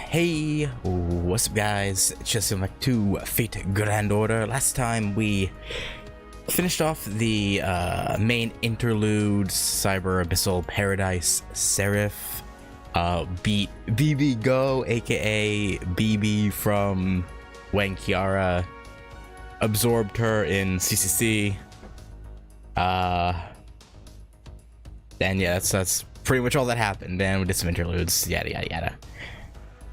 Hey, what's up guys? It's just back to Fate Grand Order. Last time we finished off the main interlude, Cyber Abyssal Paradise Seraph, beat BB Go, aka BB from when Kiara absorbed her in CCC. And yeah, that's pretty much all that happened. And we did some interludes, yada yada yada.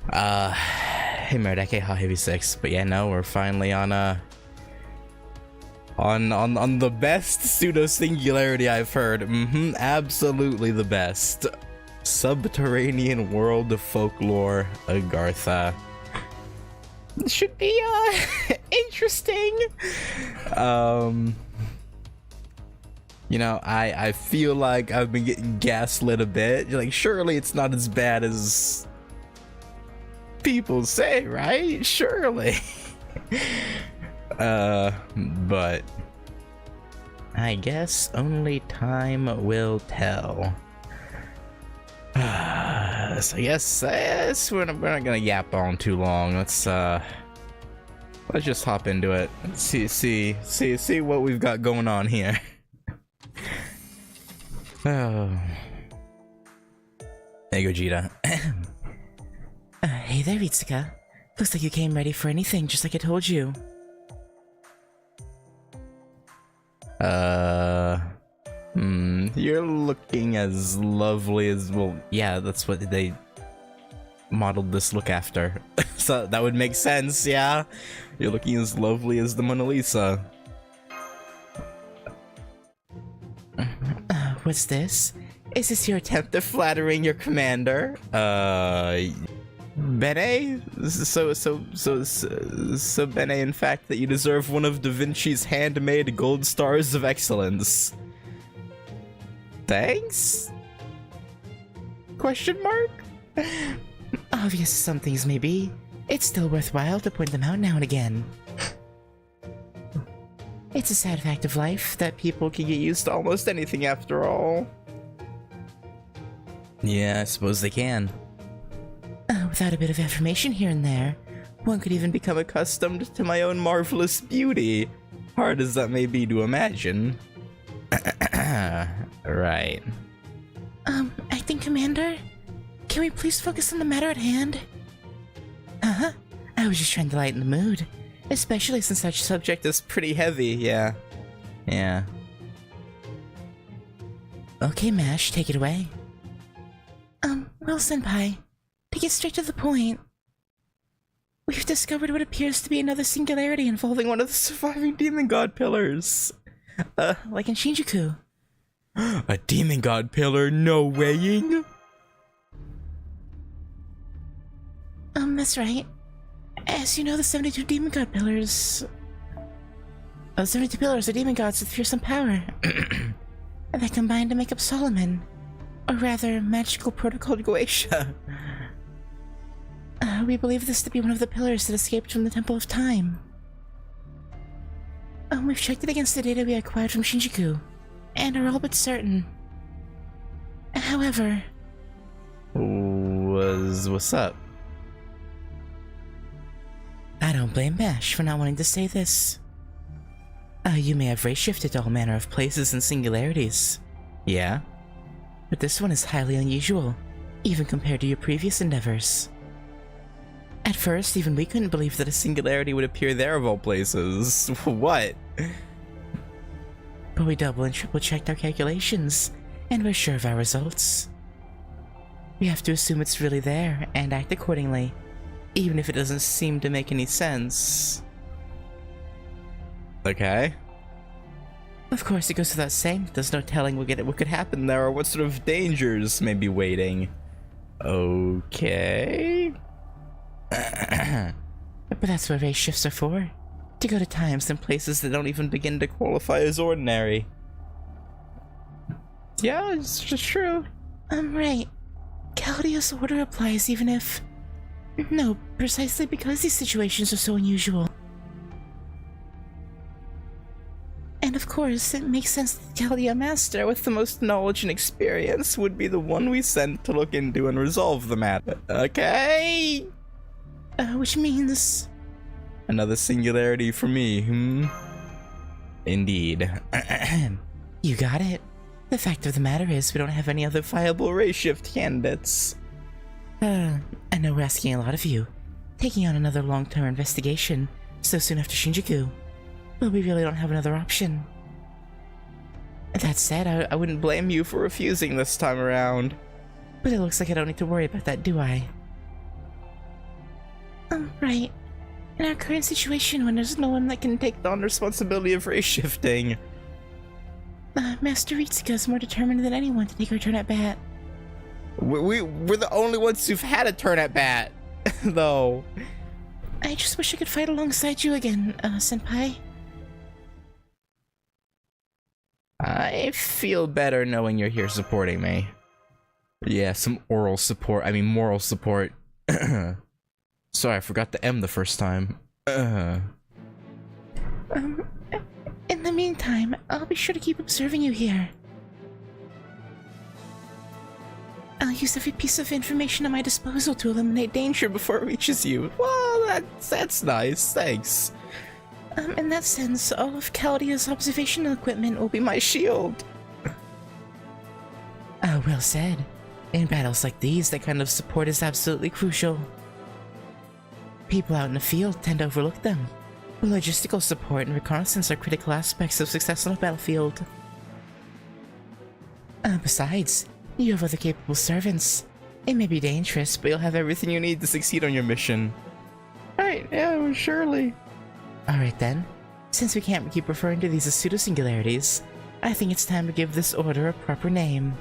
Hey Merodeke, how heavy 6, but yeah, no, we're finally on the best pseudo singularity I've heard. Absolutely the best. Subterranean world of folklore, AGARTHA. Should be interesting. You know, I feel like I've been getting gaslit a bit. Like, surely it's not as bad as people say, right? Surely. But I guess only time will tell. So I guess we're not gonna yap on too long. Let's just hop into it. Let's see what we've got going on here. Oh. There you go, Jita. Hey there, Itsuka. Looks like you came ready for anything, just like I told you. You're looking as lovely as, well, yeah, that's what they modeled this look after. So that would make sense, yeah? You're looking as lovely as the Mona Lisa. What's this? Is this your attempt They're flattering your commander. Bene? So Bene, in fact, that you deserve one of Da Vinci's handmade gold stars of excellence. Thanks? Question mark? Obvious as some things may be, it's still worthwhile to point them out now and again. It's a sad fact of life that People can get used to almost anything after all. Yeah, I suppose they can. Without a bit of affirmation here and there, one could even become accustomed to my own marvelous beauty, hard as that may be to imagine. Right. Acting Commander? Can we please focus on the matter at hand? I was just trying to lighten the mood, especially since such subject is pretty heavy, yeah. Yeah. Okay, Mash, take it away. Well, Senpai, to get straight to the point, we've discovered what appears to be another singularity involving one of the surviving demon god pillars. Like in Shinjuku. A demon god pillar, no weighing? That's right. As you know, the 72 demon god pillars... 72 pillars are demon gods with fearsome power. That combine to make up Solomon. Or rather, magical protocol GACHA. We believe this to be one of the pillars that escaped from the Temple of Time. We've checked it against the data we acquired from Shinjuku, and are all but certain. However... What's up? I don't blame Bash for not wanting to say this. You may have race shifted to all manner of places and singularities. Yeah? But this one is highly unusual, even compared to your previous endeavors. At first, even we couldn't believe that a singularity would appear there of all places. What? But we double and triple checked our calculations, and we're sure of our results. We have to assume it's really there, and act accordingly, even if it doesn't seem to make any sense. Okay. Of course, it goes without saying, there's no telling what could happen there, or what sort of dangers may be waiting. Okay. But that's what race shifts are for. To go to times and places that don't even begin to qualify as ordinary. Yeah, it's just true. Right. Claudia's order applies even if... No, precisely because these situations are so unusual. And of course, it makes sense that Claudia Master with the most knowledge and experience would be the one we sent to look into and resolve the matter. Okay? Which means... Another singularity for me, Indeed. You got it. The fact of the matter is, we don't have any other viable race shift candidates. I know we're asking a lot of you, taking on another long-term investigation so soon after Shinjuku, but we really don't have another option. That said, I wouldn't blame you for refusing this time around. But it looks like I don't need to worry about that, do I? Right. In our current situation, when there's no one that can take On responsibility of race shifting. Master Ritsuka's more determined than anyone to take her turn at bat. We're the only ones who've had a turn at bat, though. I just wish I could fight alongside you again, Senpai. I feel better knowing you're here supporting me. Yeah, some moral support. Sorry, I forgot the M the first time. In the meantime, I'll be sure to keep observing you here. I'll use every piece of information at my disposal to eliminate danger before it reaches you. Well, that's nice, thanks. In that sense, all of Caldia's observational equipment will be my shield. Well said. In battles like these, that kind of support is absolutely crucial. People out in the field tend to overlook them. Logistical support and reconnaissance are critical aspects of success on a battlefield. Besides, you have other capable servants. It may be dangerous, but you'll have everything you need to succeed on your mission. Right, yeah, well, surely. Alright then. Since we can't keep referring to these as pseudo-singularities, I think it's time to give this order a proper name.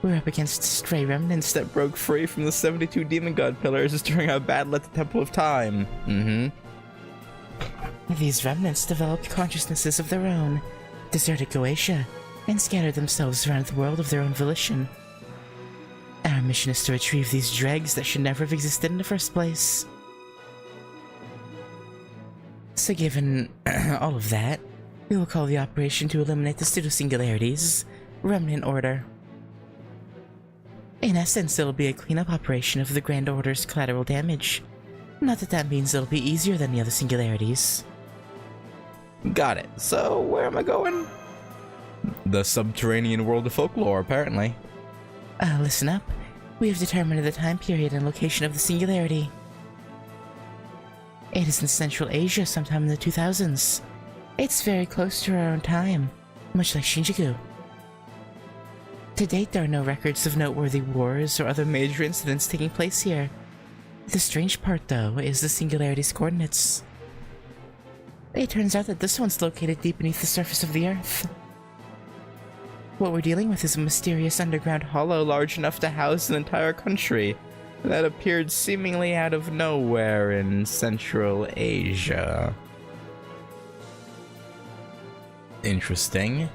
We're up against stray remnants that Broke free from the 72 demon god pillars during our battle at the Temple of Time. These remnants developed consciousnesses of their own, deserted GACHA, and scattered themselves around the world of their own volition. Our mission is to retrieve these dregs that should never have existed in the first place. So given all of that, we will call the operation to eliminate the pseudo-singularities Remnant Order. In essence, it'll be a cleanup operation of the Grand Order's collateral damage. Not that that means it'll be easier than the other singularities. Got it. So, where am I going? The subterranean world of folklore, apparently. Listen up. We have determined the time period and location of the singularity. It is in Central Asia sometime in the 2000s. It's very close to our own time, much like Shinjuku. To date, there are no records of noteworthy wars or other major incidents taking place here. The strange part, though, is the singularity's coordinates. It turns out that this one's located deep beneath the surface of the Earth. What we're dealing with is a mysterious underground hollow large enough to house an entire country that appeared seemingly out of nowhere in Central Asia. Interesting.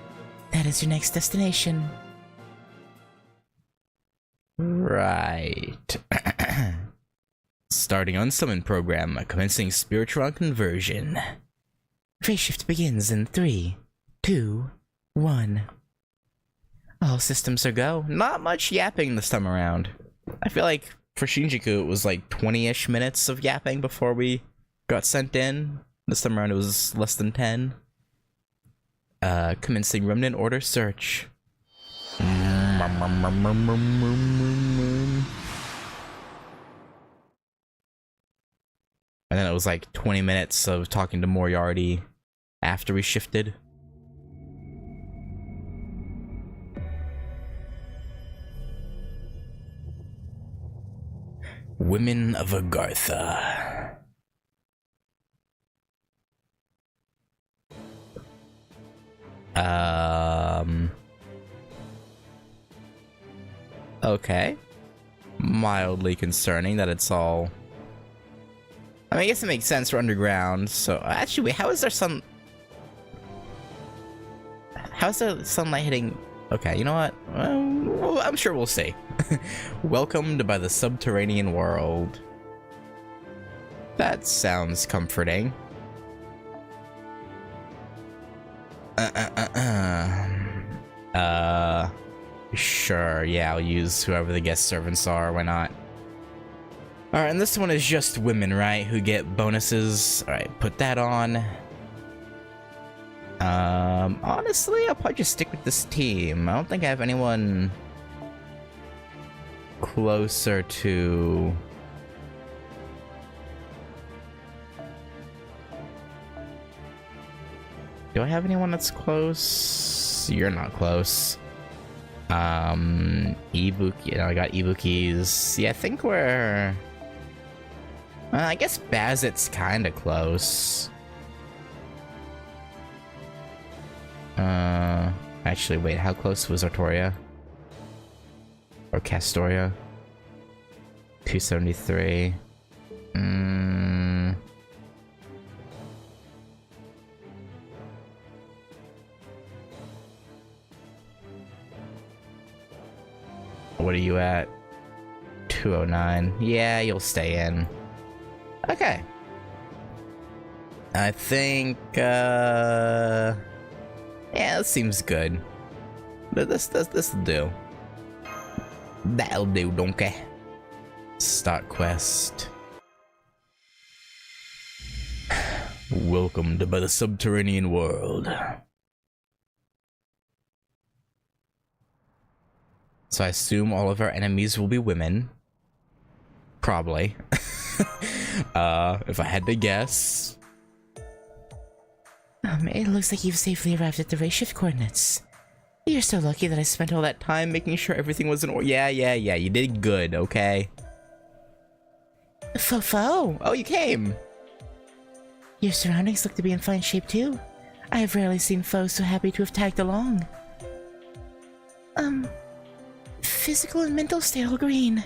That is your next destination. Right. Starting unsummon program, commencing spiritual conversion. Phase shift begins in 3, 2, 1. All systems are go. Not much yapping this time around. I feel like for Shinjuku it was like 20-ish minutes of yapping before we got sent in. This time around it was less than 10. Commencing Remnant Order search. And then it was like 20 minutes of talking to Moriarty after we shifted. Women of AGARTHA. Okay. Mildly concerning that it's all... I mean, I guess it makes sense for underground, so... Actually, wait, how is there sun... How's the sunlight hitting... Okay, you know what? Well, I'm sure we'll see. Welcomed by the subterranean world. That sounds comforting. Sure, yeah, I'll use whoever the guest servants are, why not? Alright, and this one is just women, right? Who get bonuses. Alright, put that on. Honestly, I'll probably just stick with this team. I don't think I have anyone closer to... Do I have anyone that's close? You're not close. Ibuki, you know, I got Ibukis. Yeah, I think we're... I guess Bazit's kinda close. Actually, wait, how close was Artoria? Or Castoria? 273. What are you at? 209. Yeah, you'll stay in. Okay. I think, yeah, that seems good. This'll do. That'll do, donkey. Start quest. Welcome to the subterranean world. So I assume all of our enemies will be women. Probably. If I had to guess. It looks like you've safely arrived at the race shift coordinates. You're so lucky that I spent all that time making sure everything was in order. Yeah, you did good, okay? Fofo! Oh, you came! Your surroundings look to be in fine shape too. I have rarely seen foes so happy to have tagged along. Physical and mental stay all green.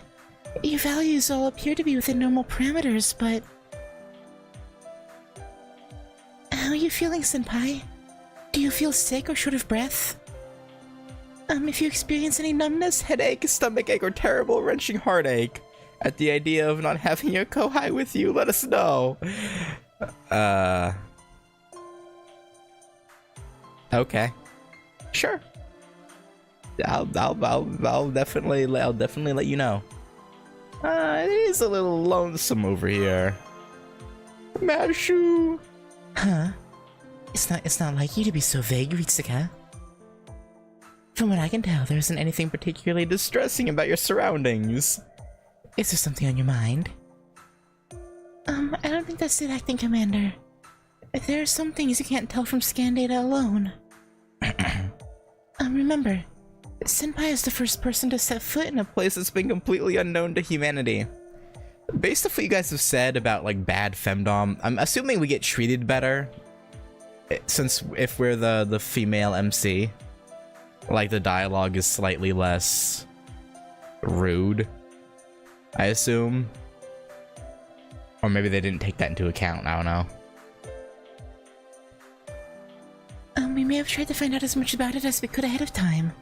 Your values all appear to be within normal parameters, but... How are you feeling, Senpai? Do you feel sick or short of breath? If you experience any numbness, Headache, stomachache, or terrible wrenching heartache at the idea of not having your kohai with you, let us know. Okay. Sure. I'll definitely let you know. It is a little lonesome over here. Mashu. Huh? It's not like you to be so vague, Ritsuka. From what I can tell, there isn't anything particularly distressing about your surroundings. Is there something on your mind? I don't think that's it, Acting Commander. There are some things you can't tell from scan data alone. Remember, Senpai is the first person to set foot in a place that's been completely unknown to humanity. Based off what you guys have said about, like, bad femdom, I'm assuming we get treated better. Since if we're the female MC. Like, the dialogue is slightly less rude, I assume. Or maybe they didn't take that into account, I don't know. We may have tried to find out as much about it as we could ahead of time.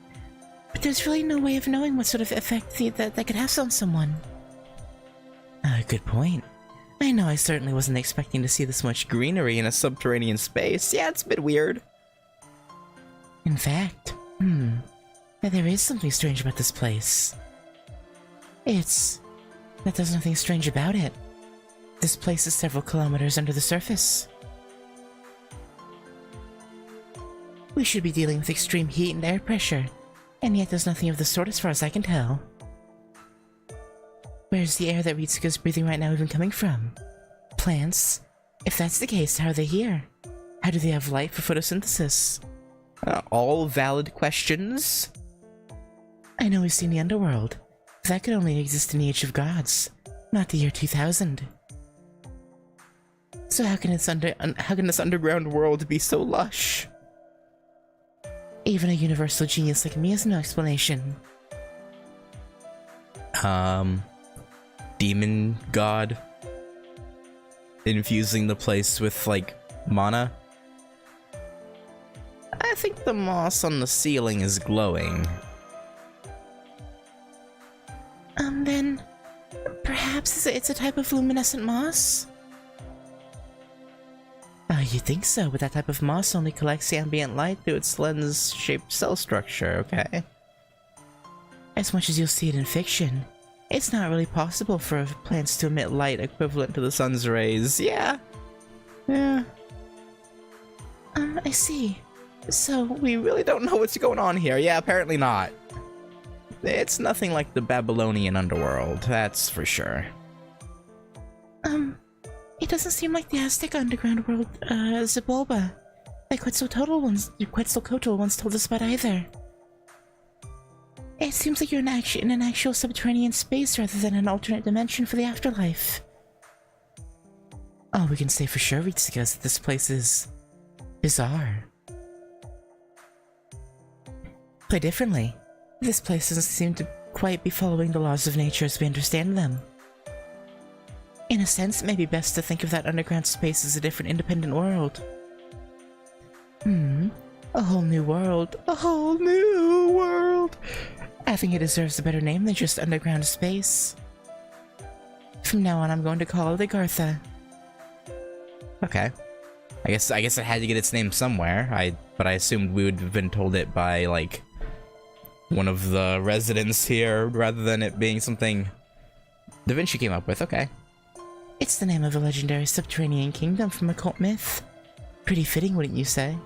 But there's really no way of knowing what sort of effect that could have on someone. Good point. I know I certainly wasn't expecting to see this much greenery in a subterranean space. Yeah, it's a bit weird. In fact, there is something strange about this place. That there's nothing strange about it. This place is several kilometers under the surface. We should be dealing with extreme heat and air pressure, and yet there's nothing of the sort as far as I can tell. Where's the air that Ritsuka's breathing right now even coming from? Plants? If that's the case, how are they here? How do they have light for photosynthesis? All valid questions. I know we've seen the underworld. That could only exist in the Age of Gods, not the year 2000. So how can this underground world be so lush? Even a universal genius like me has no explanation. Demon god infusing the place with, like, mana? I think the moss on the ceiling is glowing. Then perhaps it's a type of luminescent moss? You think so, but that type of moss only collects ambient light through its lens-shaped cell structure, okay? As much as you'll see it in fiction, It's not really possible for plants to emit light equivalent to the sun's rays. Yeah. Yeah. I see. So, we really don't know what's going on here. Yeah, apparently not. It's nothing like the Babylonian underworld, that's for sure. It doesn't seem like the Aztec underground world, Zabulba, like Quetzalcoatl once told us about either. It seems like you're in an actual subterranean space rather than an alternate dimension for the afterlife. All we can say for sure, Ritsuka, is that this place is bizarre. Put differently, this place doesn't seem to quite be following the laws of nature as we understand them. In a sense, it may be best to think of that underground space as a different independent world. A whole new world. A whole new world! I think it deserves a better name than just underground space. From now on, I'm going to call it AGARTHA. Okay. I guess it had to get its name somewhere. But I assumed we would have been told it by, like, one of the residents here, rather than it being something Da Vinci came up with. Okay. It's the name of a legendary subterranean kingdom from occult myth. Pretty fitting, wouldn't you say?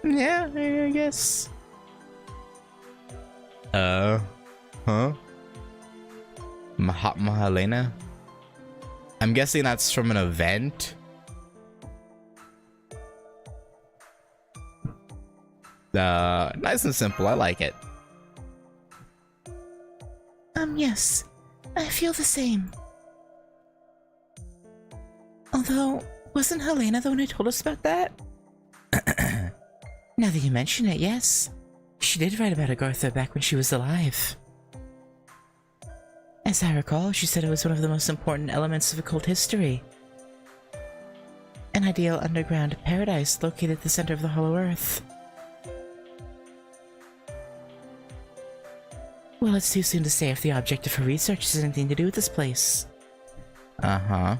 Yeah, I guess. Huh? Mahatma Helena? I'm guessing that's from an event? Nice and simple, I like it. Yes. I feel the same. Although, wasn't Helena the one who told us about that? Now that you mention it, yes. She did write about AGARTHA back when she was alive. As I recall, she said it was one of the most important elements of occult history. An ideal underground paradise located at the center of the Hollow Earth. Well, it's too soon to say if the object of her research has anything to do with this place. Uh-huh.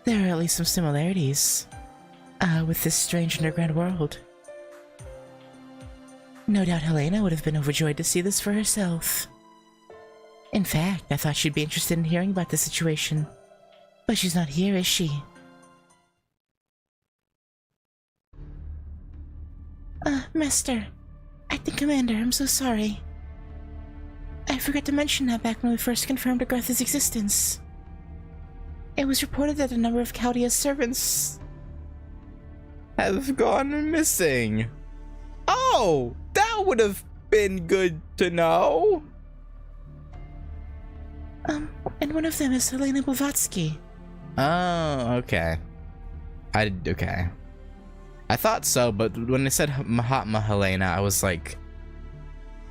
There are at least some similarities, with this strange underground world. No doubt Helena would have been overjoyed to see this for herself. In fact, I thought she'd be interested in hearing about the situation. But she's not here, is she? Master. Acting Commander, I'm so sorry. I forgot to mention that back when we first confirmed AGARTHA's existence. It was reported that a number of Chaldea's servants have gone missing. Oh, that would have been good to know. And one of them is Helena Blavatsky. Oh, okay. Okay. I thought so, but when they said Mahatma Helena, I was like,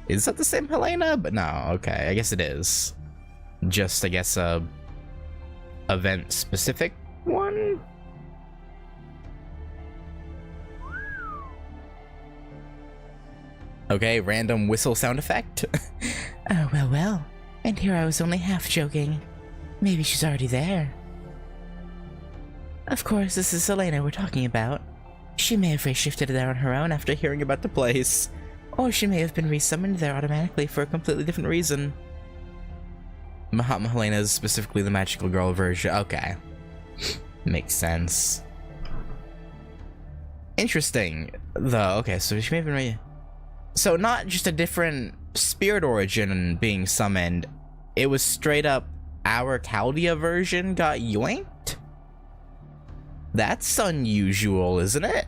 is that the same Helena? But no, okay, I guess it is. Just, I guess, a event-specific one? Okay, random whistle sound effect. Oh, well. And here I was only half joking. Maybe she's already there. Of course, this is Helena we're talking about. She may have reshifted there on her own after hearing about the place. Or she may have been resummoned there automatically for a completely different reason. Mahatma Helena is specifically the magical girl version. Okay. Makes sense. Interesting, though. Okay, so she may have been so not just a different spirit origin being summoned, it was straight up our Chaldea version got yoinked? That's unusual, isn't it?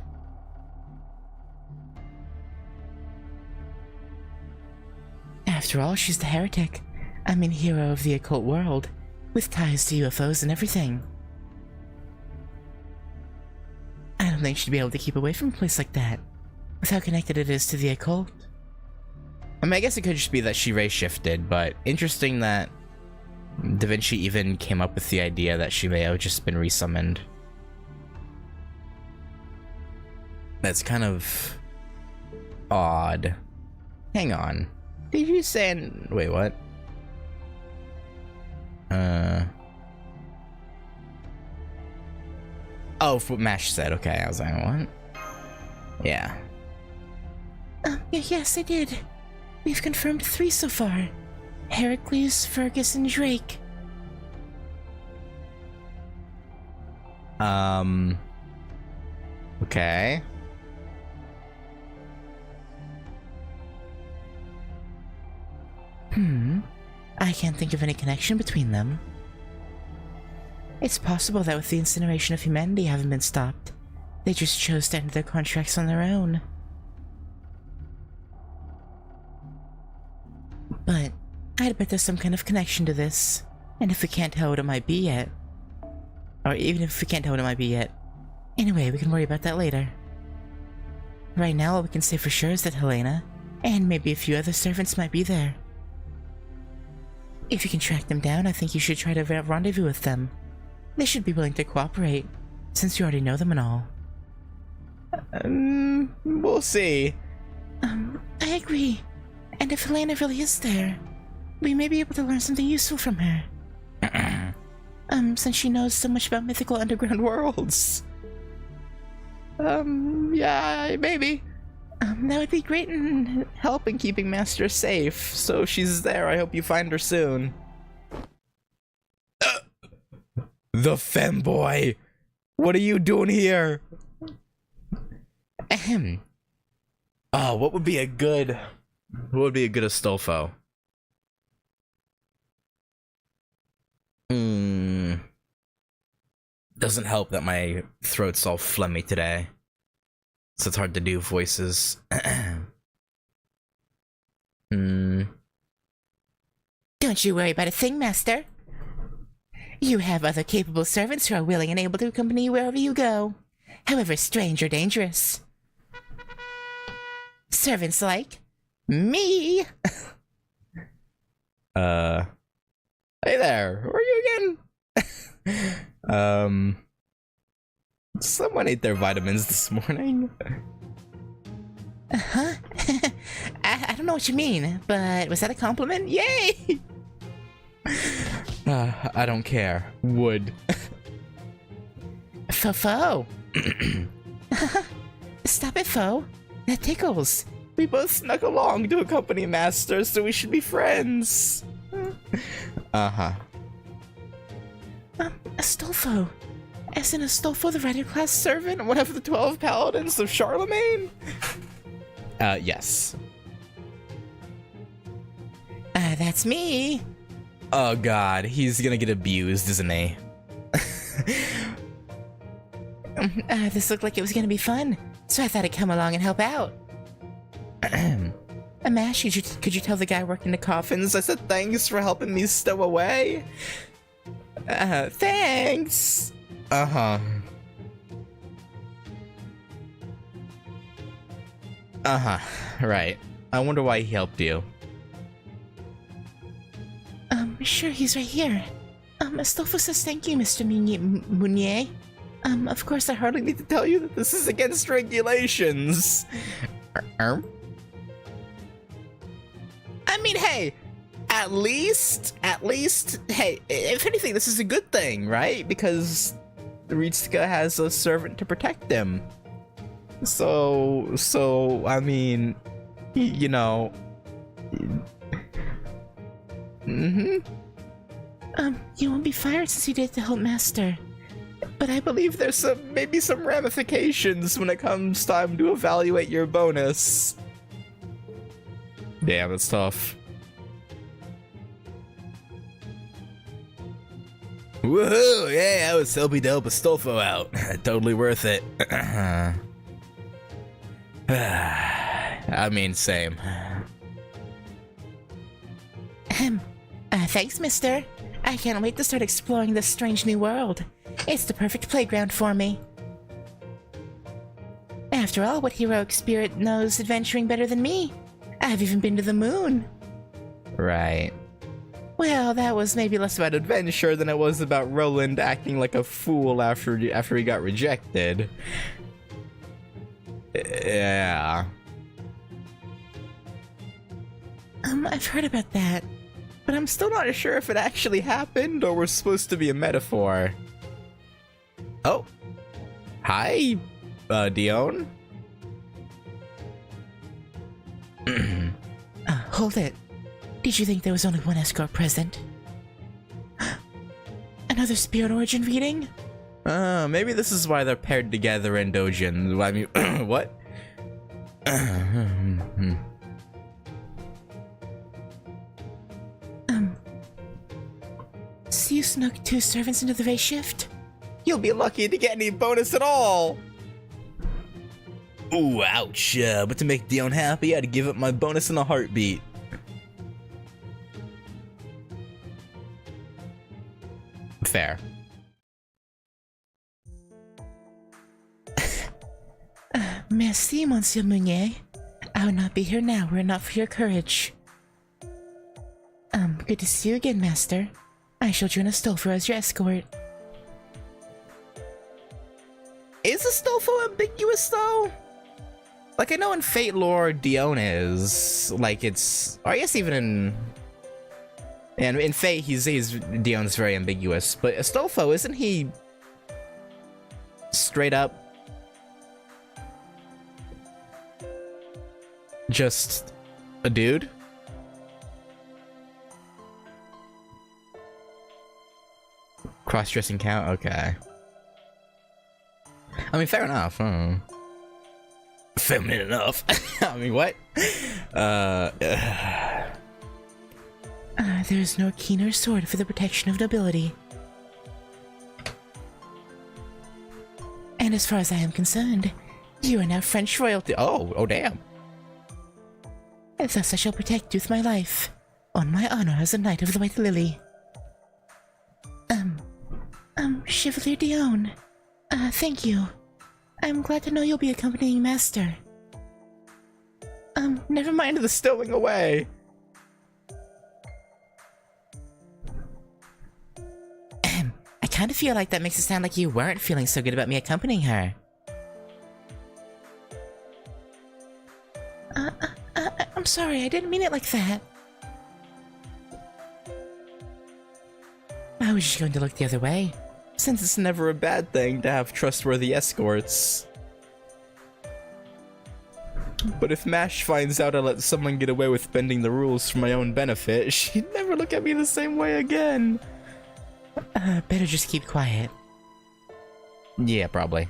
After all, she's the heretic. I mean, hero of the occult world, with ties to UFOs and everything. I don't think she'd be able to keep away from a place like that, with how connected it is to the occult. I mean, I guess it could just be that she race shifted, but interesting that Da Vinci even came up with the idea that she may have just been resummoned. That's kind of odd. Hang on. Did you say... Wait, what? Oh, what Mash said. Okay, I was like, what? Yeah. Yes, I did. We've confirmed 3 so far. Heracles, Fergus, and Drake. Okay. I can't think of any connection between them. It's possible that with the incineration of humanity having been stopped, they just chose to end their contracts on their own. But I'd bet there's some kind of connection to this, and if we can't tell what it might be yet, or even if we can't tell what it might be yet, anyway, we can worry about that later. Right now, all we can say for sure is that Helena, and maybe a few other servants might be there. If you can track them down, I think you should try to rendezvous with them. They should be willing to cooperate, since you already know them and all. We'll see. I agree. And if Helena really is there, we may be able to learn something useful from her. Since she knows so much about mythical underground worlds. Yeah, maybe. That would be great in Helping keeping Master safe, so if she's there, I hope you find her soon. The femboy! What are you doing here? Ahem. Oh, what would be a good Astolfo? Doesn't help that my throat's all phlegmy today, so it's hard to do voices. Don't you worry about a thing, Master. You have other capable servants who are willing and able to accompany you wherever you go, however strange or dangerous. Servants like me. Hey there, who are you again? Someone ate their vitamins this morning. Huh? I don't know what you mean, but was that a compliment? Yay! I don't care. Would. Fo. Stop it, Fo. That tickles. We both snuck along to accompany Master, so we should be friends. Astolfo. As in Astolfo, the Rider class servant, one of the 12 paladins of Charlemagne? Yes. That's me. Oh god, he's gonna get abused, isn't he? This looked like it was gonna be fun, so I thought I'd come along and help out. Amash, could you tell the guy working the coffins I said thanks for helping me stow away? Thanks! Right. I wonder why he helped you. Sure, he's right here. Astolfo says thank you, Mr. Mounier. Of course, I hardly need to tell you that This is against regulations. I mean, hey, At least, hey, if anything, this is a good thing, right? Because Ritsuka has a servant to protect him. So, I mean, you know. You won't be fired since you did the Hope Master. But I believe there's maybe some ramifications when it comes time to evaluate your bonus. Damn, that's tough. Woohoo! Yeah, I was helping to help Astolfo out. Totally worth it. I mean, same. Thanks, mister. I can't wait to start exploring this strange new world. It's the perfect playground for me. After all, what heroic spirit knows adventuring better than me? I've even been to the moon. Right. Well, that was maybe less about Adventure than it was about Roland acting like a fool after he got rejected. Yeah. I've heard about that. But I'm still not sure if it actually happened or was supposed to be a metaphor. Oh. Hi, Dion. Hold it. Did you think there was only one escort present? Another spirit origin reading? Maybe this is why they're paired together in Dojin. I mean, what? So you snuck 2 servants into the race shift? You'll be lucky to get any bonus at all! Ooh, ouch. But to make Dion happy, I had to give up my bonus in a heartbeat. Fair. Merci, Monsieur Meunier. I would not be here now were it not for your courage. Good to see you again, Master. I shall join Astolfo as your escort. Is Astolfo ambiguous, though? Like, I know in Fate lore, Dion is. Like, it's... I guess even in... And in Fate, Dion's very ambiguous. But Astolfo, isn't he... straight up... just... a dude? Cross-dressing count? Okay. Fair enough. Feminine enough. I mean, what? There is no keener sword for the protection of nobility. And as far as I am concerned, you are now French royalty. Oh, damn. And thus I shall protect you with my life, on my honor as a Knight of the White Lily. Chevalier Dion. Thank you. I'm glad to know you'll be accompanying Master. Never mind the stowing away. I kind of feel like that makes it sound like you weren't feeling so good about me accompanying her. I'm sorry, I didn't mean it like that. I was just going to look the other way. Since it's never a bad thing to have trustworthy escorts. But if Mash finds out I let someone get away with bending the rules for my own benefit, she'd never look at me the same way again. Better just keep quiet. Yeah, probably.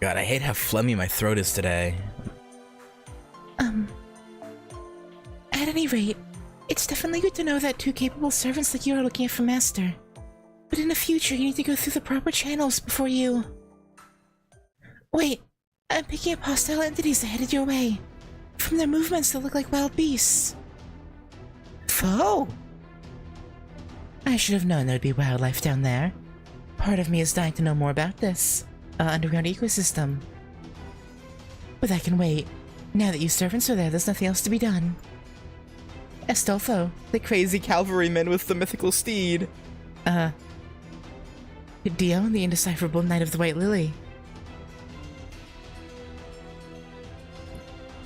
God, I hate how phlegmy my throat is today. At any rate, it's definitely good to know that 2 capable servants like you are looking out for Master. But in the future, you need to go through the proper channels before you... Wait, I'm picking up hostile entities that headed your way. From their movements, they look like wild beasts. Foe? I should have known there'd be wildlife down there. Part of me is dying to know more about this underground ecosystem. But that can wait. Now that you servants are there, there's nothing else to be done. Astolfo. The crazy cavalryman with the mythical steed. Dion, the indecipherable Knight of the White Lily.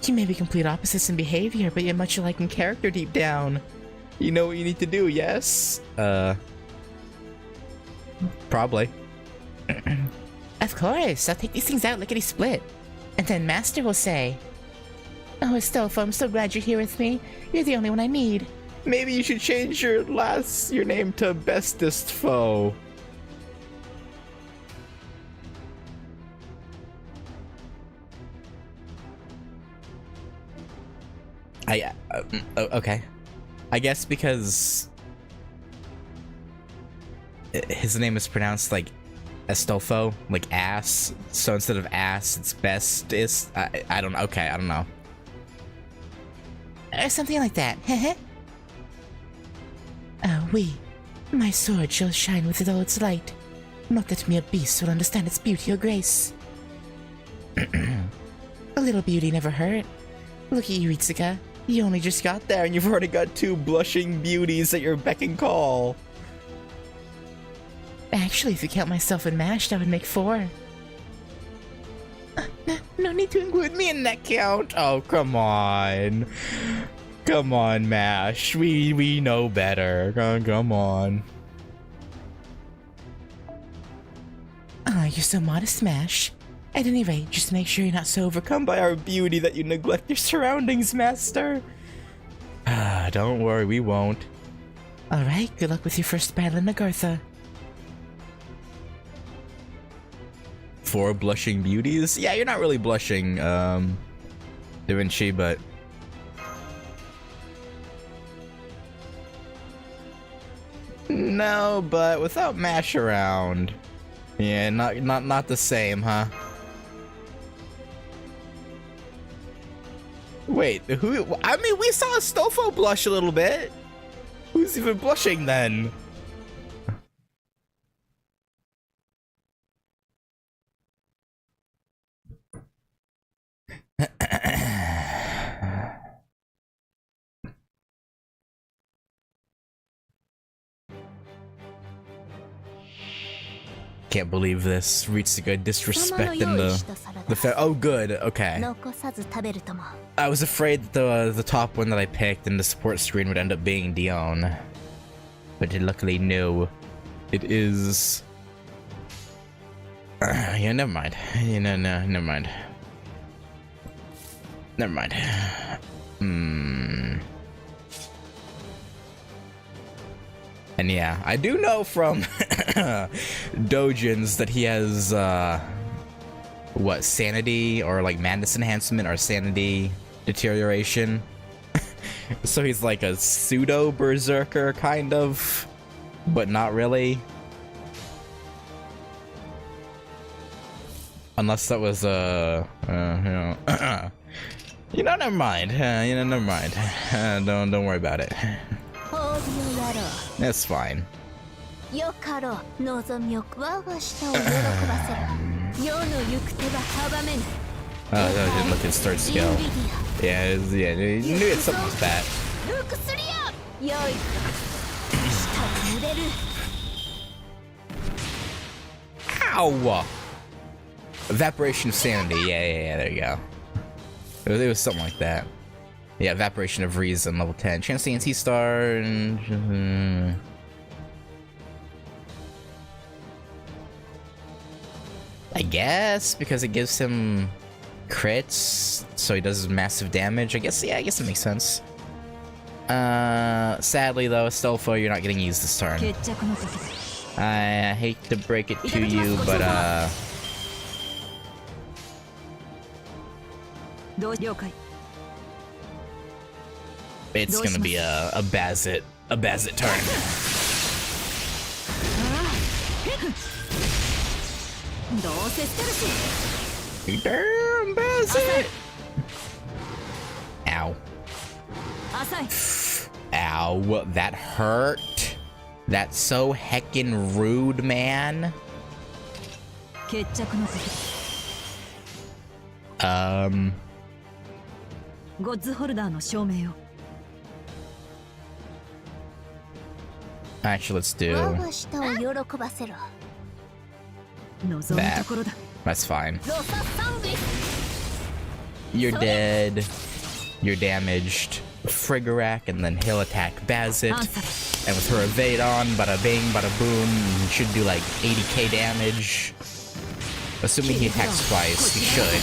You may be complete opposites in behavior, but you're much alike in character deep down. You know what you need to do, yes? Probably. Of course, I'll take these things out lickety-split. And then Master will say, "Oh, Astolfo, I'm so glad you're here with me. You're the only one I need." Maybe you should change your name to Bestest Foe. Okay. I guess because his name is pronounced like Astolfo, like ass. So instead of ass, it's bestest. I don't know. Okay, I don't know. Or something like that. Oui. My sword shall shine with all its light. Not that mere beast will understand its beauty or grace. A little beauty never hurt. Look at you, Itsuka. You only just got there And you've already got 2 blushing beauties at your beck and call. Actually, if you count myself and Mash, that would make 4. No need to include me in that count. Oh, come on. Come on, Mash. We know better. Come on. Oh, you're so modest, Smash. At any rate, just make sure you're not so Overcome by our beauty that you neglect your surroundings, Master. Ah, don't worry, we won't. Alright, good luck with your first battle in AGARTHA. 4 blushing beauties? Yeah, you're not really blushing, Da Vinci, but... No, but without Mash around. Yeah, not the same, huh? Wait, who? I mean, we saw Stofo blush a little bit. Who's even blushing then? Can't believe this. Ritsuga disrespecting the oh, good. Okay. I was afraid that the top one that I picked in the support screen would end up being Dion, but luckily no, it is. Yeah, never mind. You know, no, never mind. Never mind. And yeah, I do know from Dojins that he has, what, sanity or like madness enhancement or sanity deterioration. So he's like a pseudo berserker, kind of, but not really. Unless that was, you know, never mind. Never mind. Don't worry about it. That's fine. Oh, that didn't look his third skill. Yeah, you knew something was bad. Ow! Evaporation of sanity. Yeah, there you go. It was something like that. Yeah, Evaporation of Reason, level 10. Chance CNC star and... I guess, because it gives him crits, so he does massive damage. I guess it makes sense. Sadly though, Stelfo, you're not getting used this turn. I hate to break it to you, but it's gonna be a Bazit turn. Damn, Bazit! Ow. Ow, that hurt. That's so heckin' rude, man. Actually, let's do that. That's fine. You're dead. You're damaged. Frigorak, and then he'll attack Bazit. And with her evade on, bada bing, bada boom, he should do like 80k damage. Assuming he attacks twice, he should.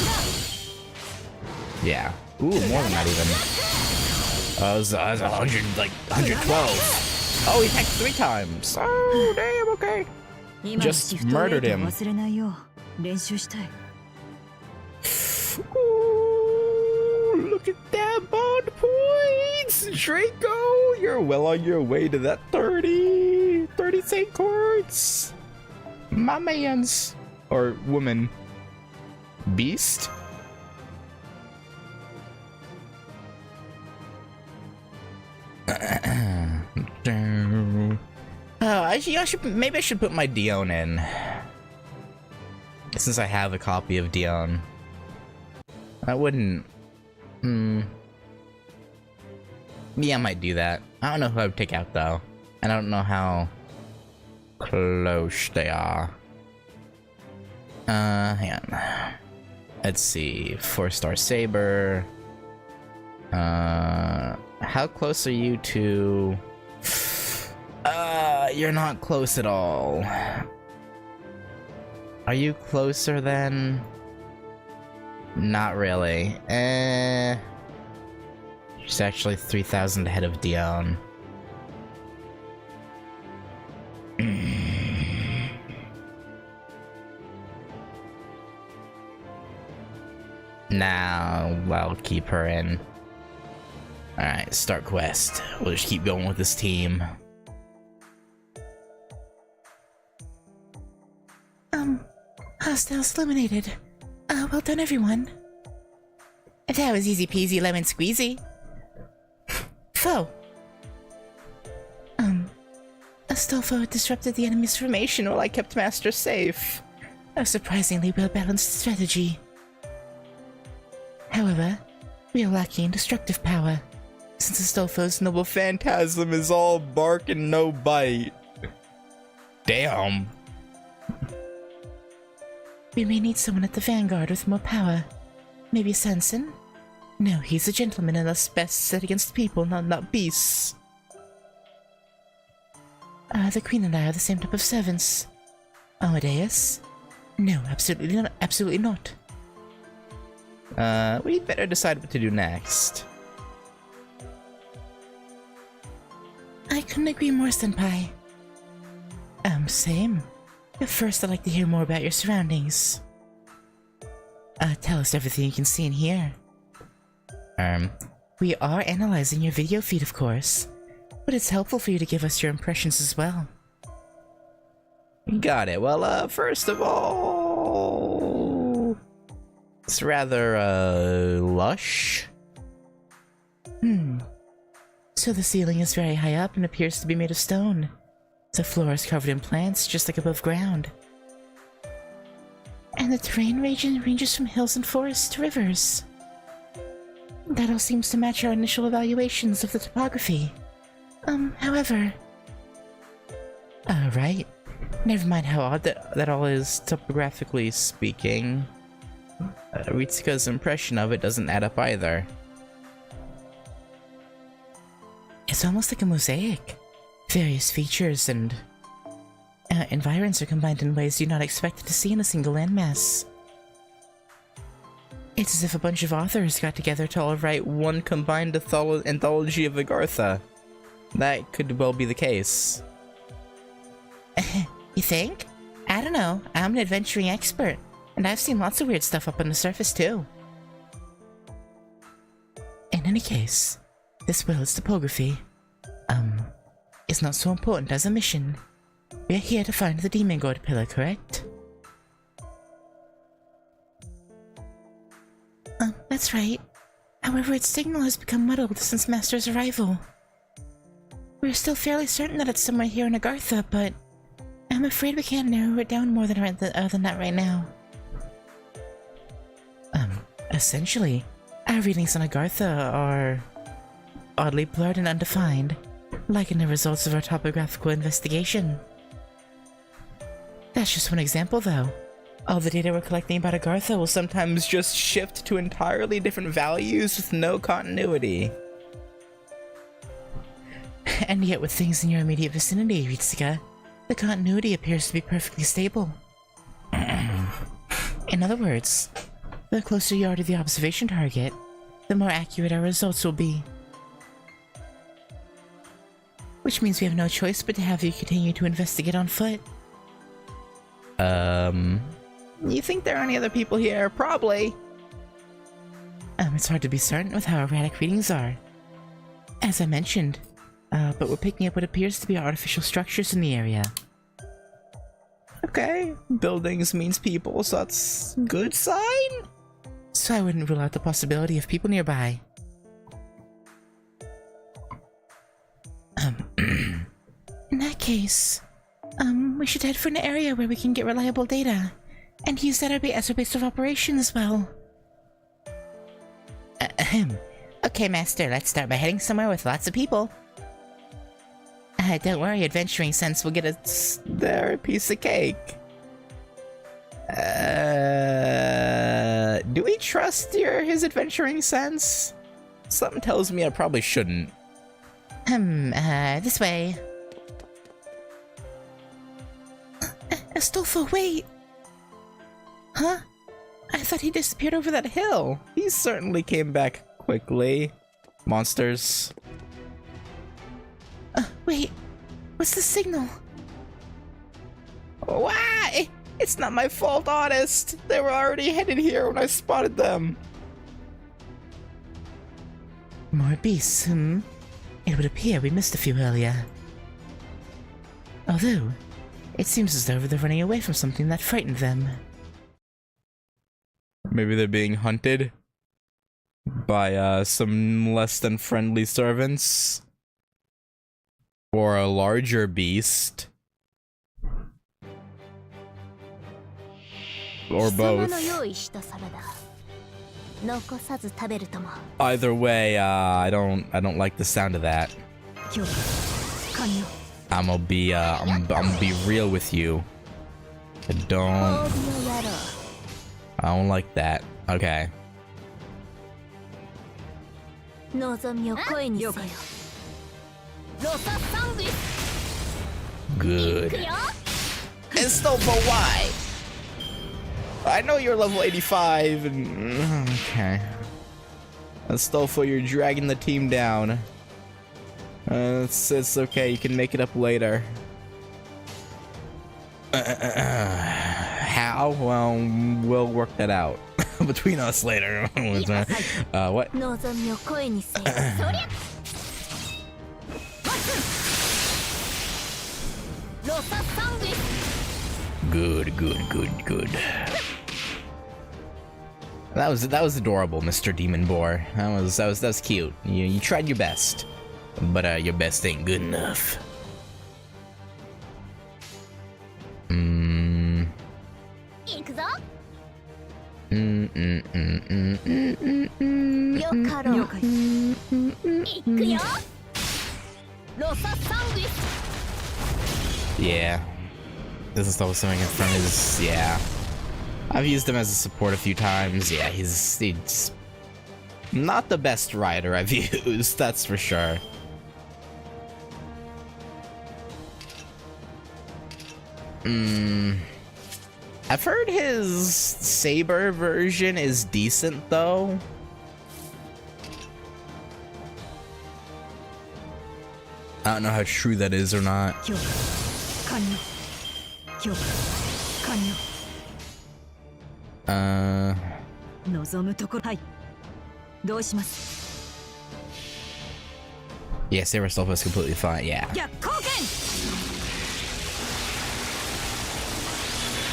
Yeah. Ooh, more than that even. It was 100, like 112. Oh, he attacked 3 times. Oh, damn, okay. Just murdered him. Ooh, look at that bond points! Draco, you're well on your way to that 30 St. Quartz. My mans. Or woman. Beast? Maybe I should put my Dion in, since I have a copy of Dion. I wouldn't. Yeah, I might do that. I don't know who I would take out though. I don't know how close they are. Hang on. Let's see. 4-star Saber. How close are you to... you're not close at all. Are you closer then? Not really. She's actually 3,000 ahead of Dion. Now, I'll keep her in. Alright, start quest. We'll just keep going with this team. Hostiles eliminated. Well done, everyone. That was easy peasy lemon squeezy. Foe. Astolfo disrupted the enemy's formation while I kept Master safe. A surprisingly well-balanced strategy. However, we are lacking in destructive power, since Astolfo's noble phantasm is all bark and no bite. Damn. We may need someone at the vanguard with more power. Maybe Sanson? No, he's a gentleman and thus best set against people, not beasts. The Queen and I are the same type of servants. Amadeus? No, absolutely not. We'd better decide what to do next. I couldn't agree more, Senpai. Same. But first, I'd like to hear more about your surroundings. Tell us everything you can see and hear. We are analyzing your video feed, of course, but it's helpful for you to give us your impressions as well. Got it. Well, first of all... it's rather, lush. So the ceiling is very high up and appears to be made of stone. The floor is covered in plants, just like above ground. And the terrain ranges from hills and forests to rivers. That all seems to match our initial evaluations of the topography. However... Right. Never mind how odd that all is topographically speaking. Ritsuka's impression of it doesn't add up either. It's almost like a mosaic. Various features and environs are combined in ways you're not expected to see in a single landmass. It's as if a bunch of authors got together to all write one combined anthology of AGARTHA. That could well be the case. You think? I don't know. I'm an adventuring expert, and I've seen lots of weird stuff up on the surface too. In any case, this world's topography, is not so important as a mission. We're here to find the Demon God Pillar, correct? That's right. However, its signal has become muddled since Master's arrival. We're still fairly certain that it's somewhere here in AGARTHA, but I'm afraid we can't narrow it down more than that right now. Essentially, our readings on AGARTHA are oddly blurred and undefined, like in the results of our topographical investigation. That's just one example, though. All the data we're collecting about AGARTHA will sometimes just shift to entirely different values with no continuity. And yet with things in your immediate vicinity, Ritsuka, the continuity appears to be perfectly stable. In other words, the closer you are to the observation target, the more accurate our results will be. Which means we have no choice but to have you continue to investigate on foot. You think there are any other people here? Probably. It's hard to be certain with how erratic readings are. As I mentioned, but we're picking up what appears to be artificial structures in the area. Okay, buildings means people, so that's a good sign? So I wouldn't rule out the possibility of people nearby. In that case, we should head for an area where we can get reliable data, and use that as our base of operation as well. Okay, Master, let's start by heading somewhere with lots of people. Don't worry, adventuring sense will get us there a piece of cake. Do we trust his adventuring sense? Something tells me I probably shouldn't. This way. Astolfo, wait! Huh? I thought he disappeared over that hill. He certainly came back quickly. Monsters. Wait. What's the signal? Why? It's not my fault, honest. They were already headed here when I spotted them. More beasts, It would appear we missed a few earlier. Although, it seems as though they're running away from something that frightened them. Maybe they're being hunted by some less than friendly servants. Or a larger beast. Or both. Either way, I don't like the sound of that. I'm gonna be real with you. I don't like that. Okay. Good. And still, but why? I know you're level 85 and... Okay. Astolfo, you're dragging the team down. It's okay, you can make it up later. How? Well, we'll work that out. Between us later. What? Good. That was adorable, Mr. Demon Boar. That was cute. You tried your best, but your best ain't good enough. Yeah. This is also something from his, yeah. I've used him as a support a few times. Yeah, he's not the best rider I've used, that's for sure. I've heard his Saber version is decent, though. I don't know how true that is or not. Yeah, Saber Self is completely fine, yeah.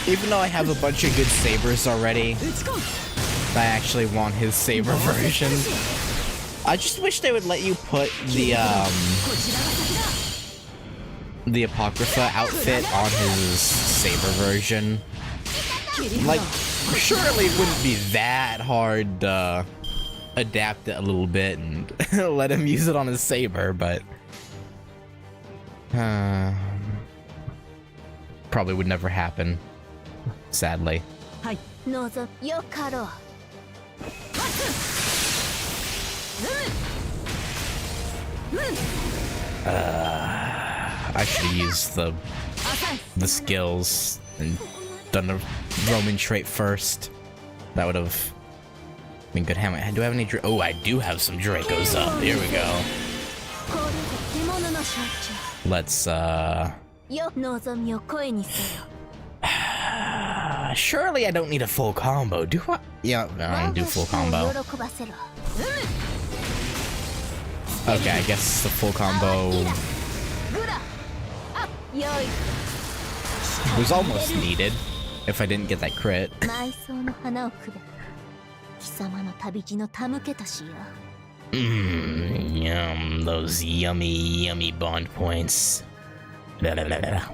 Even though I have a bunch of good Sabers already, I actually want his Saber version. I just wish they would let you put the Apocrypha outfit on his Saber version. Like, surely it wouldn't be that hard to adapt it a little bit and let him use it on his Saber, but... probably would never happen. Sadly. I should have used the skills and done the Roman trait first. That would have been good. Do I have any oh, I do have some Dracos up. Here we go. Let's surely I don't need a full combo, do I? Yeah, no, I don't do full combo. Okay, I guess the full combo was almost needed if I didn't get that crit. Yum, those yummy bond points. Blah, blah, blah, blah.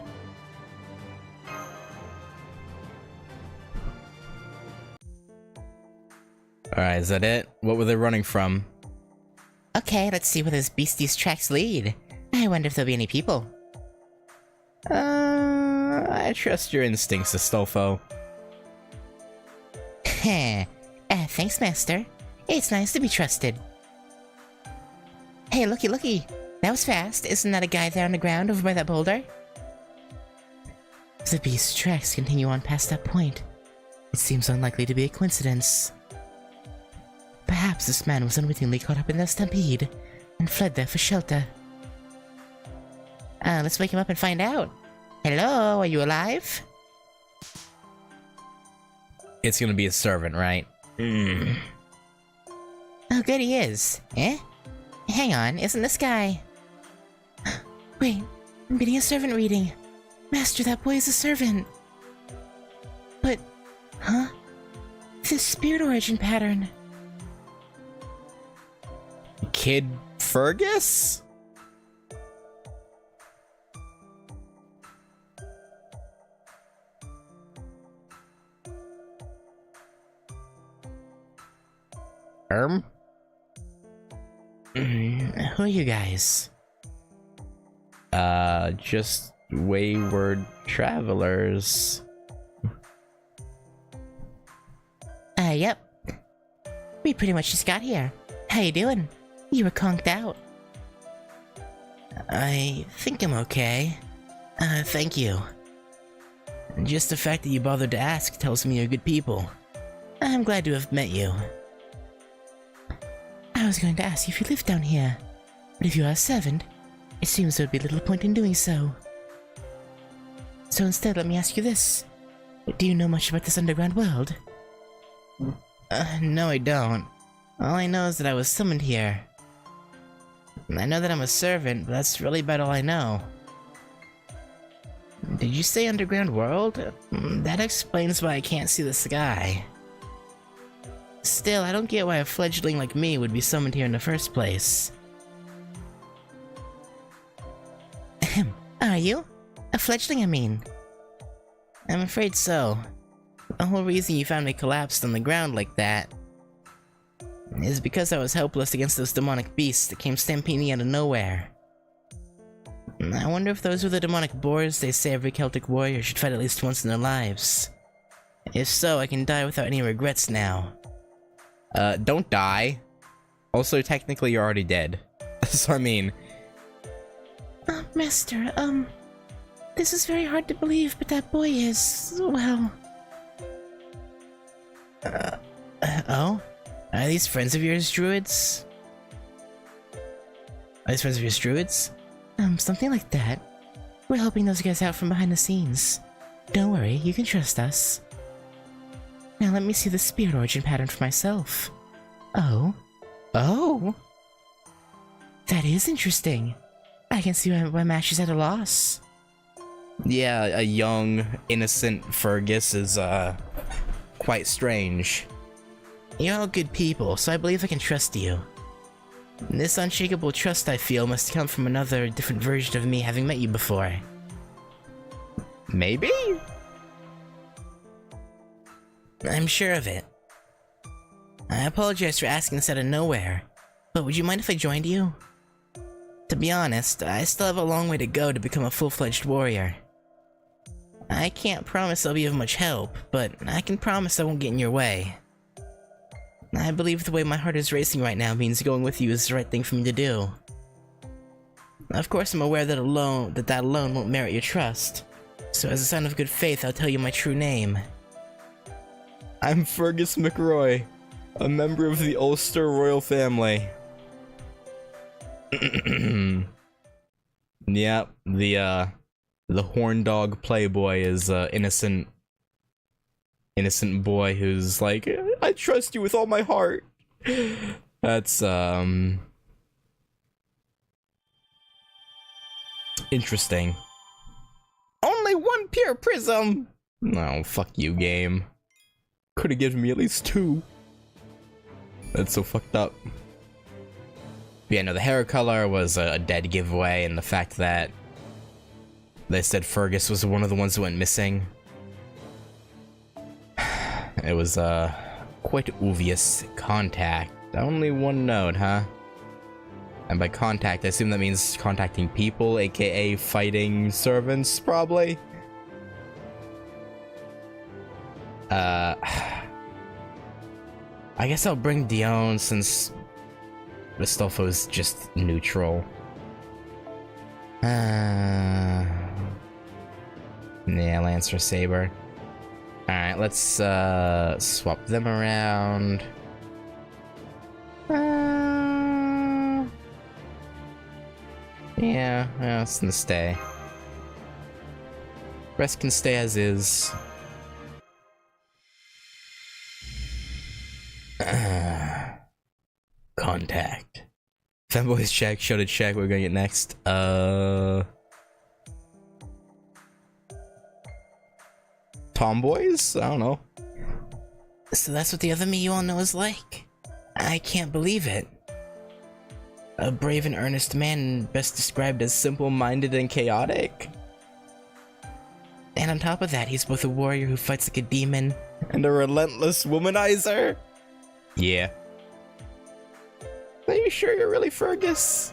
Alright, is that it? What were they running from? Okay, let's see where those beasties' tracks lead. I wonder if there'll be any people. I trust your instincts, Astolfo. Thanks, Master. It's nice to be trusted. Hey, looky, looky. That was fast. Isn't that a guy there on the ground over by that boulder? The beast's tracks continue on past that point. It seems unlikely to be a coincidence. Perhaps this man was unwittingly caught up in the stampede and fled there for shelter. Let's wake him up and find out. Hello, are you alive? It's gonna be a servant, right? Oh, good he is. Eh? Hang on, isn't this guy... Wait, I'm getting a servant reading. Master, that boy is a servant. But... Huh? This spirit origin pattern. Kid Fergus? Who are you guys? Just wayward travelers. Yep. We pretty much just got here. How you doing? You were conked out. I think I'm okay. Thank you. Just the fact that you bothered to ask tells me you're good people. I'm glad to have met you. I was going to ask if you live down here, but if you are a servant, it seems there would be little point in doing so. So instead, let me ask you this. Do you know much about this underground world? No I don't. All I know is that I was summoned here. I know that I'm a servant, but that's really about all I know. Did you say underground world? That explains why I can't see the sky. Still, I don't get why a fledgling like me would be summoned here in the first place. Ahem. Are you? A fledgling, I mean? I'm afraid so. The whole reason you found me collapsed on the ground like that is because I was helpless against those demonic beasts that came stampeding out of nowhere. I wonder if those were the demonic boars they say every Celtic warrior should fight at least once in their lives. If so, I can die without any regrets now. Don't die. Also, technically, you're already dead. So, I mean... Master, this is very hard to believe, but that boy is, well... Oh? Are these friends of yours, druids? Are these friends of yours, druids? Something like that. We're helping those guys out from behind the scenes. Don't worry, you can trust us. Now let me see the spirit origin pattern for myself. Oh? Oh? That is interesting. I can see why Mash is at a loss. Yeah, a young, innocent Fergus is, quite strange. You're all good people, so I believe I can trust you. This unshakable trust I feel must come from another, different version of me having met you before. Maybe? I'm sure of it. I apologize for asking this out of nowhere, but would you mind if I joined you? To be honest, I still have a long way to go to become a full-fledged warrior. I can't promise I'll be of much help, but I can promise I won't get in your way. I believe the way my heart is racing right now means going with you is the right thing for me to do. Of course, I'm aware that that alone won't merit your trust, so as a sign of good faith, I'll tell you my true name. I'm Fergus McRoy, a member of the Ulster royal family. Yep, the horn dog playboy is innocent boy who's like, I trust you with all my heart. That's interesting. Only one pure prism. No, fuck you, game. Could have given me at least 2. That's so fucked up. But yeah, no, the hair color was a dead giveaway, and the fact that they said Fergus was one of the ones that went missing. It was, quite obvious contact. Only one note, huh? And by contact, I assume that means contacting people, aka fighting servants, probably? I guess I'll bring Dion since Astolfo's just neutral. Yeah, Lancer Saber. Alright, let's swap them around. Yeah, it's gonna stay. Rest can stay as is. Contact. Fanboys check, show to check, we're gonna get next. Tomboys? I don't know. So that's what the other me you all know is like? I can't believe it. A brave and earnest man, best described as simple-minded and chaotic. And on top of that, he's both a warrior who fights like a demon And a relentless womanizer? Yeah. Are you sure you're really Fergus?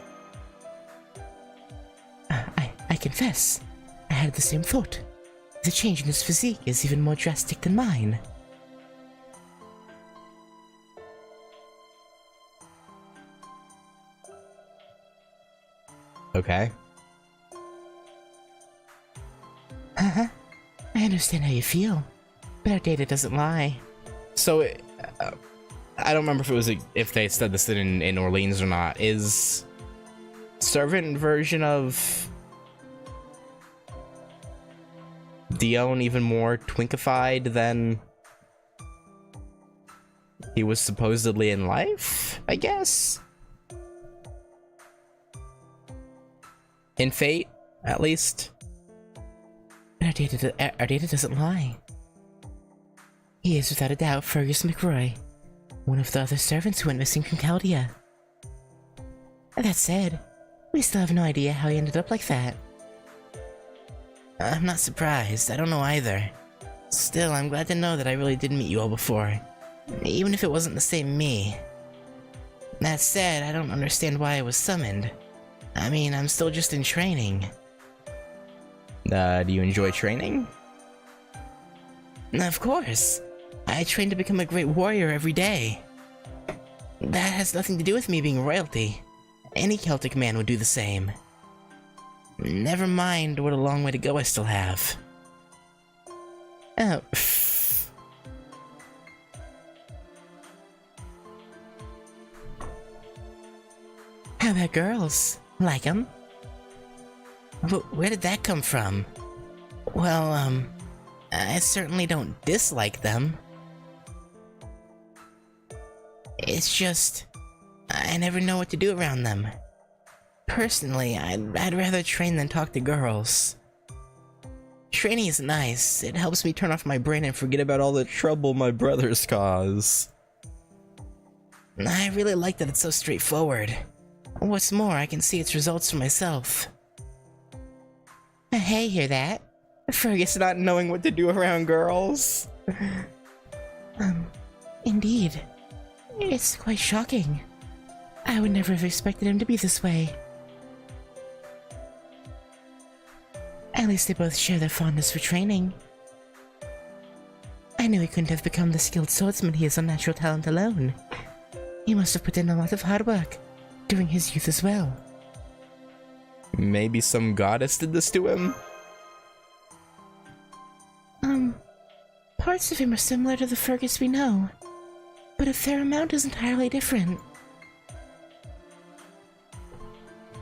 I confess, I had the same thought. The change in his physique is even more drastic than mine. Okay. I understand how you feel, but our data doesn't lie. So, I don't remember if it was if they said this in Orleans or not. Is servant version of Dion even more twinkified than he was supposedly in life? I guess. In Fate, at least. But our data doesn't lie. He is without a doubt Fergus McRoy, one of the other servants who went missing from Chaldea. That said, we still have no idea how he ended up like that. I'm not surprised, I don't know either. Still, I'm glad to know that I really did meet you all before, even if it wasn't the same me. That said, I don't understand why I was summoned. I mean, I'm still just in training. Do you enjoy training? Of course. I train to become a great warrior every day. That has nothing to do with me being royalty. Any Celtic man would do the same. Never mind what a long way to go I still have. Oh. How about girls? Like 'em? Where did that come from? Well, I certainly don't dislike them. It's just, I never know what to do around them. Personally, I'd rather train than talk to girls. Training is nice, it helps me turn off my brain and forget about all the trouble my brothers cause. I really like that it's so straightforward. What's more, I can see its results for myself. Hey, hear that? Fergus not knowing what to do around girls. Indeed. It's quite shocking. I would never have expected him to be this way. At least they both share their fondness for training. I knew he couldn't have become the skilled swordsman he is on natural talent alone. He must have put in a lot of hard work during his youth as well. Maybe some goddess did this to him? Parts of him are similar to the Fergus we know, but a fair amount is entirely different.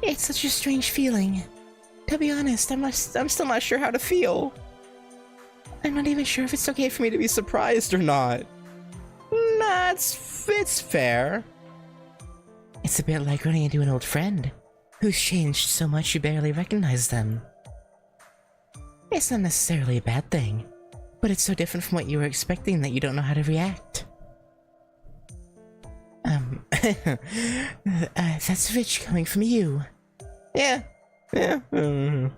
It's such a strange feeling. To be honest, I'm still not sure how to feel. I'm not even sure if it's okay for me to be surprised or not. Nah, it's fair. It's a bit like running into an old friend, who's changed so much you barely recognize them. It's not necessarily a bad thing, but it's so different from what you were expecting that you don't know how to react. That's rich coming from you. Yeah. That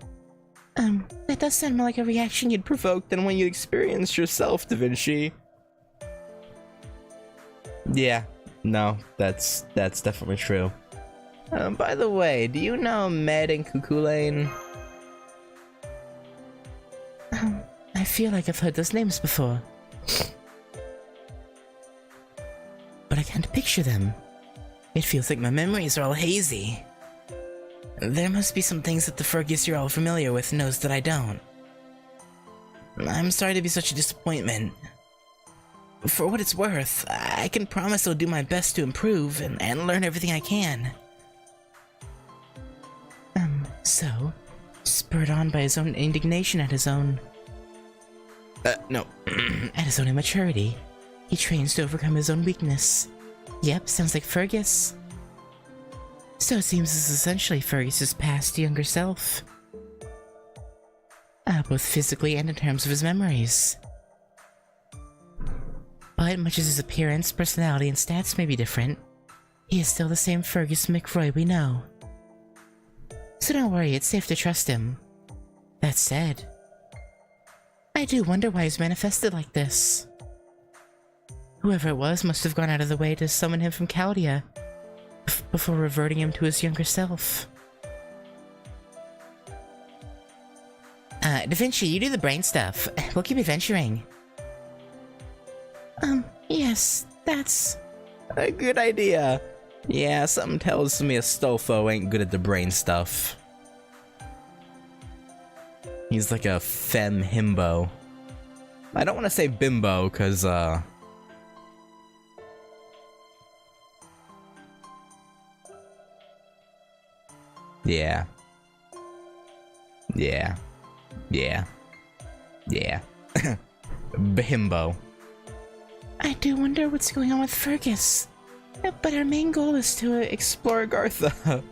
does sound more like a reaction you'd Provoked than when you experienced yourself, Da Vinci. Yeah, no, that's definitely true. By the way, do you know Med and Cuchulainn? I feel like I've heard those names before. But I can't picture them. It feels like my memories are all hazy. There must be some things that the Fergus you're all familiar with knows that I don't. I'm sorry to be such a disappointment. For what it's worth, I can promise I'll do my best to improve and learn everything I can. So, spurred on by his own indignation at his own... no. At his own immaturity, he trains to overcome his own weakness. Yep, sounds like Fergus. So it seems this is essentially Fergus's past younger self. Both physically and in terms of his memories. But much as his appearance, personality, and stats may be different, he is still the same Fergus McRoy we know. So don't worry, it's safe to trust him. That said, I do wonder why he's manifested like this. Whoever it was must have gone out of the way to summon him from Chaldea, before reverting him to his younger self. Da Vinci, you do the brain stuff. We'll keep adventuring. Yes, that's a good idea. Yeah, something tells me Astolfo ain't good at the brain stuff. He's like a femme himbo. I don't want to say bimbo, cause, Yeah. Bimbo. I do wonder what's going on with Fergus. But our main goal is to explore AGARTHA.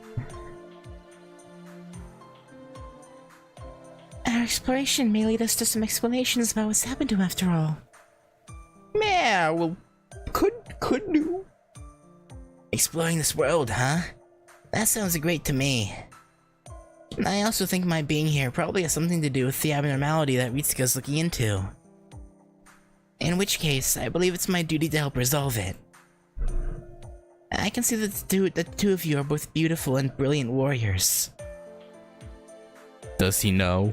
Our exploration may lead us to some explanations about what's happened to him after all. Yeah, well, could do. Exploring this world, huh? That sounds great to me. I also think my being here probably has something to do with the abnormality that Ritsuka's looking into. In which case, I believe it's my duty to help resolve it. I can see that the two of you are both beautiful and brilliant warriors. Does he know?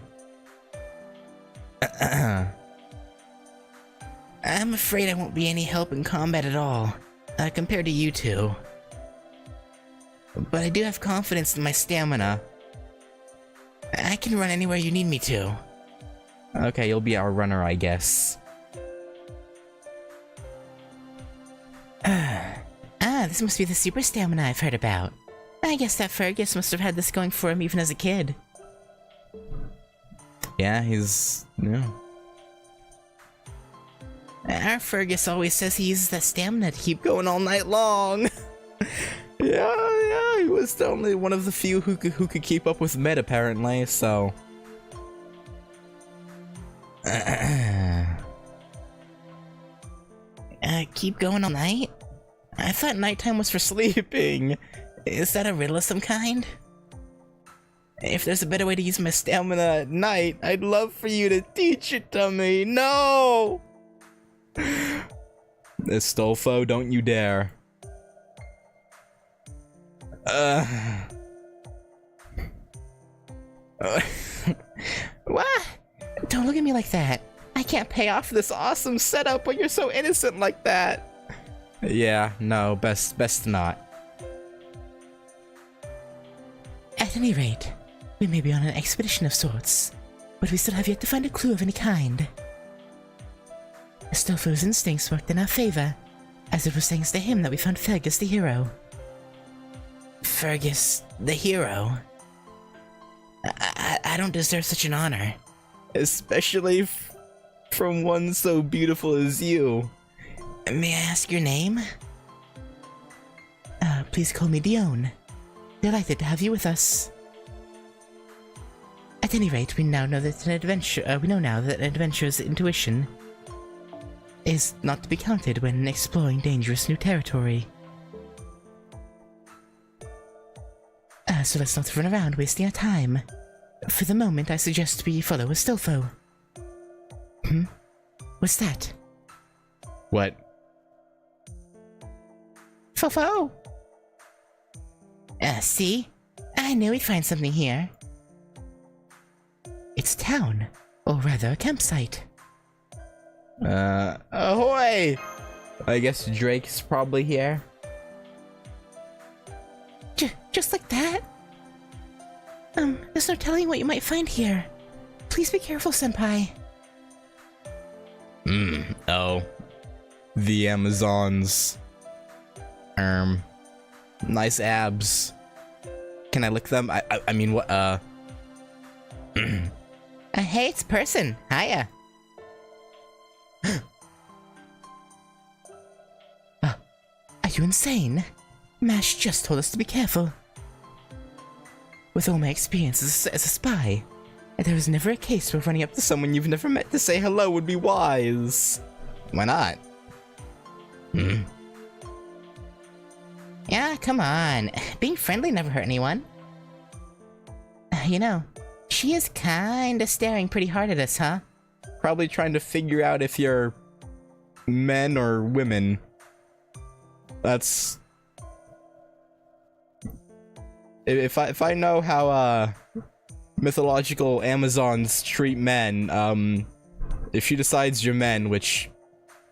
I'm afraid I won't be any help in combat at all, compared to you two. But I do have confidence in my stamina. I can run anywhere you need me to. Okay, you'll be our runner, I guess. This must be the super stamina I've heard about. I guess that Fergus must have had this going for him even as a kid. Yeah, yeah. Our Fergus always says he uses that stamina to keep going all night long. Yeah, he was only one of the few who could keep up with Med, apparently, so... Keep going all night? I thought nighttime was for sleeping. Is that a riddle of some kind? If there's a better way to use my stamina at night, I'd love for you to teach it to me. No! Astolfo, don't you dare. What? Don't look at me like that. I can't pay off this awesome setup when you're so innocent like that. Yeah, no, best not. At any rate, we may be on an expedition of sorts, but we still have yet to find a clue of any kind. Astolfo's instincts worked in our favor, as it was thanks to him that we found Fergus the hero. Fergus the hero? I don't deserve such an honor. Especially from one so beautiful as you. May I ask your name? Please call me Dion. Delighted to have you with us. At any rate, we now know that an adventurer's intuition is not to be counted when exploring dangerous new territory. So let's not run around wasting our time. For the moment, I suggest we follow Astolfo. What's that? What? Fofo! See? I knew we'd find something here. It's town, or rather a campsite. Ahoy! I guess Drake's probably here. There's no telling what you might find here. Please be careful, Senpai. Oh. The Amazons. Nice abs. Can I lick them? I mean, what, Hey, it's a person. Hiya. Are you insane? Mash just told us to be careful. With all my experience as a spy, there was never a case where running up to someone you've never met to say hello would be wise. why not? Yeah, come on. Being friendly never hurt anyone. You know, she is kinda staring pretty hard at us, huh? Probably trying to figure out if you're men or women. That's... If I know how, mythological Amazons treat men, if she decides you're men, which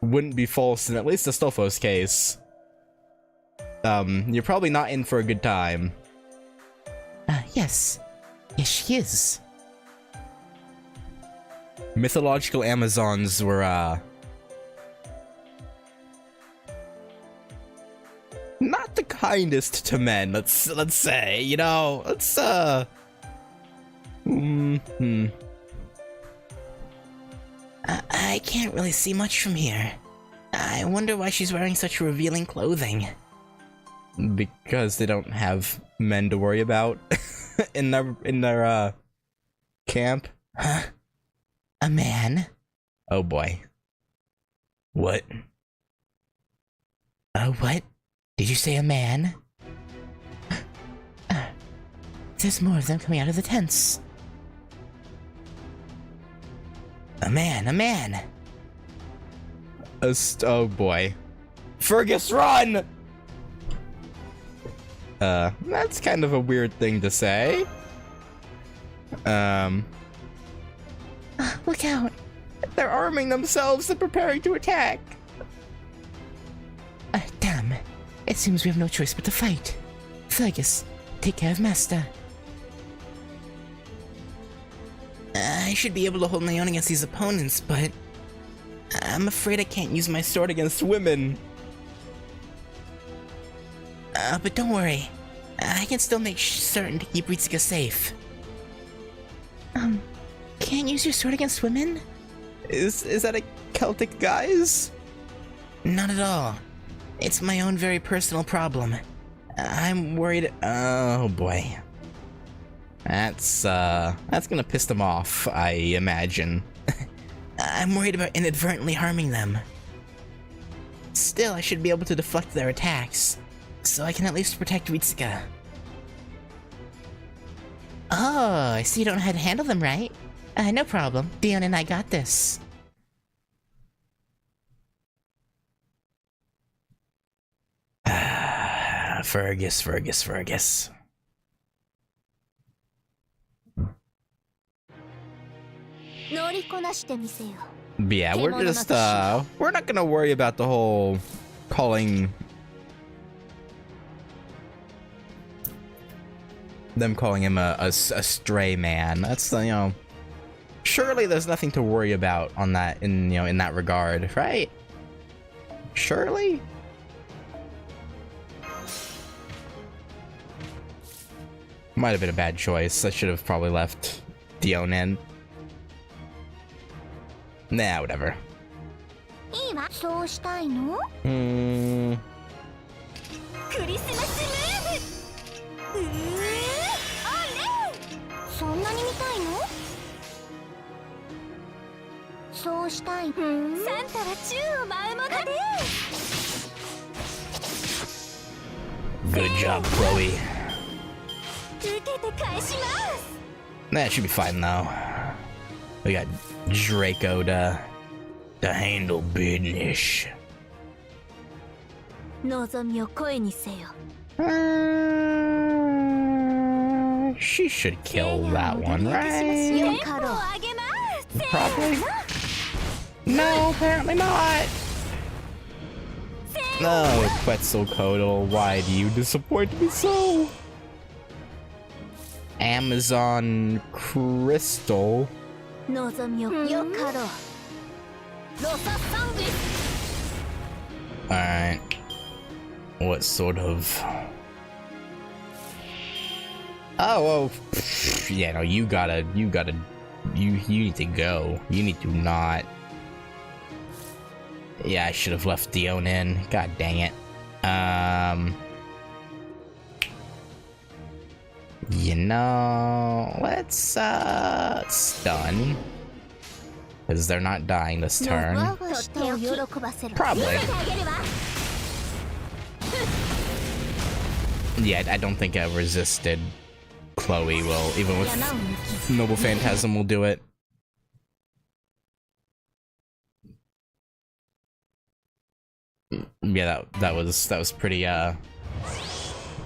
wouldn't be false in at least Astolfo's case, you're probably not in for a good time. Yes. Yes, she is. Mythological Amazons were, not the kindest to men, let's say, you know, I can't really see much from here. I wonder why she's wearing such revealing clothing. Because they don't have men to worry about in their camp. Huh? A man? Oh boy. What? What? Did you say a man? There's more of them coming out of the tents. A man. Oh boy. Fergus, run! That's kind of a weird thing to say. Look out! They're arming themselves and preparing to attack. Damn. It seems we have no choice but to fight. Fergus, take care of Master. I should be able to hold my own against these opponents, but I'm afraid I can't use my sword against women. But don't worry. I can still make certain to keep Ritsuka safe. Can't use your sword against women? Is that a Celtic guise? Not at all. It's my own very personal problem. I'm worried. Oh boy. That's gonna piss them off, I imagine. I'm worried about inadvertently harming them. Still, I should be able to deflect their attacks, so I can at least protect Ritsuka. Oh, I see you don't know how to handle them, right? No problem. Dion and I got this. Fergus. But yeah, we're not gonna worry about the whole calling him a stray man. That's, you know, surely there's nothing to worry about on that, in that regard, right? Surely? Might have been a bad choice. I should have probably left Dion in. Nah, whatever. Good job, Chloe. That should be fine though. We got Draco to handle business. She should kill that one, right? Probably. No, apparently not. No, Quetzalcoatl, why do you disappoint me so? Amazon crystal. Alright. What sort of... Oh, yeah, no, you need to go. You need to not... Yeah, I should have left Dion in. God dang it. You know, let's stun. Because they're not dying this turn. Probably. Yeah, I don't think I resisted Chloe will, even with Noble Phantasm will do it. Yeah, that was pretty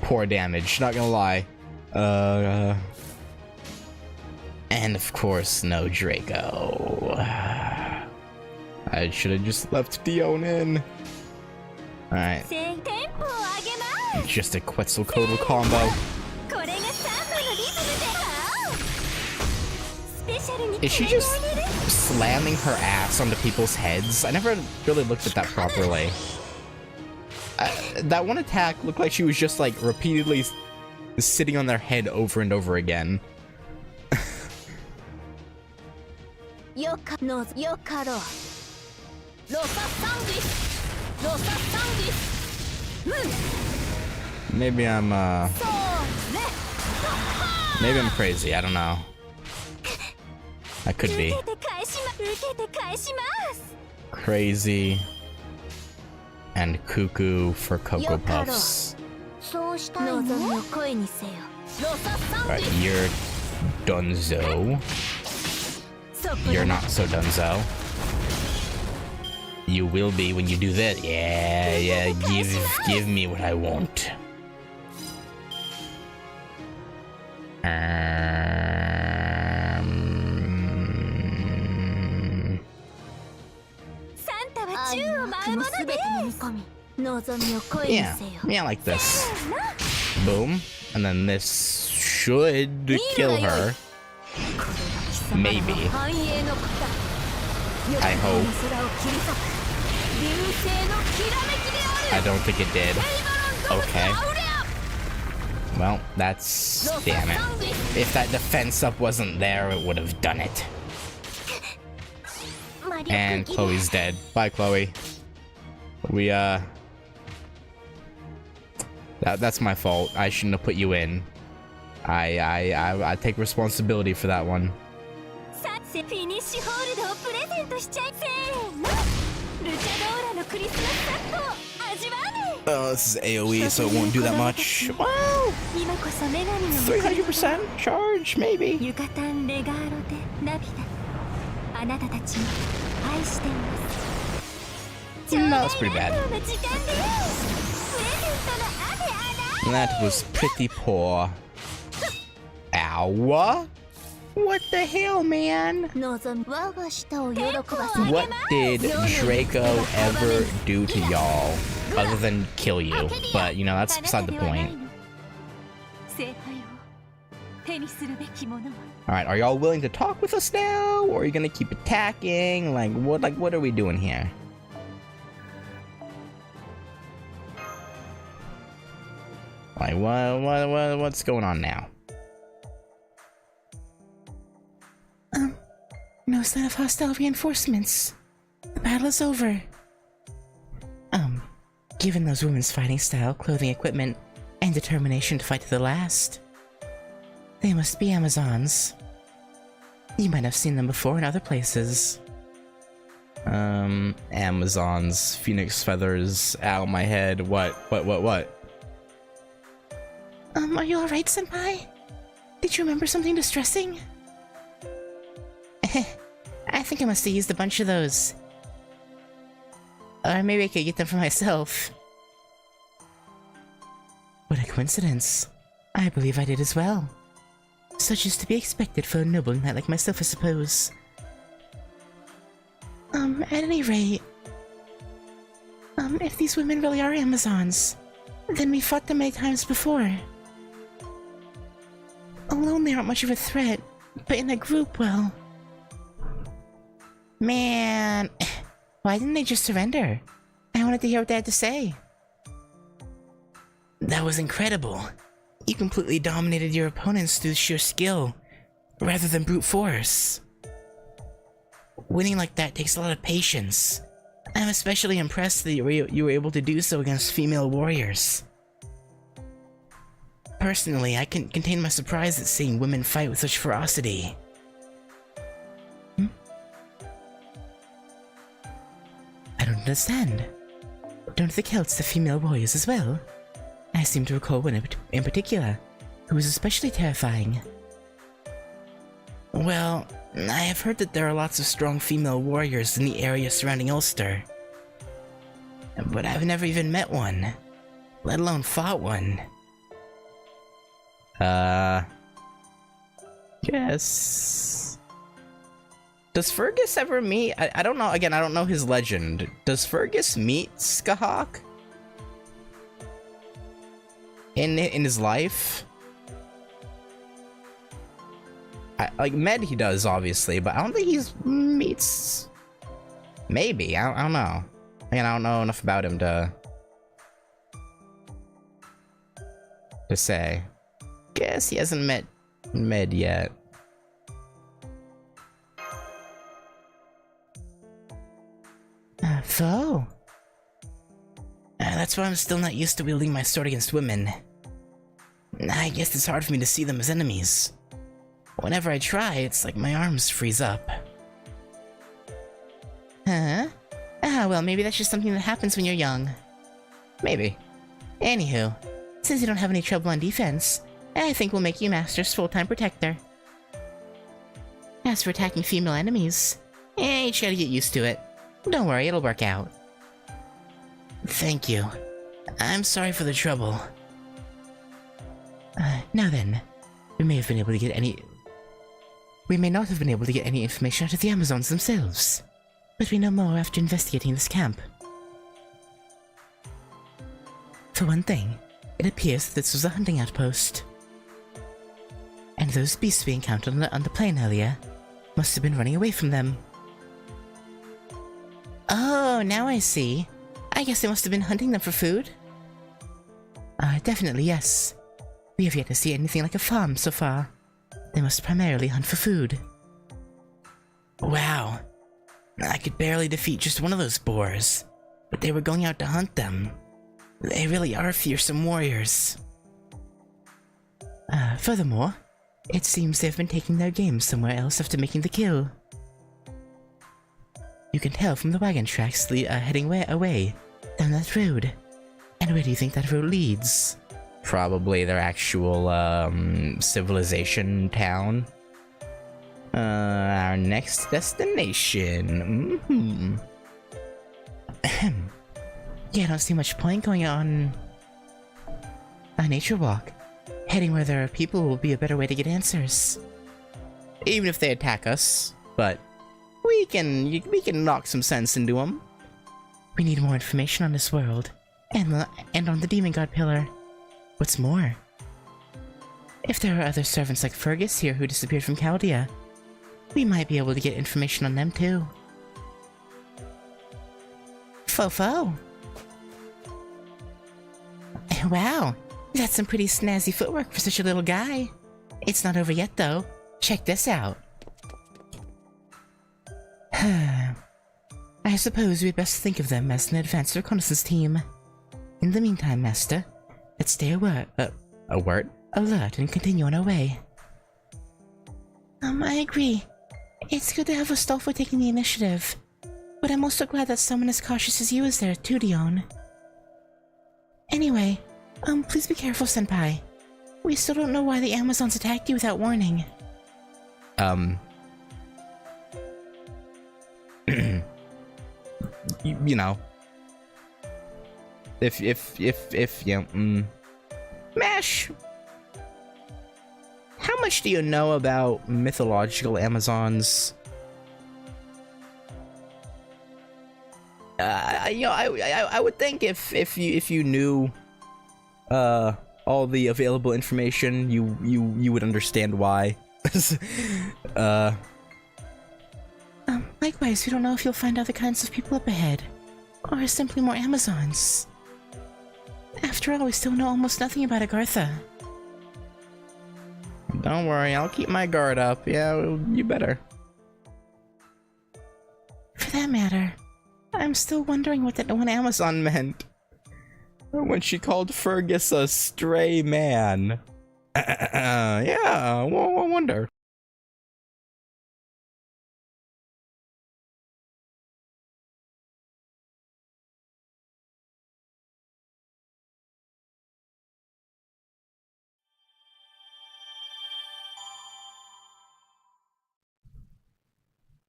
poor damage, not gonna lie. And of course, no Draco. I should have just left Dion in. Alright. Just a Quetzalcoatl combo. Is she just slamming her ass onto people's heads? I never really looked at that properly. That one attack looked like she was just like repeatedly sitting on their head over and over again. Maybe I'm crazy, I don't know. I could be. Crazy and cuckoo for Cocoa Puffs. Alright, you're Dunzo. You're not so Dunzo. You will be when you do that. Yeah, give me what I want. Yeah, like this. Boom. And then this should kill her. Maybe. I hope. I don't think it did. Okay. Well, that's... damn it. If that defense up wasn't there, it would have done it. And Chloe's dead. Bye, Chloe. We, That's my fault. I shouldn't have put you in. I take responsibility for that one. Oh, this is AoE, so it won't do that much. Wow! 300% charge, maybe. No, that's pretty bad. That was pretty poor. Ow! What the hell, man? What did Draco ever do to y'all? Other than kill you. But, you know, that's beside the point. Alright, are y'all willing to talk with us now? Or are you gonna keep attacking? Like, what are we doing here? Like, what's going on now? No sign of hostile reinforcements. The battle is over. Given those women's fighting style, clothing, equipment, and determination to fight to the last, they must be Amazons. You might have seen them before in other places. Amazons, phoenix feathers, ow, my head, what? Are you alright, Senpai? Did you remember something distressing? I think I must have used a bunch of those. Or maybe I could get them for myself. What a coincidence. I believe I did as well. Such is to be expected for a noble knight like myself, I suppose. At any rate... if these women really are Amazons, then we fought them many times before. Alone they aren't much of a threat, but in a group, well... Man, why didn't they just surrender? I wanted to hear what they had to say. That was incredible. You completely dominated your opponents through sheer skill, rather than brute force. Winning like that takes a lot of patience. I'm especially impressed that you were able to do so against female warriors. Personally, I can contain my surprise at seeing women fight with such ferocity. I don't understand. Don't the Celts have female warriors as well? I seem to recall one in particular, who was especially terrifying. Well, I have heard that there are lots of strong female warriors in the area surrounding Ulster. But I've never even met one, let alone fought one. Yes. Does Fergus ever meet? I don't know. Again, I don't know his legend. Does Fergus meet Skahawk? In his life? Like, Med he does, obviously, but I don't think he's meets... Maybe, I don't know. Again, I don't know enough about him to say. Guess he hasn't met Med yet. Foe? That's why I'm still not used to wielding my sword against women. I guess it's hard for me to see them as enemies. Whenever I try, it's like my arms freeze up. Huh? Well, maybe that's just something that happens when you're young. Maybe. Anywho, since you don't have any trouble on defense, I think we'll make you Master's full-time protector. As for attacking female enemies, you just gotta get used to it. Don't worry, it'll work out. Thank you. I'm sorry for the trouble. Now then, we may not have been able to get any information out of the Amazons themselves, but we know more after investigating this camp. For one thing, it appears that this was a hunting outpost. And those beasts we encountered on the plain earlier must have been running away from them. Oh, now I see. I guess they must have been hunting them for food? Definitely yes. We have yet to see anything like a farm so far. They must primarily hunt for food. Wow. I could barely defeat just one of those boars, but they were going out to hunt them. They really are fearsome warriors. Furthermore, it seems they've been taking their game somewhere else after making the kill. You can tell from the wagon tracks heading away down that road. And where do you think that road leads? Probably their actual, civilization town. Our next destination. Yeah, I don't see much point going on a nature walk. Heading where there are people will be a better way to get answers. Even if they attack us, but we can knock some sense into them. We need more information on this world, and on the Demon God Pillar. What's more, if there are other servants like Fergus here who disappeared from Chaldea, we might be able to get information on them too. Fofo! Wow, that's some pretty snazzy footwork for such a little guy. It's not over yet though. Check this out. I suppose we'd best think of them as an advanced reconnaissance team. In the meantime, Master, let's stay alert and continue on our way. I agree. It's good to have Astolfo taking the initiative, but I'm also glad that someone as cautious as you is there too, Dion. Anyway, please be careful, Senpai. We still don't know why the Amazons attacked you without warning. You know, if you know, Mash, how much do you know about mythological Amazons? I would think if you knew a all the available information, you would understand why. Likewise, we don't know if you'll find other kinds of people up ahead, or simply more Amazons. After all, we still know almost nothing about AGARTHA. Don't worry, I'll keep my guard up. Yeah, you better. For that matter, I'm still wondering what that one Amazon meant when she called Fergus a stray man. Yeah, I wonder.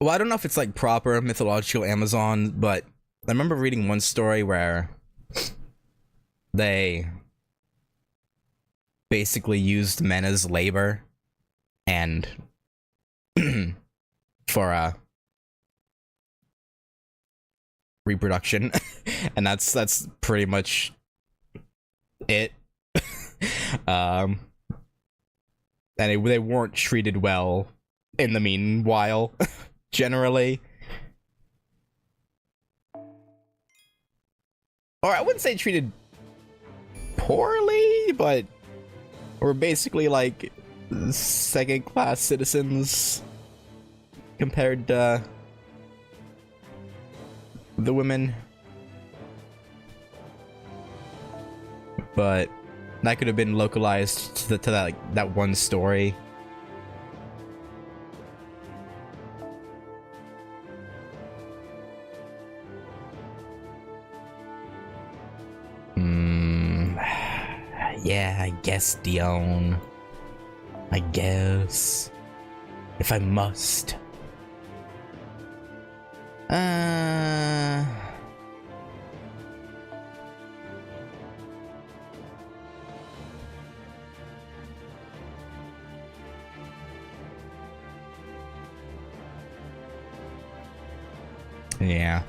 Well, I don't know if it's like proper mythological Amazon, but I remember reading one story where they basically used men as labor and for reproduction, and that's pretty much it. And they weren't treated well in the meanwhile. Generally, or I wouldn't say treated poorly, but were basically like second-class citizens compared to the women. But that could have been localized to that like that one story. Yeah, I guess, Dion. I guess. If I must. Yeah.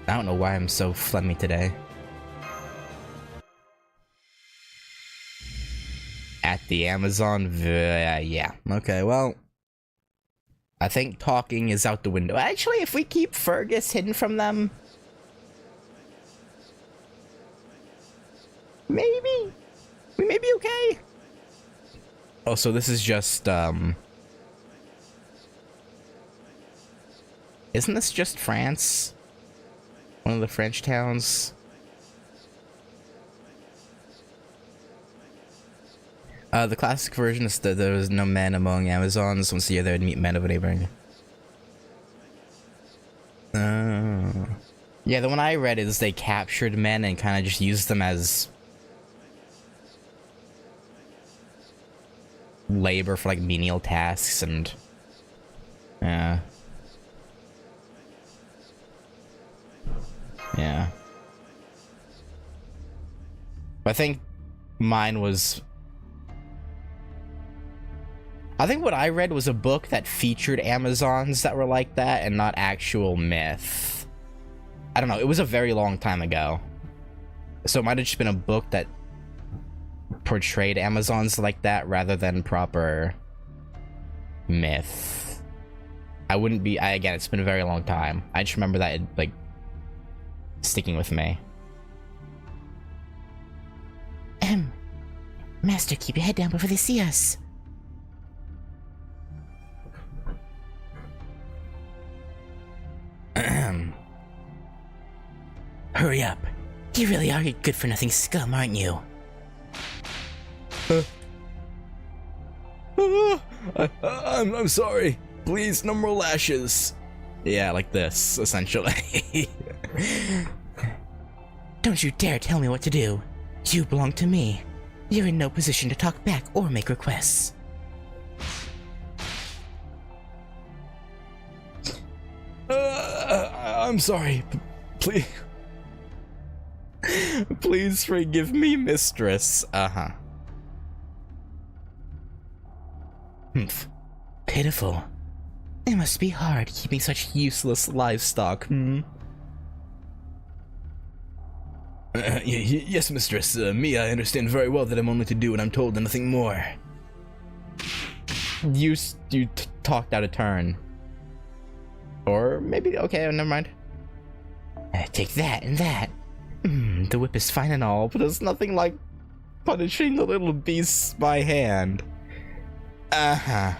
I don't know why I'm so phlegmy today. At the Amazon, yeah. Okay, well, I think talking is out the window. Actually, if we keep Fergus hidden from them, maybe we may be okay. Oh, so this is just, isn't this just France? One of the French towns? The classic version is that there was no men among Amazons. Once a year they would meet men of a neighboring. Yeah, the one I read is they captured men and kind of just used them as labor for like menial tasks and yeah. I think mine was, I think what I read was a book that featured Amazons that were like that and not actual myth. I don't know, it was a very long time ago. So it might have just been a book that portrayed Amazons like that rather than proper myth. I wouldn't be, again, it's been a very long time. I just remember that, like, sticking with me. Master, keep your head down before they see us. Hurry up. You really are a good-for-nothing scum, aren't you? I'm sorry. Please, no more lashes. Yeah, like this, essentially. Don't you dare tell me what to do. You belong to me. You're in no position to talk back or make requests. I'm sorry. Please. Please forgive me, mistress. Humph. Pitiful. It must be hard keeping such useless livestock, Yes, mistress. Me, I understand very well that I'm only to do what I'm told and nothing more. You talked out of turn. Or maybe, okay, never mind. Take that and that. The whip is fine and all, but there's nothing like punishing the little beasts by hand. Uh-huh.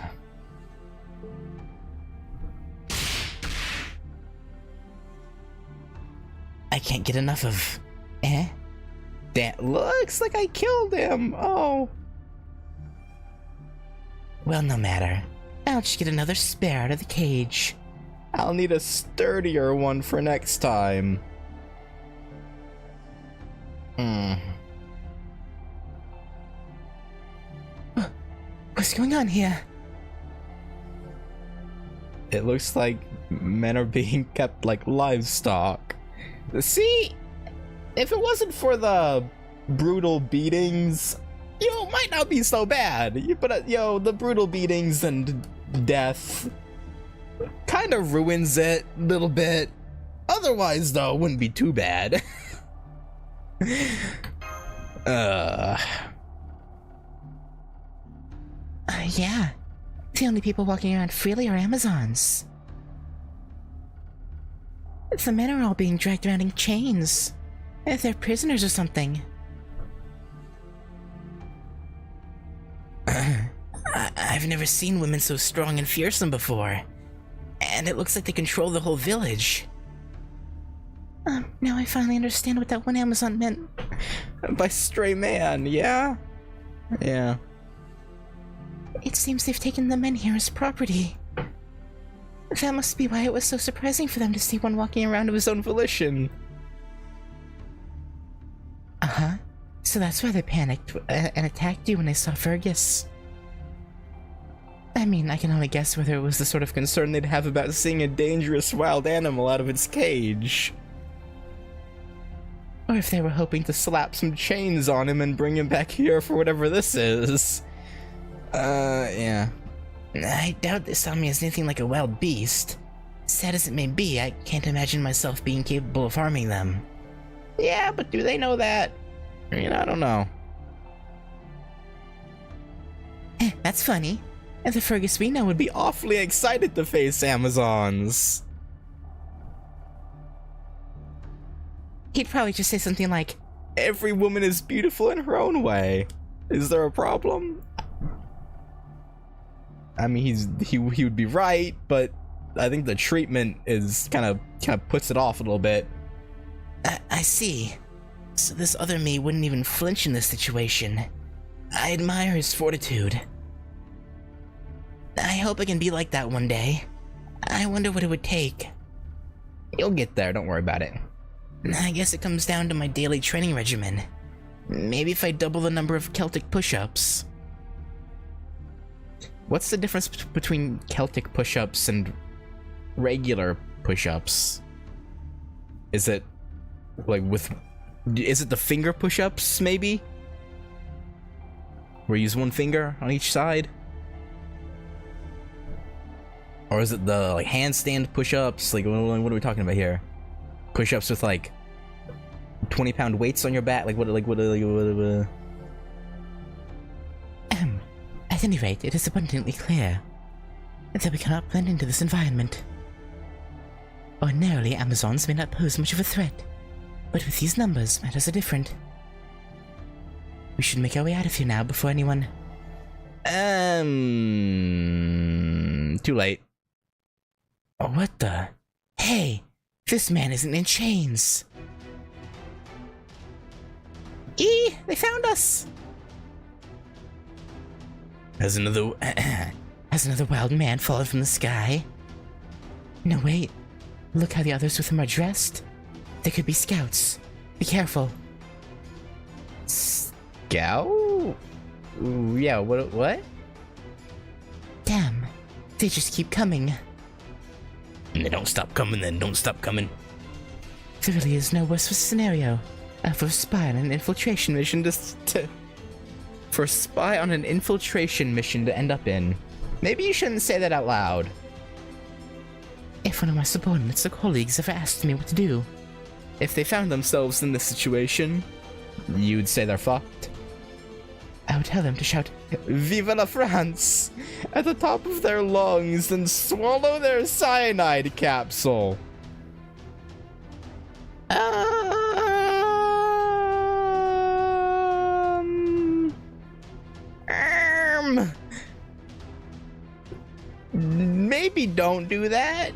I can't get enough of... That looks like I killed him. Oh. Well, no matter. I'll just get another spare out of the cage. I'll need a sturdier one for next time. What's going on here? It looks like men are being kept like livestock. See? If it wasn't for the brutal beatings, might not be so bad. But, the brutal beatings and death kind of ruins it a little bit. Otherwise, though, it wouldn't be too bad. Yeah. The only people walking around freely are Amazons. The men are all being dragged around in chains. If they're prisoners or something. I've never seen women so strong and fearsome before. And it looks like they control the whole village. Now I finally understand what that one Amazon meant. By stray man, yeah? Yeah. It seems they've taken the men here as property. That must be why it was so surprising for them to see one walking around of his own volition. Uh-huh. So that's why they panicked and attacked you when they saw Fergus. I mean, I can only guess whether it was the sort of concern they'd have about seeing a dangerous wild animal out of its cage. Or if they were hoping to slap some chains on him and bring him back here for whatever this is. Yeah. I doubt they saw me as anything like a wild beast. Sad as it may be, I can't imagine myself being capable of harming them. Yeah, but do they know that? I don't know. That's funny. And the Fergus we know would be awfully excited to face Amazons. He'd probably just say something like, "Every woman is beautiful in her own way. Is there a problem?" I mean, he would be right, but I think the treatment is kind of puts it off a little bit. I see. So this other me wouldn't even flinch in this situation. I admire his fortitude. I hope I can be like that one day. I wonder what it would take. You'll get there, don't worry about it. I guess it comes down to my daily training regimen. Maybe if I double the number of Celtic push-ups. What's the difference between Celtic push-ups and regular push-ups? Is it like is it the finger push-ups maybe? Where you use one finger on each side? Or is it the like handstand push-ups? Like what are we talking about here? Push-ups with like 20-pound weights on your back? At any rate, it is abundantly clear that we cannot blend into this environment. Ordinarily, Amazons may not pose much of a threat, but with these numbers, matters are different. We should make our way out of here now before anyone... Too late. Oh, what the... Hey! This man isn't in chains! They found us! Has another wild man fallen from the sky? No, wait. Look how the others with him are dressed. They could be scouts. Be careful. Scout? Ooh, yeah, what? Damn. They just keep coming. And they don't stop coming, then don't stop coming. There really is no worse scenario. For a spy on an infiltration mission to end up in. Maybe you shouldn't say that out loud. If one of my subordinates or colleagues ever asked me what to do, if they found themselves in this situation, you'd say they're fucked? I would tell them to shout, Viva la France! At the top of their lungs and swallow their cyanide capsule. Maybe don't do that.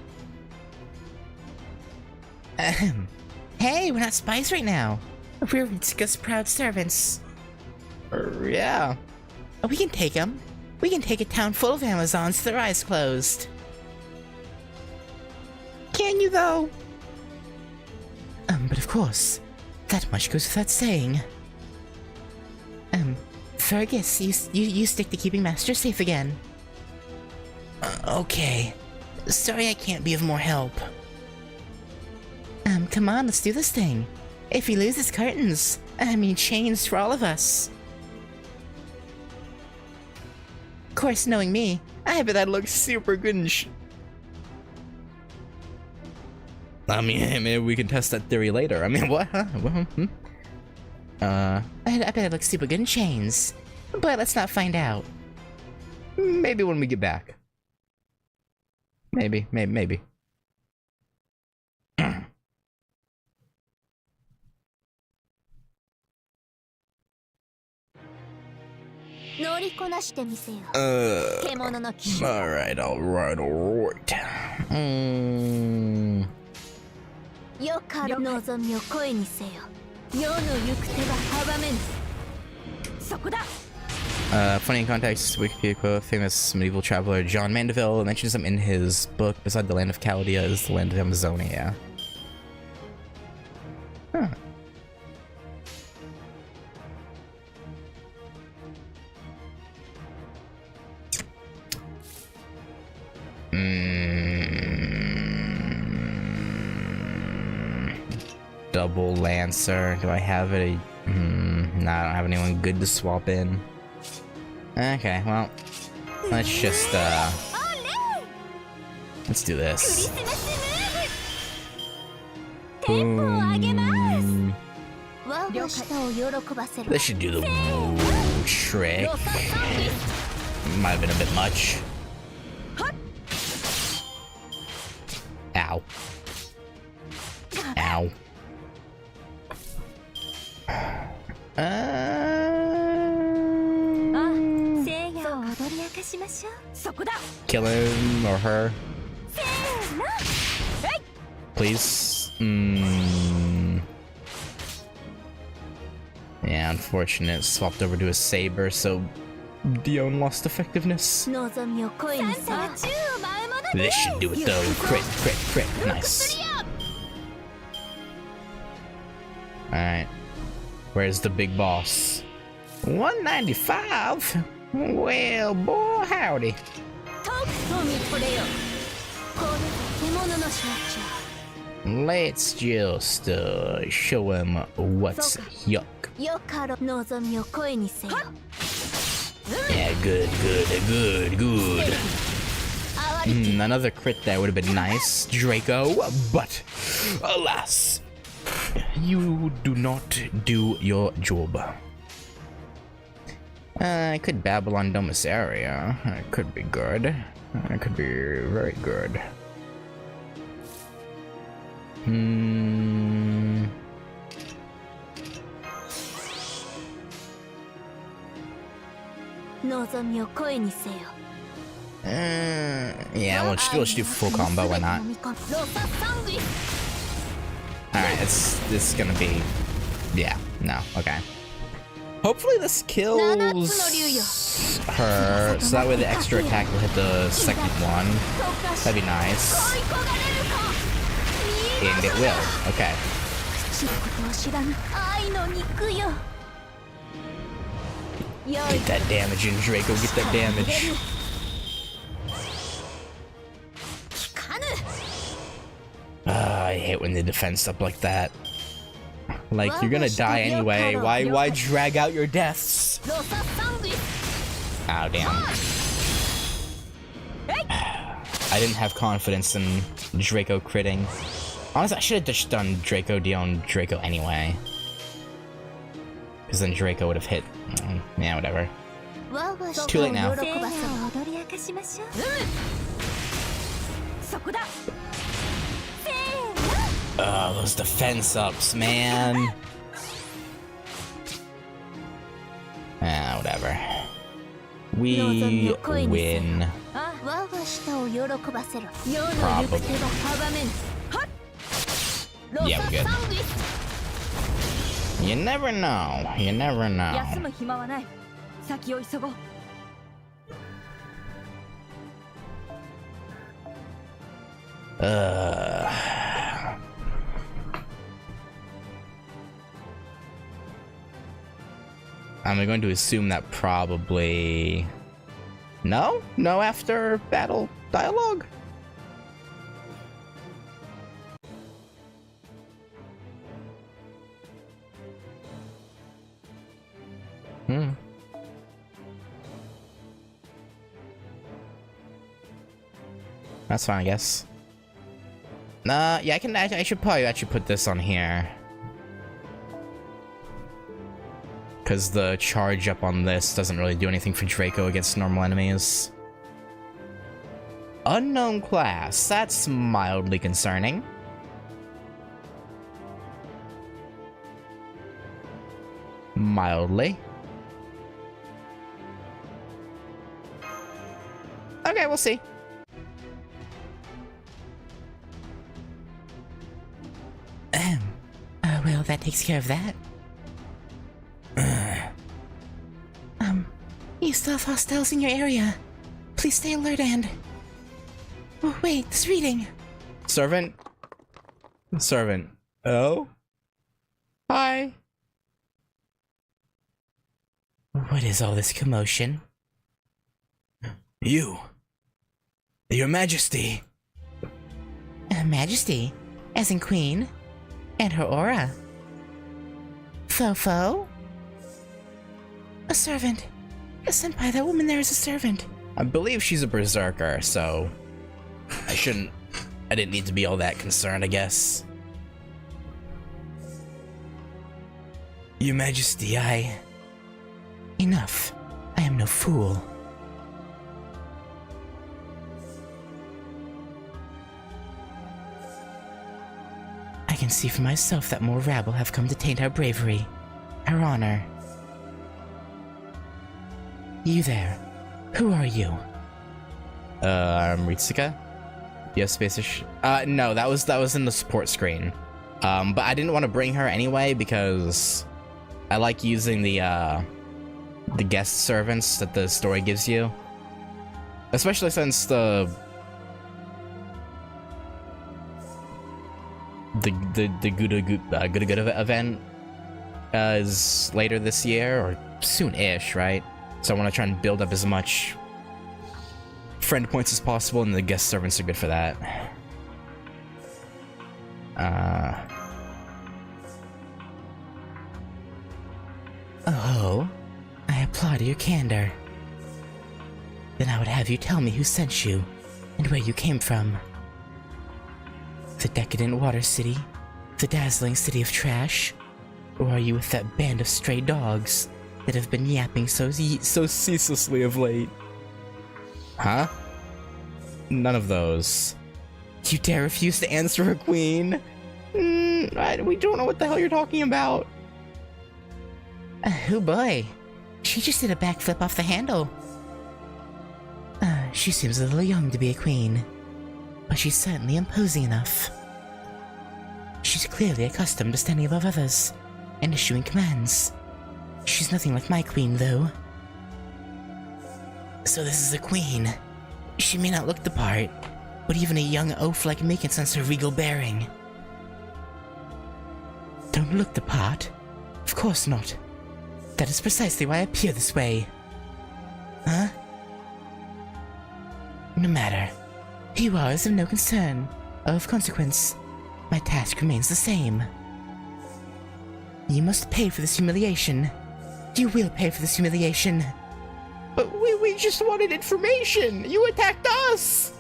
Hey, we're not spies right now. We're just proud servants. Yeah. We can take them. We can take a town full of Amazons with their eyes closed. Can you, though? But of course, that much goes without saying. Fergus, you stick to keeping Master safe again. Okay. Sorry I can't be of more help. Come on, let's do this thing. If he loses curtains, I mean chains for all of us. Of course, knowing me, I bet that looks super good and I mean, maybe we can test that theory later. I mean, what? Huh? Well, I bet it looks super good in chains. But let's not find out. Maybe when we get back. Maybe. 乗りこなしてみせよ。獣の騎士。Alright. よかろ望みを声にせよ。世の行く手が阻めぬ。そこだ。Funny in context, Wikipedia quote, famous medieval traveler John Mandeville mentions him in his book, beside the land of Chaldea is the land of Amazonia. Huh. Double Lancer. Do I have it? Nah, I don't have anyone good to swap in. Okay, well, let's just, let's do this. Boom. This should do the woo trick. Might have been a bit much. Ow. Ow. Kill him or her. Please. Yeah, unfortunate. Swapped over to a saber, so Dion lost effectiveness. This should do it though. Crit. Nice. Alright. Where's the big boss? 195? Well, boy, howdy. Let's just show him what's yuck. Yeah, good. Another crit there would have been nice, Draco, but alas, you do not do your job. I could babble on Domisaria. It could be good. It could be very good. Yeah, let's do full combo, why not? Alright, this is gonna be... Yeah, no, okay. Hopefully this kills her, so that way the extra attack will hit the second one. That'd be nice. And it will, okay. Get that damage in, Draco, get that damage. I hate when they defense up like that. Like, you're gonna die anyway. Why drag out your deaths? Oh, damn. I didn't have confidence in Draco critting. Honestly, I should have just done Draco Dion Draco anyway. Because then Draco would have hit. Yeah, whatever. Too late now. Oh, those defense ups, man. Ah, whatever. We win. Probably. Yeah, we're good. You never know. You never know. I'm going to assume that probably... No? No after battle dialogue? That's fine, I guess. Nah, yeah, I should probably actually put this on here. Because the charge up on this doesn't really do anything for Draco against normal enemies. Unknown class, that's mildly concerning. Mildly. Okay, we'll see. Well, that takes care of that. You still have hostiles in your area. Please stay alert and... Oh, wait, this reading. Servant? Servant. Oh? Hi. What is all this commotion? You. Your Majesty. Majesty? As in Queen? And her aura? Fofo? A servant. Senpai, that woman there is a servant. I believe she's a berserker, so... I didn't need to be all that concerned, I guess. Your Majesty, Enough. I am no fool. I can see for myself that more rabble have come to taint our bravery, our honor. You there. Who are you? I'm Ritsuka. You have space no, that was in the support screen. But I didn't want to bring her anyway because I like using the guest servants that the story gives you. Especially since the Good event is later this year, or soon-ish, right? So I want to try and build up as much friend points as possible, and the guest servants are good for that. Oh, I applaud your candor. Then I would have you tell me who sent you, and where you came from. The decadent water city? The dazzling city of trash? Or are you with that band of stray dogs that have been yapping so ceaselessly of late? Huh? None of those. You dare refuse to answer her, Queen? We don't know what the hell you're talking about. Oh boy. She just did a backflip off the handle. She seems a little young to be a queen, but she's certainly imposing enough. She's clearly accustomed to standing above others and issuing commands. She's nothing like my queen, though. So this is a queen. She may not look the part, but even a young oaf like me can sense her regal bearing. Don't look the part? Of course not. That is precisely why I appear this way. Huh? No matter. Who you are is of no concern, or of consequence. My task remains the same. You must pay for this humiliation. You will pay for this humiliation. But we just wanted information! You attacked us!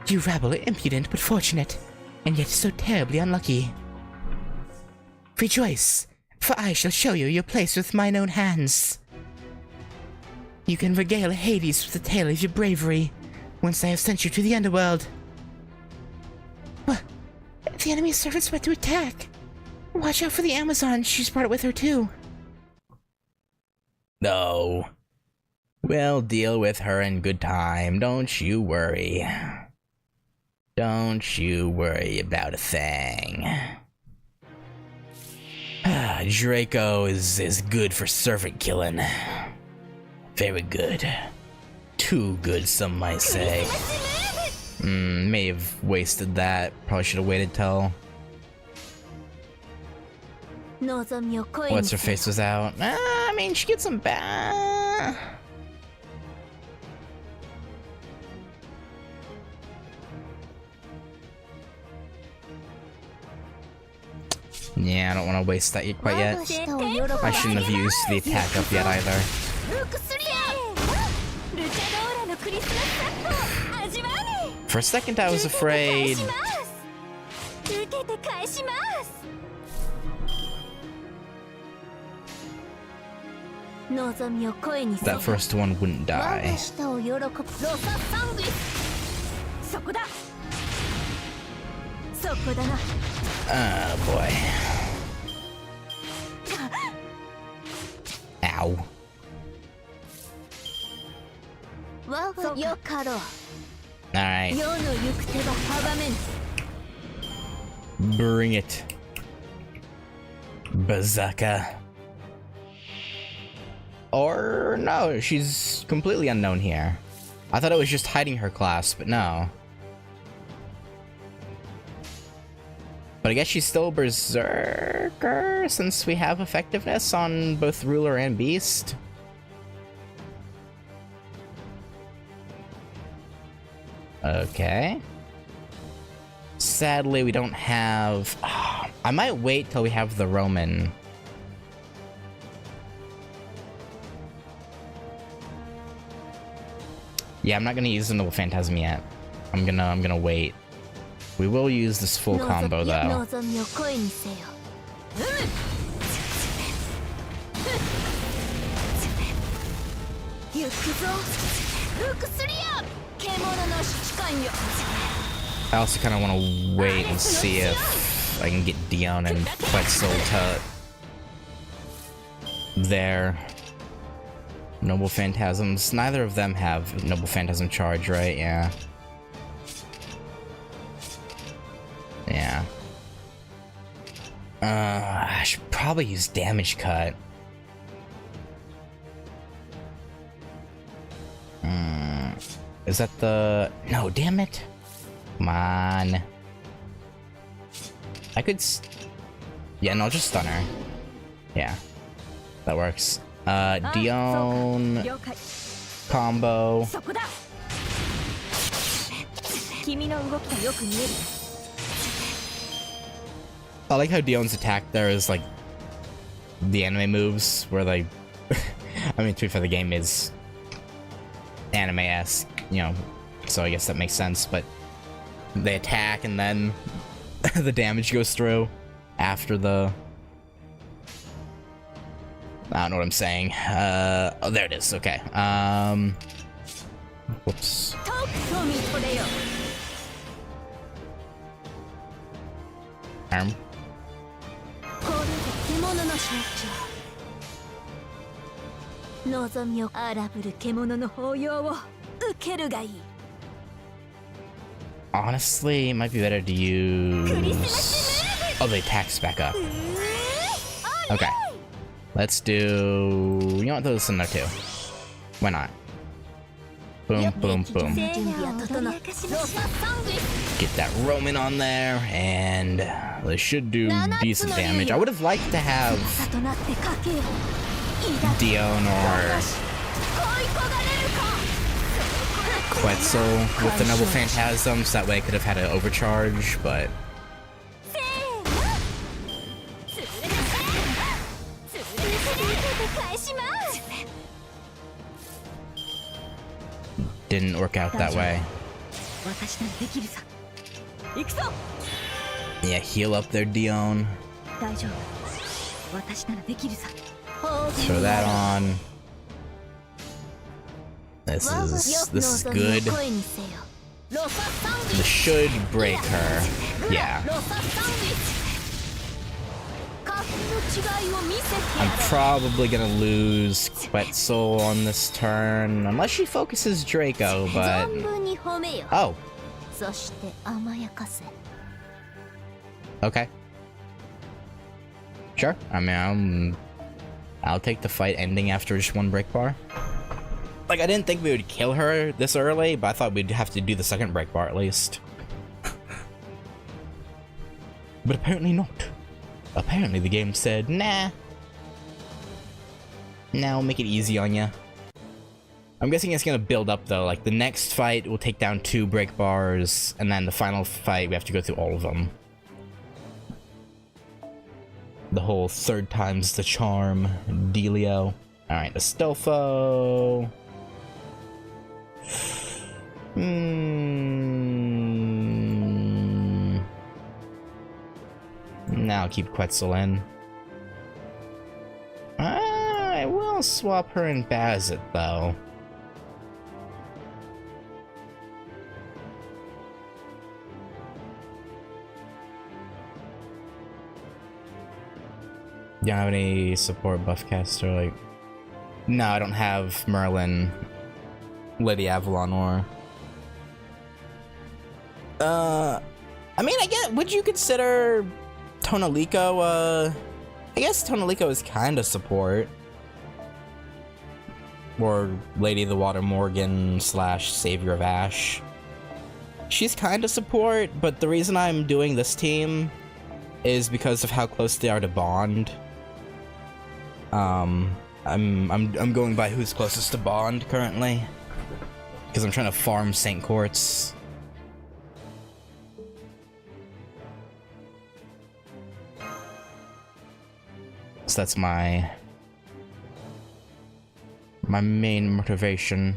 You rabble are impudent but fortunate. and yet so terribly unlucky. Rejoice, for I shall show you your place with mine own hands. You can regale Hades with the tale of your bravery, once I have sent you to the underworld. What? The enemy servants went to attack. Watch out for the Amazon, she's brought it with her too. No. We'll deal with her in good time, don't you worry. Don't you worry about a thing. Draco is good for servant killing. Very good. Too good, some might say. May have wasted that. Probably should have waited till... What's her face was out. I mean, she gets some bad. Yeah, I don't want to waste that quite yet. I shouldn't have used the attack up yet either. For a second I was afraid... that first one wouldn't die. Oh boy. Ow. Alright. Bring it. Bazaka. Or no, she's completely unknown here. I thought it was just hiding her class, but no. But I guess she's still Berserker, since we have effectiveness on both Ruler and Beast. Okay. Sadly, we don't have... I might wait till we have the Roman. Yeah, I'm not gonna use the Noble Phantasm yet. I'm gonna wait. We will use this full combo though. I also kind of want to wait and see if I can get Dion and Quetzal to there. Noble Phantasms. Neither of them have Noble Phantasm charge, right? Yeah. Yeah. I should probably use damage cut. Is that the... No, damn it. Come on. I could... Yeah, no, I'll just stun her. Yeah. That works. Dion... Combo. I like how Dion's attack there is like the anime moves where like I mean, to be fair, the game is anime-esque, you know, so I guess that makes sense, but they attack and then the damage goes through after the... I don't know what I'm saying. Oh, there it is. Okay. Whoops. Arm. Honestly, it might be better to use... Oh, the attack's back up. Okay. Let's do... You know what? Throw this in there too. Why not? Boom, boom, boom. Get that Roman on there, and they should do decent damage. I would have liked to have Dion or Quetzal with the Noble Phantasms. That way I could have had an overcharge, but... didn't work out that way. Yeah, heal up their Dion. 大丈夫。私ならできるさ。 Throw that on. This is good. This should break her. Yeah. I'm probably gonna lose Quetzal on this turn, unless she focuses Draco, but... Oh. Okay. Sure. I mean, I'll take the fight ending after just one break bar. Like, I didn't think we would kill her this early, but I thought we'd have to do the second break bar at least. But apparently not. Apparently the game said, nah. Now make it easy on ya. I'm guessing it's gonna build up though, like the next fight will take down 2 break bars, and then the final fight we have to go through all of them. The whole 3rd time's the charm dealio. Alright, Astolfo. Now I'll keep Quetzal in. I will swap her and Bazit though. You don't have any support buff caster, like... No, I don't have Merlin, Lady Avalon, or... I mean, I guess, would you consider Tonalico, I guess Tonalico is kinda support. Or Lady of the Water Morgan / Savior of Ash. She's kinda support, but the reason I'm doing this team is because of how close they are to Bond. I'm going by who's closest to Bond currently, because I'm trying to farm Saint Courts. So that's my main motivation.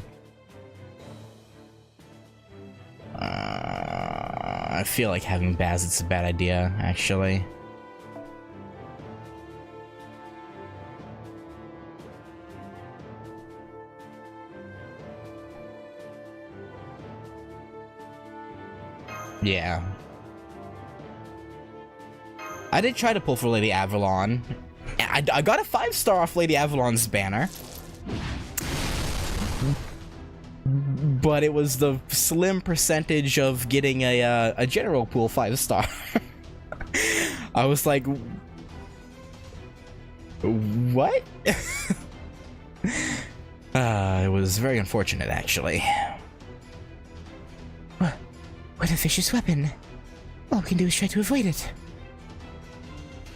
I feel like having Bazit's a bad idea, actually. Yeah. I did try to pull for Lady Avalon. I got a 5-star off Lady Avalon's banner. But it was the slim percentage of getting a general pool 5-star. I was like... What? It was very unfortunate, actually. What a vicious weapon. All we can do is try to avoid it.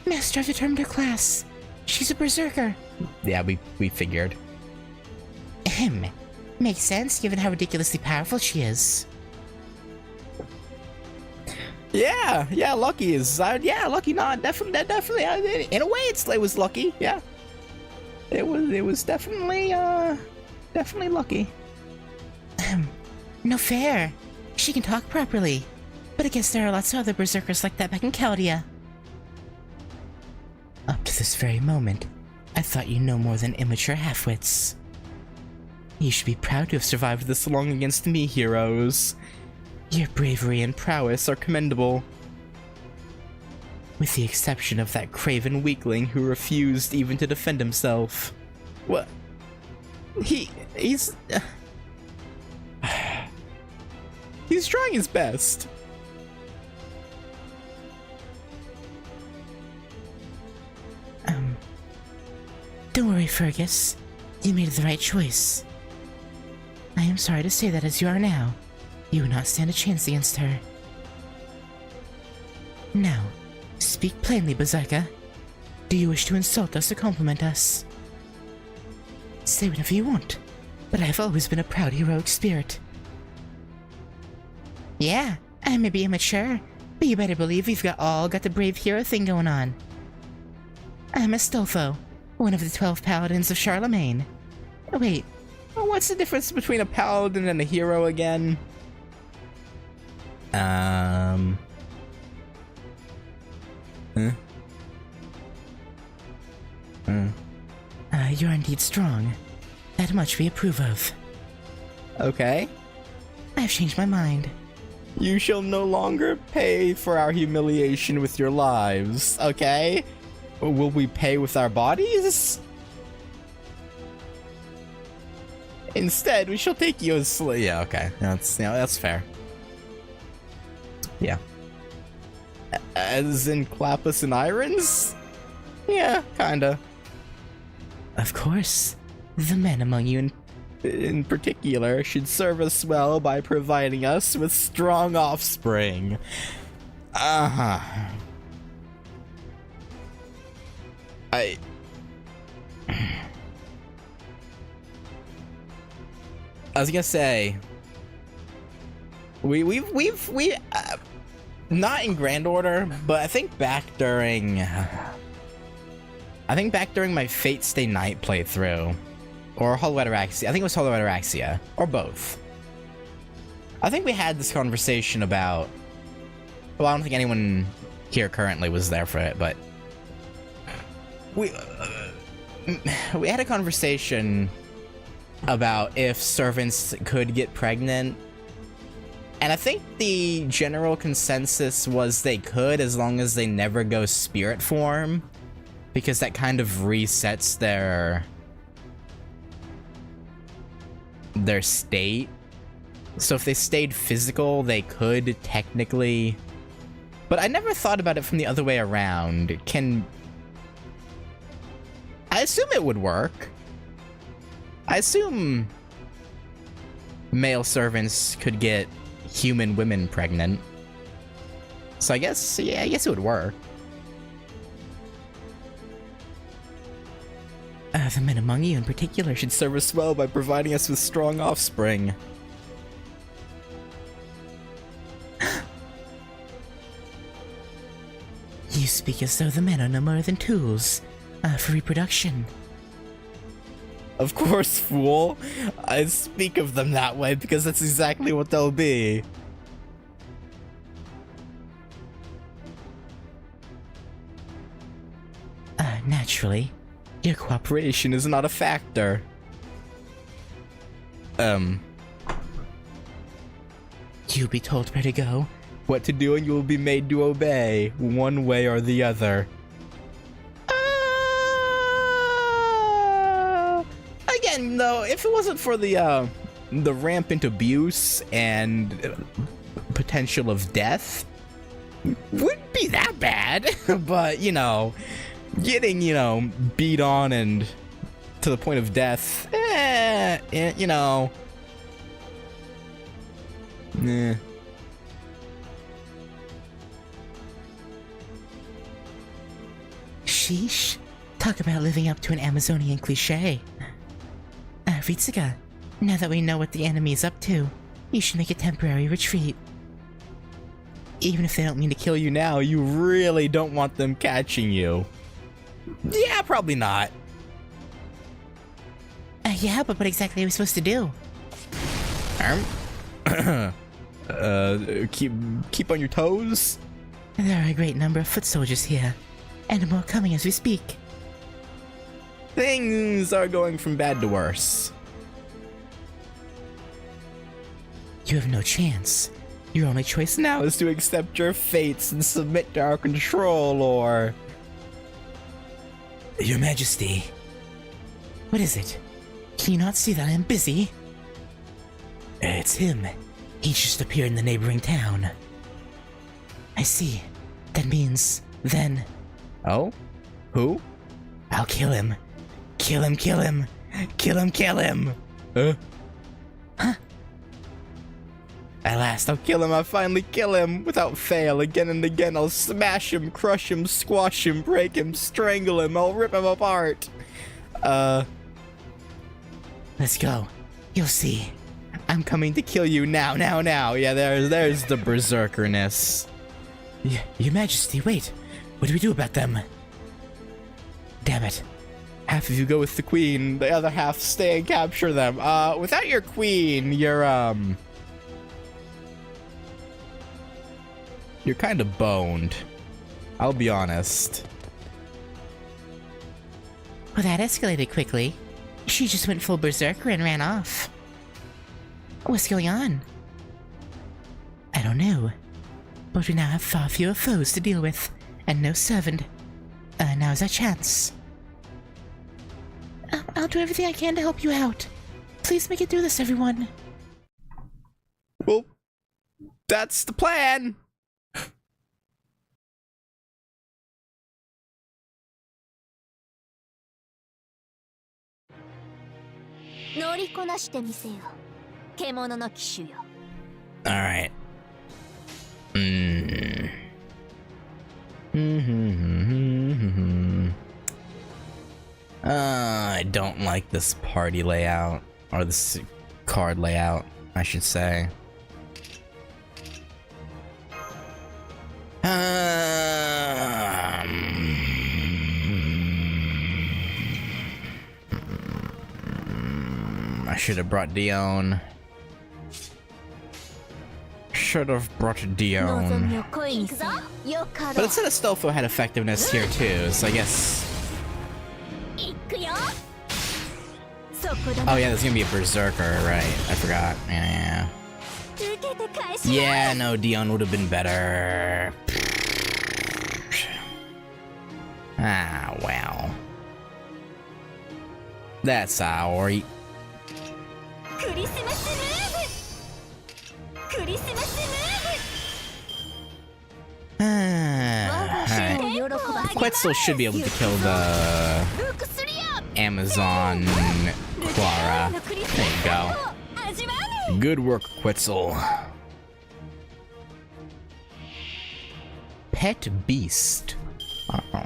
Master, I've determined her class. She's a berserker. Yeah, we figured. Ahem. Makes sense, given how ridiculously powerful she is. Yeah, Lucky is, yeah, Lucky not, definitely, in a way it was lucky, yeah. It was definitely lucky. No fair. She can talk properly. But I guess there are lots of other berserkers like that back in Chaldea. Up to this very moment, I thought you no more than immature half-wits. You should be proud to have survived this long against me, heroes. Your bravery and prowess are commendable. With the exception of that craven weakling who refused even to defend himself. What? He's... He's trying his best. Don't worry, Fergus. You made the right choice. I am sorry to say that as you are now, you would not stand a chance against her. Now, speak plainly, Berserker. Do you wish to insult us or compliment us? Say whatever you want, but I have always been a proud, heroic spirit. Yeah, I may be immature, but you better believe we've all got the brave hero thing going on. I'm Astolfo, one of the 12 paladins of Charlemagne. Wait, what's the difference between a paladin and a hero again? Huh? You're indeed strong. That much we approve of. Okay. I've changed my mind. You shall no longer pay for our humiliation with your lives, okay? Will we pay with our bodies? Instead, we shall take you as yeah, okay. That's fair. Yeah. As in Clapus and Irons? Yeah, kinda. Of course. The men among you in particular should serve us well by providing us with strong offspring. Uh-huh. I was gonna say, we not in grand order, but I think back during my Fate Stay Night playthrough, or Hollow Ataraxia. I think it was Hollow Ataraxia, or both. I think we had this conversation about, well, I don't think anyone here currently was there for it, but we had a conversation about if servants could get pregnant, and I think the general consensus was they could, as long as they never go spirit form, because that kind of resets their state. So if they stayed physical, they could technically, but I never thought about it from the other way around. I assume it would work. I assume male servants could get human women pregnant. So I guess, yeah, I guess it would work. The men among you in particular should Serve us well by providing us with strong offspring. You speak as though the men are no more than tools for reproduction. Of course, fool. I speak of them that way because that's exactly what they'll be. Naturally. Your Cooperation is not a factor. You'll be told where to go. What to do, and you will be made to obey, one way or the other. Again, though, if it wasn't for the rampant abuse and potential of death, wouldn't be that bad. But, you know, getting, you know, beat on and to the point of death, you know. Sheesh. Talk about living up to an Amazonian cliche. Ritsuga, now that we know what the enemy is up to, you should make a temporary retreat. Even if they don't mean to kill you now, you really don't want them catching you. Yeah, probably not. Yeah, but what exactly are we supposed to do? Keep on your toes? There are a great number of foot soldiers here, and more coming as we speak. Things are going from bad to worse. You have no chance. Your only choice now Is to accept your fates and submit to our control, or... Your Majesty. What is it? Can you not see that I am busy? It's him. He just appeared in the neighboring town. I see. That means, then... Oh? Who? I'll kill him. Kill him, kill him. Kill him, kill him. Huh? At last, I'll kill him, I'll finally kill him. Without fail, again and again, I'll smash him, crush him, squash him, break him, strangle him, I'll rip him apart. Let's go. You'll see. I'm coming to kill you now, now, now. Yeah, there's the berserkerness. Your Majesty, wait. What do we do about them? Damn it. Half of you go with the queen, the other half stay and capture them. Without your queen, you're kind of boned. I'll be honest. Well, that escalated quickly. She just went full berserker and ran off. What's going on? I don't know. But we now have far fewer foes to deal with, and no servant. Now's our chance. I'll do everything I can to help you out. Please make it through this, everyone. Well, that's the plan. Alright. I don't like this party layout, or this card layout, I should say. I should have brought Dion. Should have brought Dion. But it said Astolfo had effectiveness here too, so I guess. Oh yeah, there's gonna be a berserker, right? I forgot. Yeah. Yeah, no, Dion would have been better. Ah, well. That's alright. Quetzal should be able to kill the Amazon Clara. There you go. Good work, Quetzal. Pet beast. Uh-oh.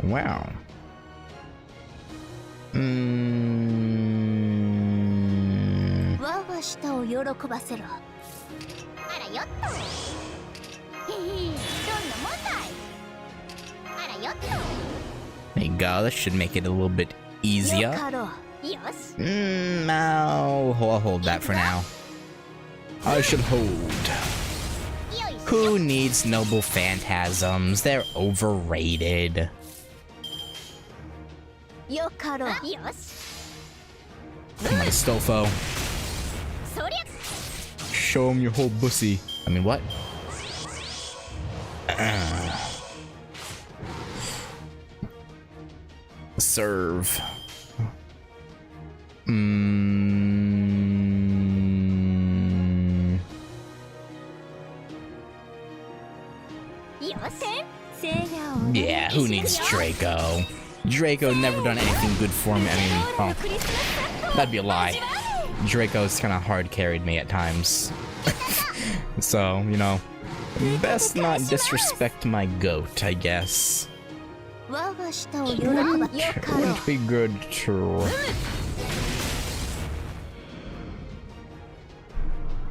Wow. There you go, that should make it a little bit easier. I'll hold that for now. I should hold. Who needs noble phantasms? They're overrated. Come on, Astolfo. Show him your whole bussy. I mean, what? Serve. Yeah, who needs Draco? Draco never done anything good for me. I mean, oh, that'd be a lie. Draco's kind of hard carried me at times. So, you know, best not disrespect my goat, I guess. Wouldn't be good to...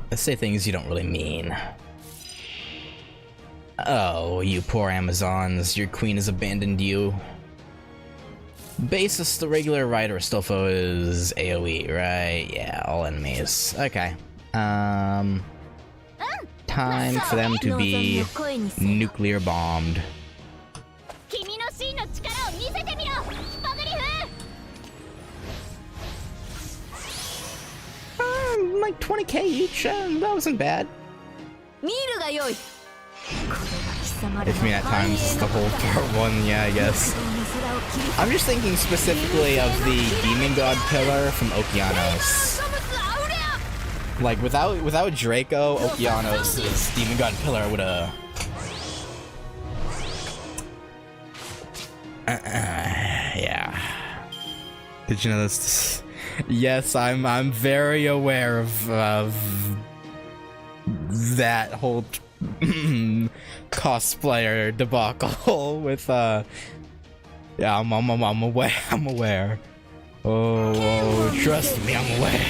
Let's say things you don't really mean. Oh, you poor Amazons, your queen has abandoned you. Basis, the regular rider Astolfo is AoE, right? Yeah, all enemies. Okay. Time for them to be nuclear bombed. Like 20k each, that wasn't bad. If me at times the whole part one, yeah, I guess. I'm just thinking specifically of the Demon God pillar from Okeanos. Like without Draco, Okeanos' Demon God pillar would've... yeah. Did you know this? Yes, I'm very aware of that whole cosplayer debacle with yeah, I'm aware. Oh, trust me, I'm aware.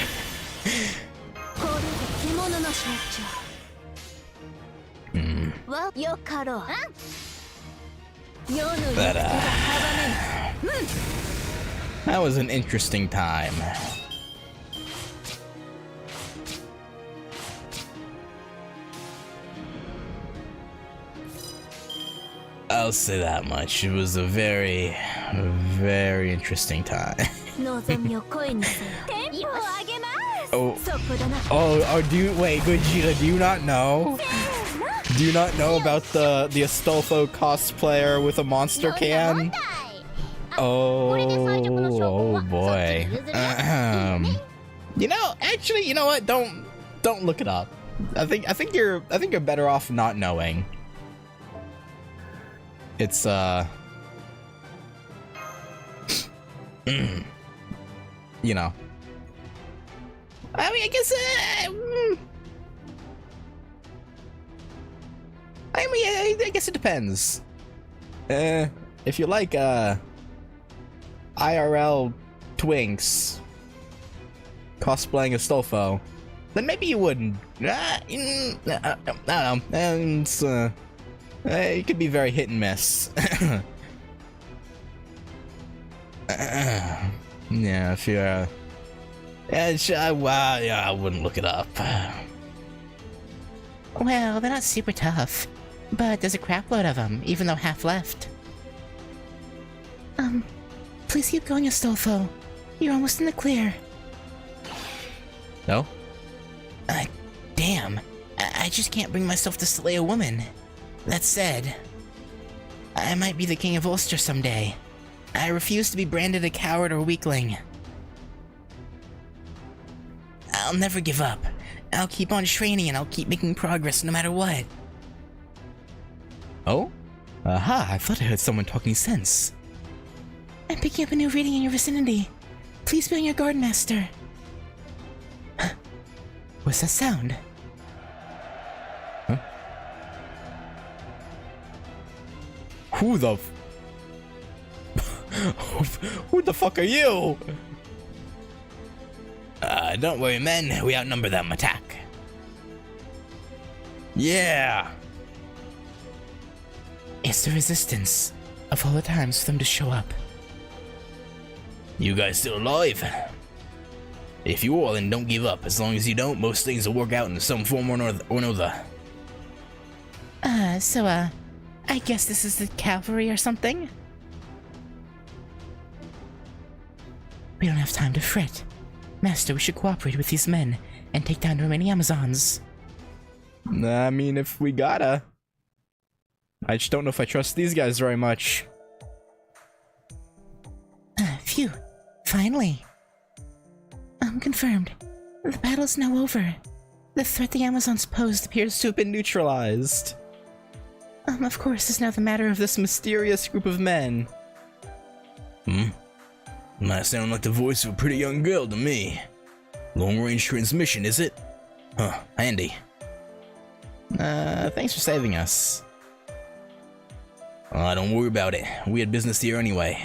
But that was an interesting time. I'll say that much. It was a very, very interesting time. 望みを声にせよ。テンポを上げます。 Oh. そこだな。 Oh, wait, Gogeta, do you not know? Do you not know about the Astolfo cosplayer with a monster can? Oh boy. You know, actually, you know what? Don't look it up. I think you're better off not knowing. It's you know. I mean, I guess I guess it depends. If you like IRL twinks cosplaying Astolfo, then maybe you wouldn't. I don't know. And it could be very hit and miss. Yeah, if you're yeah, I wouldn't look it up. Well, they're not super tough, but there's a crapload of them, even though half left. Please keep going, Astolfo. You're almost in the clear. No? Damn. I just can't bring myself to slay a woman. That said, I might be the king of Ulster someday. I refuse to be branded a coward or weakling. I'll never give up. I'll keep on training and I'll keep making progress no matter what. Oh? Aha, I thought I heard someone talking sense. I'm picking up a new reading in your vicinity. Please be on your guard, Master. What's that sound? Huh? Who the fuck are you? Don't worry, men. We outnumber them. Attack. Yeah. It's the Resistance. Of all the times for them to show up. You guys still alive? If you are, then don't give up. As long as you don't, most things will work out in some form or another. I guess this is the cavalry or something? We don't have time to fret. Master, we should cooperate with these men and take down the remaining Amazons. I mean, if we gotta. I just don't know if I trust these guys very much. Phew. Finally. Confirmed. The battle's now over. The threat the Amazons posed appears to have been neutralized. Of course, it's now the matter of This mysterious group of men. Might sound like the voice of a pretty young girl to me. Long-range transmission, is it? Huh, handy. Thanks for saving us. Don't worry about it. We had business here anyway.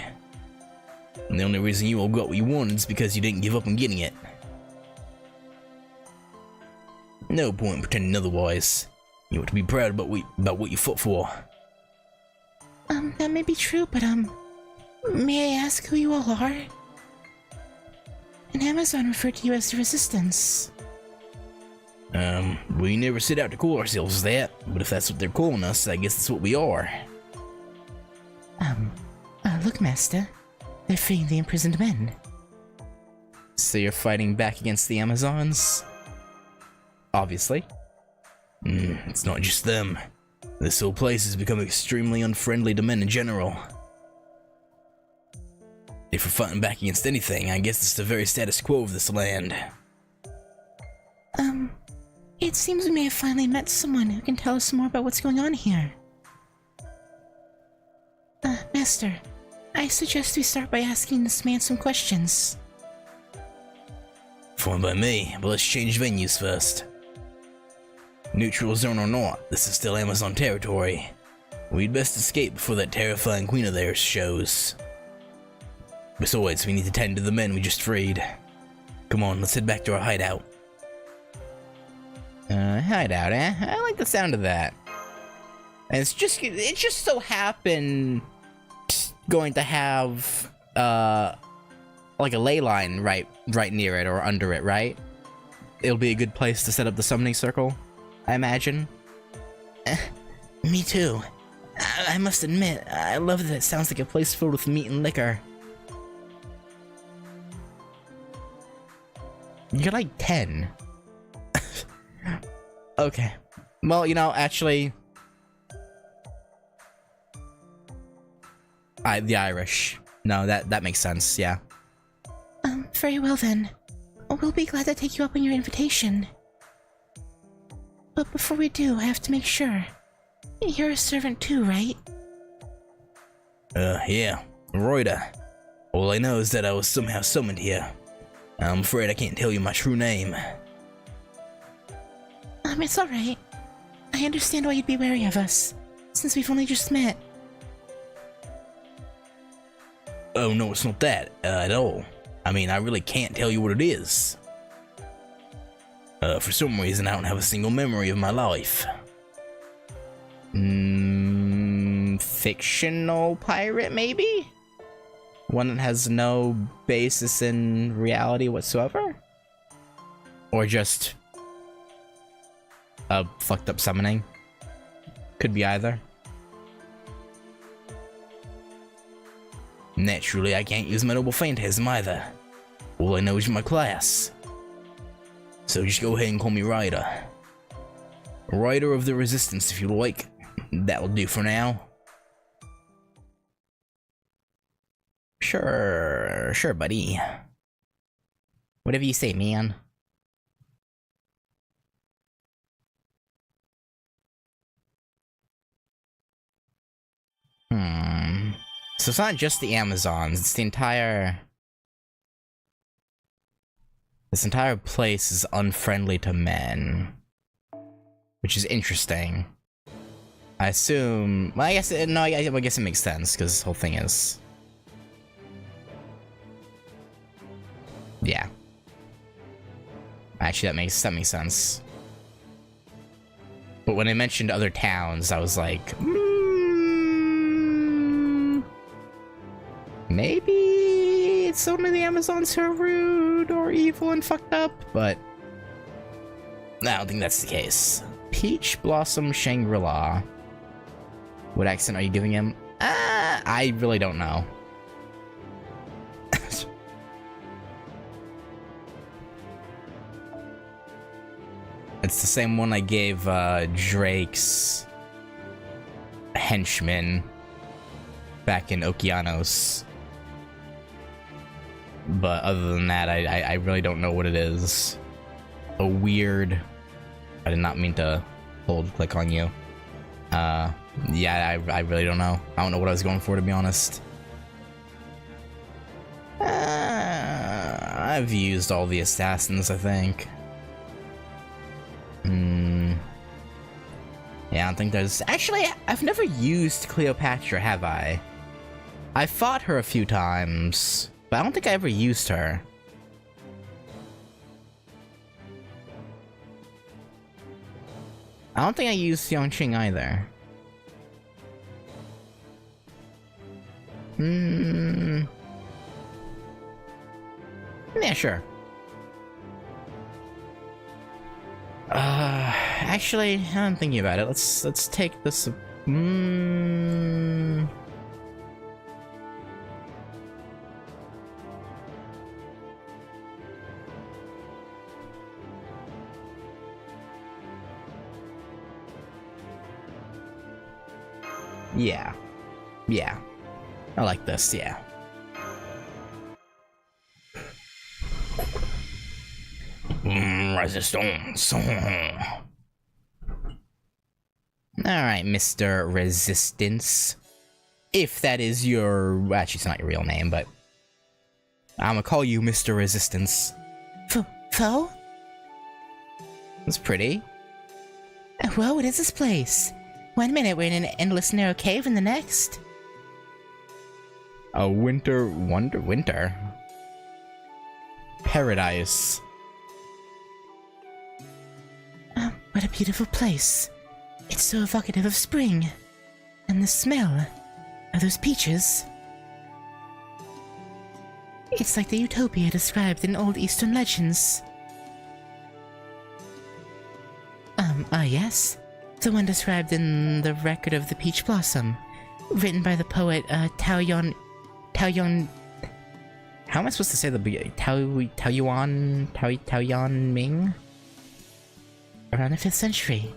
And the only reason you all got what you wanted is because you didn't give up on getting it. No point pretending otherwise. You ought to be proud about what you fought for. That may be true, but may I ask who you all are? An Amazon referred to you as the Resistance. We never set out to call ourselves that, but if that's what they're calling us, I guess that's what we are. Look, Master. They're freeing the imprisoned men. So you're fighting back against the Amazons? Obviously. It's not just them. This whole place has become extremely unfriendly to men in general. If we're fighting back against anything, I guess it's the very status quo of this land. It seems we may have finally met someone who can tell us more about what's going on here. Master, I suggest we start by asking this man some questions. Fine by me, but let's change venues first. Neutral zone or not, this is still Amazon territory. We'd best escape before that terrifying queen of theirs shows. Besides, we need to tend to the men we just freed. Come on, let's head back to our hideout. Hideout, eh? I like the sound of that. And it just so happened going to have like a ley line right near it or under it, right? It'll be a good place to set up the summoning circle, I imagine. Me too. I must admit, I love that it sounds like a place filled with meat and liquor. You're like 10. Okay. Well, you know, actually... the Irish. No, that makes sense, yeah. Very well then. We'll be glad to take you up on your invitation. But before we do, I have to make sure. You're a servant too, right? Yeah. Reuter. All I know is that I was somehow summoned here. I'm afraid I can't tell you my true name. It's alright. I understand why you'd be wary of us, since we've only just met. Oh no, it's not that, at all. I mean, I really can't tell you what it is. For some reason, I don't have a single memory of my life. Fictional pirate, maybe? One that has no basis in reality whatsoever? Or just a fucked up summoning? Could be either. Naturally, I can't use my noble phantasm either. All I know is my class. So just go ahead and call me Ryder. Rider of the Resistance, if you like. That'll do for now. Sure, buddy. Whatever you say, man. So it's not just the Amazons, it's the entire... This entire place is unfriendly to men. Which is interesting. I assume... Well, I guess it makes sense, because this whole thing is... Yeah. Actually, that makes sense. But when I mentioned other towns, I was like... Maybe it's only the Amazons who are rude or evil and fucked up, but I don't think that's the case. Peach Blossom Shangri-La. What accent are you giving him? I really don't know. It's the same one I gave Drake's henchman back in Okeanos. But other than that, I really don't know what it is. A weird... I did not mean to click on you. Yeah, I really don't know. I don't know what I was going for, to be honest. I've used all the assassins, I think. Yeah, I don't think there's... Actually, I've never used Cleopatra, have I? I fought her a few times, but I don't think I ever used her. I don't think I used Yongqing either. Yeah, sure. Actually, I'm thinking about it. Let's take this. Yeah. Yeah. I like this, yeah. Resistance. Alright, Mr. Resistance. If that is your... Actually, it's not your real name, but... I'm gonna call you Mr. Resistance. Foe? That's pretty. Whoa, what is this place? 1 minute we're in an endless narrow cave and the next. A winter paradise. What a beautiful place. It's so evocative of spring. And the smell of those peaches. It's like the utopia described in old Eastern legends. Yes? The one described in the Record of the Peach Blossom, written by the poet Tao Yuan. How am I supposed to say the Tao Yuan Ming? Around the 5th century.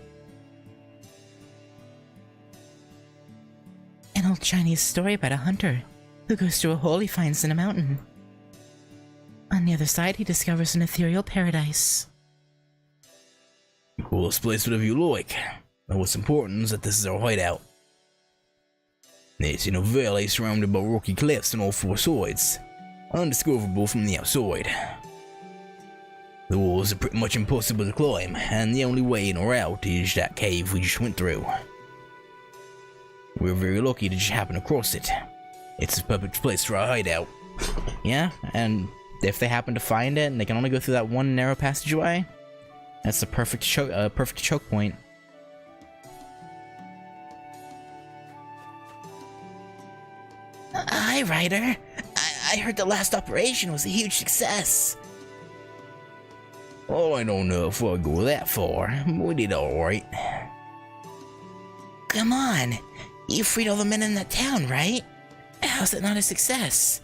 An old Chinese story about a hunter who goes through a hole he finds in a mountain. On the other side, he discovers an ethereal paradise. Coolest place, whatever you like. And what's important is that this is our hideout. It's in a valley surrounded by rocky cliffs on all 4 sides, undiscoverable from the outside. The walls are pretty much impossible to climb, and the only way in or out is that cave we just went through. We're very lucky to just happen across it. It's the perfect place for our hideout. Yeah, and if they happen to find it and they can only go through that one narrow passageway, that's the perfect choke point. Hi, Ryder. I heard the last operation was a huge success. Oh, I don't know if I'll go that far. We did alright. Come on. You freed all the men in that town, right? How's it not a success?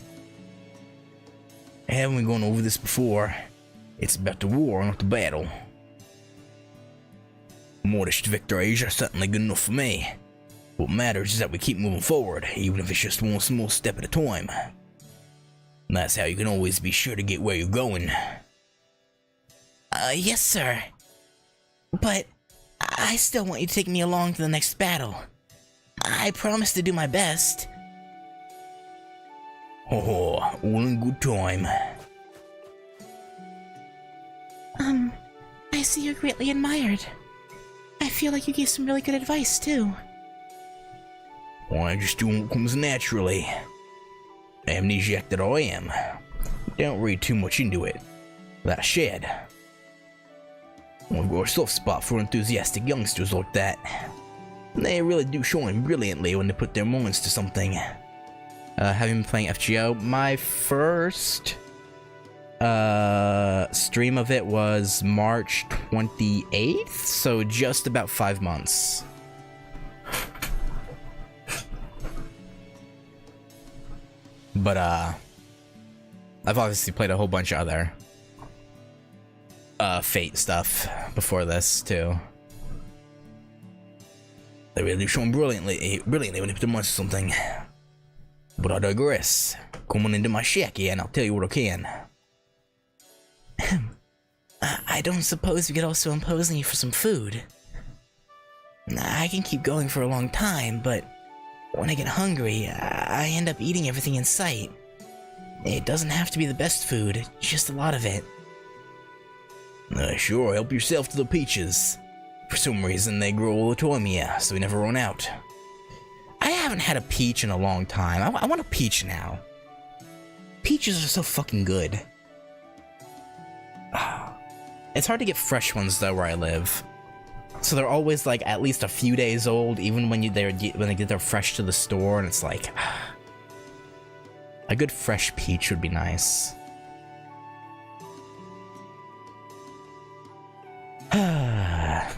Haven't we gone over this before? It's about the war, not the battle. Modest victories are certainly good enough for me. What matters is that we keep moving forward, even if it's just one small step at a time. And that's how you can always be sure to get where you're going. Yes, sir. But I still want you to take me along to the next battle. I promise to do my best. Oh, all in good time. I see you're greatly admired. I feel like you gave some really good advice, too. Well, I just do what comes naturally. Amnesiac that I am. Don't read too much into it. That shed. I've got a soft spot for enthusiastic youngsters like that. They really do shine brilliantly when they put their minds to something. Having been playing FGO, my first stream of it was March 28th, so just about 5 months. But I've obviously played a whole bunch of other Fate stuff before this too. They really do shine brilliantly when they put their minds to something. But I digress. Come on into my shack here and I'll tell you what I can. I don't suppose we could also impose on you for some food. I can keep going for a long time, but when I get hungry, I end up eating everything in sight. It doesn't have to be the best food, just a lot of it. Sure, help yourself to the peaches. For some reason, they grow all the time here, so we never run out. I haven't had a peach in a long time. I want a peach now. Peaches are so fucking good. It's hard to get fresh ones though where I live. So they're always like at least a few days old, even when they get there fresh to the store, and it's like a good fresh peach would be nice.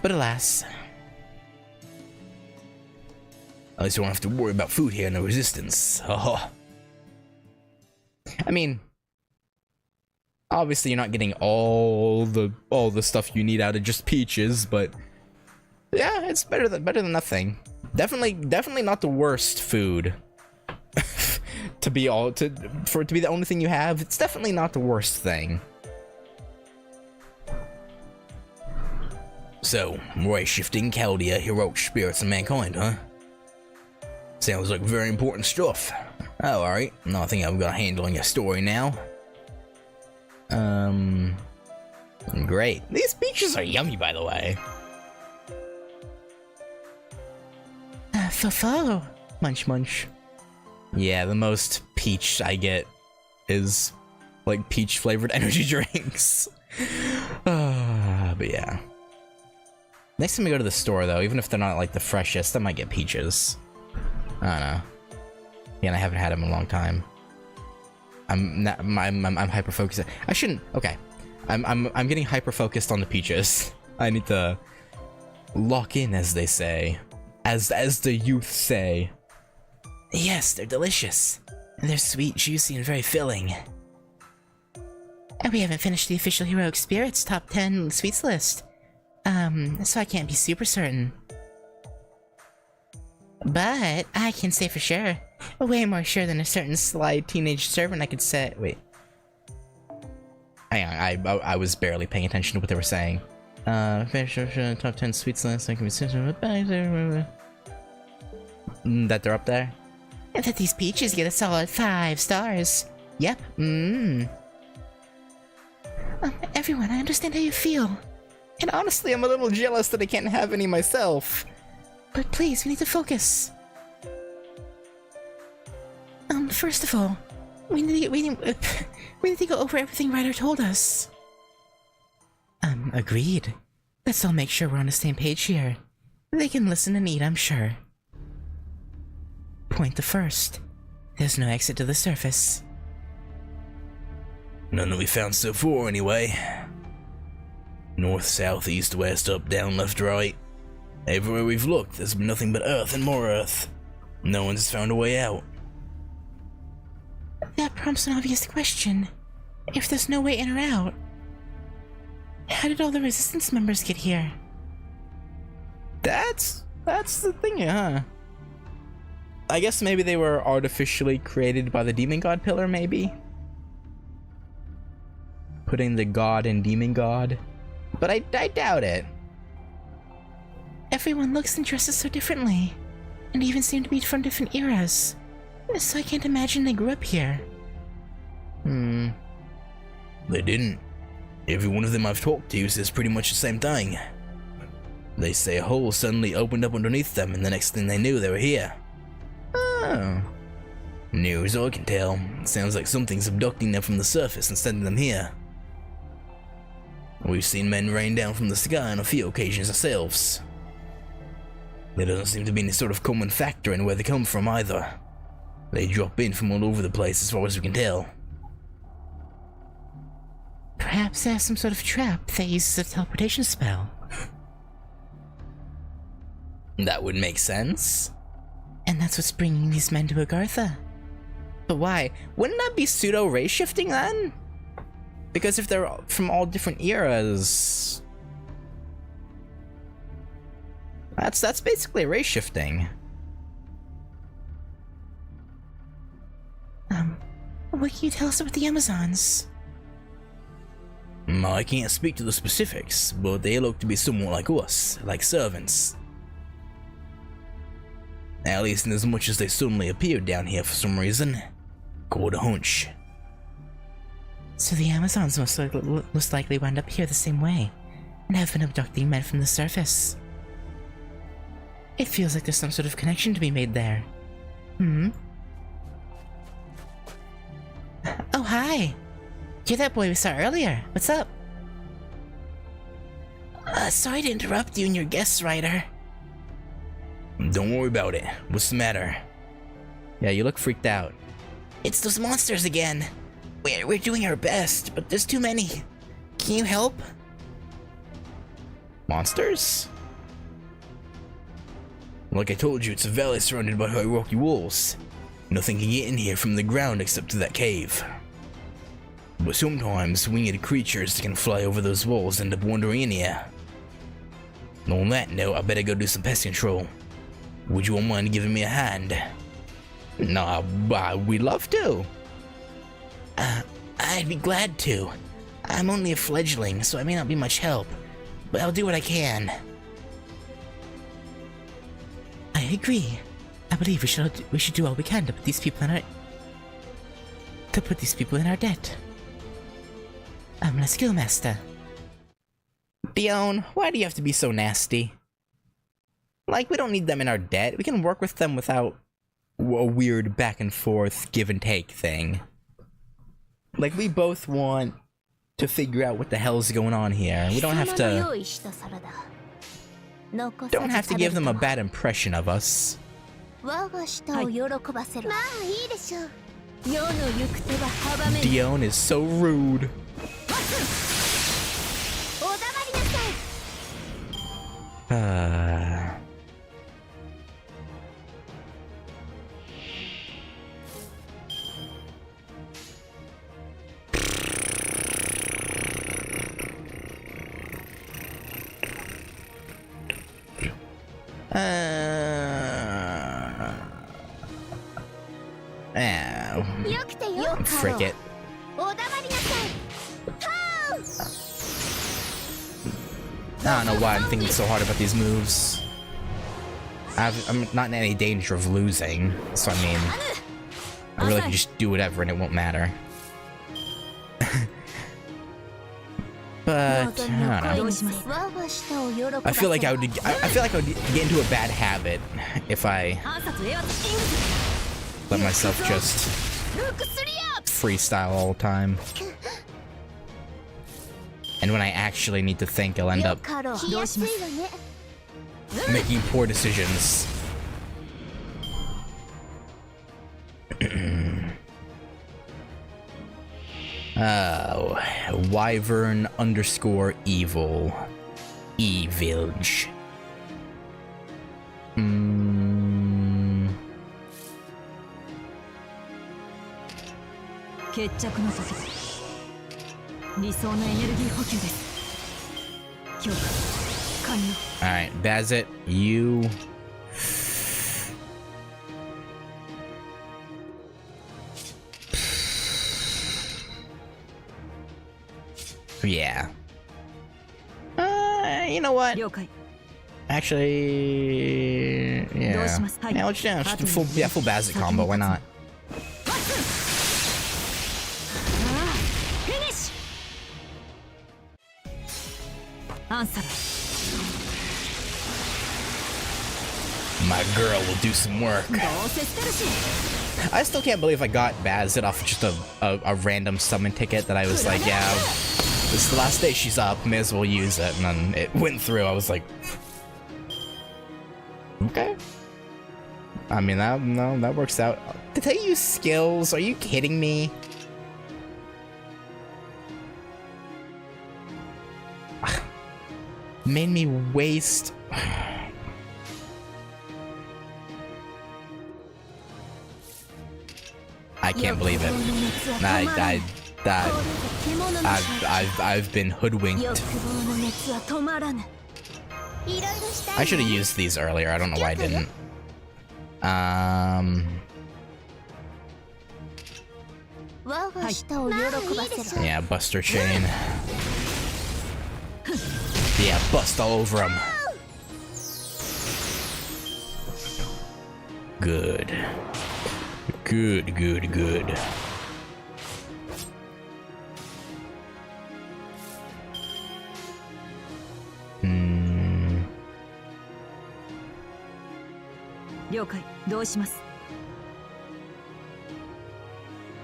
But alas. At least you don't have to worry about food here and the resistance. Oh. I mean, obviously you're not getting all the stuff you need out of just peaches, but yeah, it's better than nothing. Definitely not the worst food. For it to be the only thing you have, it's definitely not the worst thing. So, right-shifting Chaldea, heroic spirits of mankind, huh? Sounds like very important stuff. Oh, alright. No, I think I've got a handle on your story now. Great. These peaches are yummy, by the way. Fo-fo. Munch munch. Yeah, the most peach I get is like peach flavored energy drinks. But yeah. Next time we go to the store though, even if they're not like the freshest, I might get peaches. I don't know. Yeah, I haven't had them in a long time. I'm hyper focused. I shouldn't. Okay, I'm getting hyper focused on the peaches. I need to lock in, as they say. As the youth say. Yes, they're delicious. They're sweet, juicy, and very filling. And we haven't finished the official Heroic Spirits top 10 sweets list. So I can't be super certain. But I can say for sure, way more sure than a certain sly teenage servant I could say. Wait. Hang on, I was barely paying attention to what they were saying. Top 10 sweets list, I can be that they're up there? And that these peaches get a solid 5 stars. Yep, everyone, I understand how you feel. And honestly, I'm a little jealous that I can't have any myself. But please, we need to focus. First of all, we need to go over everything Ryder told us. Agreed. Let's all make sure we're on the same page here. They can listen and eat, I'm sure. Point the first. There's no exit to the surface. None that we found so far, anyway. North, south, east, west, up, down, left, right. Everywhere we've looked, there's been nothing but earth and more earth. No one's found a way out. That prompts an obvious question. If there's no way in or out, how did all the resistance members get here? That's the thing, huh? I guess maybe they were artificially created by the demon god pillar, maybe? Putting the god in demon god? But I doubt it. Everyone looks and dresses so differently, and even seem to be from different eras. So I can't imagine they grew up here. They didn't. Every one of them I've talked to says pretty much the same thing. They say a hole suddenly opened up underneath them, and the next thing they knew, they were here. Oh. Near as I can tell, sounds like something's abducting them from the surface and sending them here. We've seen men rain down from the sky on a few occasions ourselves. There doesn't seem to be any sort of common factor in where they come from either. They drop in from all over the place as far as we can tell. Perhaps there's some sort of trap that uses a teleportation spell. That would make sense. And that's what's bringing these men to AGARTHA. But why? Wouldn't that be pseudo race shifting then? Because if they're from all different eras, that's basically race shifting. What can you tell us about the Amazons? I can't speak to the specifics, but they look to be somewhat like us, like servants. At least in as much as they suddenly appeared down here for some reason. Quite a hunch. So the Amazons most likely wound up here the same way, and have been abducting men from the surface. It feels like there's some sort of connection to be made there. Oh, hi! You're that boy we saw earlier. What's up? Sorry to interrupt you and your guests, Ryder. Don't worry about it. What's the matter? Yeah, you look freaked out. It's those monsters again. We're doing our best, but there's too many. Can you help? Monsters? Like I told you, it's a valley surrounded by high rocky walls. Nothing can get in here from the ground except to that cave. But sometimes winged creatures that can fly over those walls end up wandering in here. On that note, I better go do some pest control. Would you all mind giving me a hand? Nah, we'd love to. I'd be glad to. I'm only a fledgling, so I may not be much help, but I'll do what I can. I agree. I believe we should do all we can to put these people in our debt. Let's go, Master. Dion, why do you have to be so nasty? Like, we don't need them in our debt. We can work with them without a weird back and forth give and take thing. Like, we both want to figure out what the hell's going on here. We don't have to give them a bad impression of us. Dion is so rude. Frick it. I don't know why I'm thinking so hard about these moves. I'm not in any danger of losing, so I mean, I really can just do whatever and it won't matter. But I don't know. I feel like I would get into a bad habit if I let myself just freestyle all the time. And when I actually need to think, I'll end up making poor decisions. Oh, Wyvern _ evil. Evilge. Alright, Bazit, you... Yeah. You know what? Actually... Yeah. Yeah, let's just full Bazit combo, why not? My girl will do some work. I still can't believe I got Bazit off just a random summon ticket that I was like, yeah, this is the last day she's up, may as well use it, and then it went through. I was like, okay. I mean, that works out. Did I use skills? Are you kidding me? Made me waste. I can't believe it. I've been hoodwinked. I should have used these earlier. I don't know why I didn't. Yeah, Buster Chain. Yeah, bust all over him. Good. Good, good, good.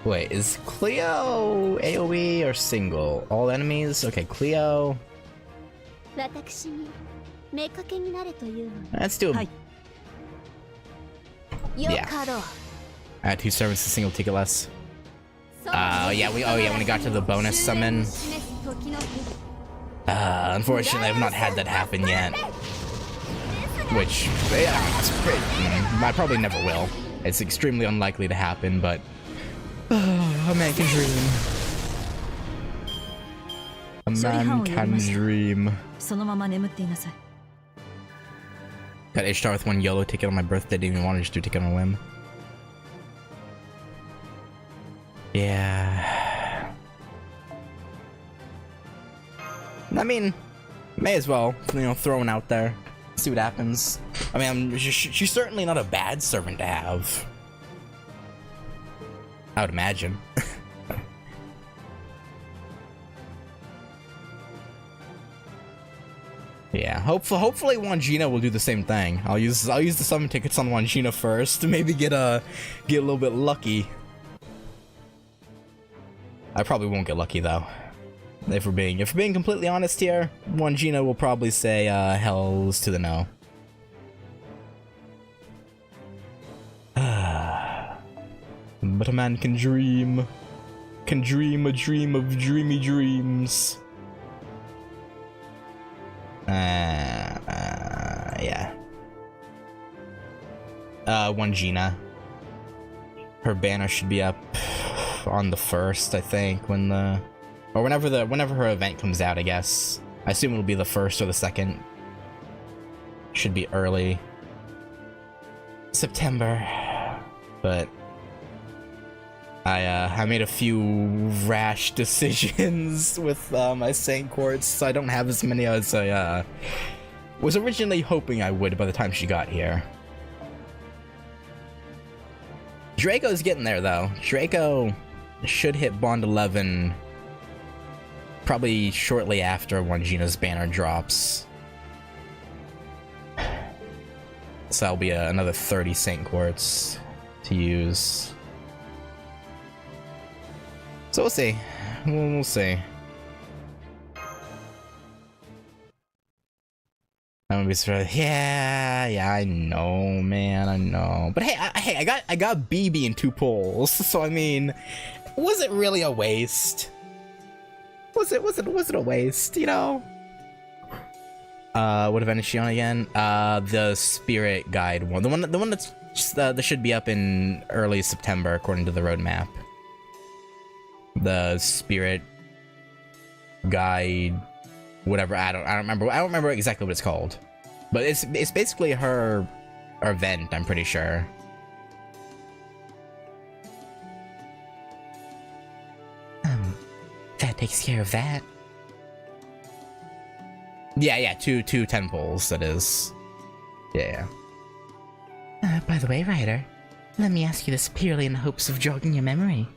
Wait, is Cleo AoE or single? All enemies? Okay, Cleo. Let's do it. Yeah. Add 2 servants to single ticket less. Yeah, when we got to the bonus summon. Unfortunately, I've not had that happen yet. Which, yeah, it's pretty, I probably never will. It's extremely unlikely to happen, but a man can dream. A man can dream. Got Ishtar with 1 YOLO ticket on my birthday, didn't even want to just do a ticket on a whim. Yeah. I mean, may as well, throw one out there. See what happens. I mean, she's certainly not a bad servant to have. I would imagine. Yeah, hopefully Wangina will do the same thing. I'll use the summon tickets on Wangina first to maybe get a little bit lucky. I probably won't get lucky though. If we're being completely honest here, Wangina will probably say hells to the no. But a man can dream a dream of dreamy dreams. Yeah. One Gina. Her banner should be up on the 1st, I think, when the... Or whenever her event comes out, I guess. I assume it'll be the 1st or the 2nd. Should be early September. But I made a few rash decisions with my Saint Quartz, so I don't have as many as I was originally hoping I would by the time she got here. Draco's getting there, though. Draco should hit Bond 11 probably shortly after one Gina's banner drops. So that'll be another 30 Saint Quartz to use. So we'll see. We'll see. I'm gonna be sort of, yeah, I know, man, I know. But hey, I got BB in 2 pulls, so I mean, was it really a waste? Was it a waste? You know? What event is she on again? The Spirit Guide one, the one that's just, that should be up in early September according to the roadmap. The Spirit Guide, whatever. I don't remember exactly what it's called, but it's basically her event, I'm pretty sure. That takes care of that. Yeah, two 10 pulls, that is. Yeah. By the way, Ryder, let me ask you this purely in the hopes of jogging your memory.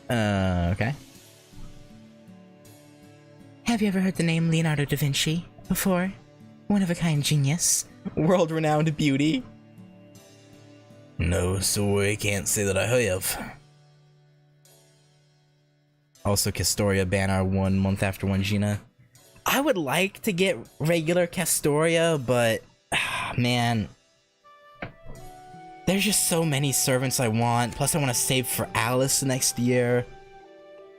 Okay. Have you ever heard the name Leonardo da Vinci before? One-of-a-kind genius. World-renowned beauty. No, sorry, can't say that I have. Also, Castoria banner 1 month after one Gina. I would like to get regular Castoria, but man, there's just so many servants I want. Plus, I want to save for Alice next year,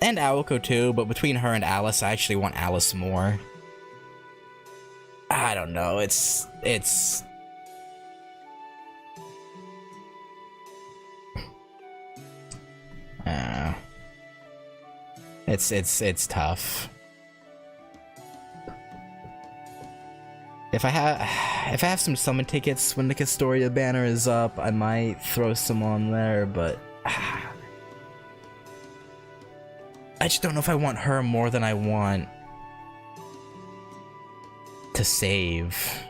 and Aoko too. But between her and Alice, I actually want Alice more. I don't know. It's tough. If I have some summon tickets when the Castoria banner is up, I might throw some on there, but I just don't know if I want her more than I want to save.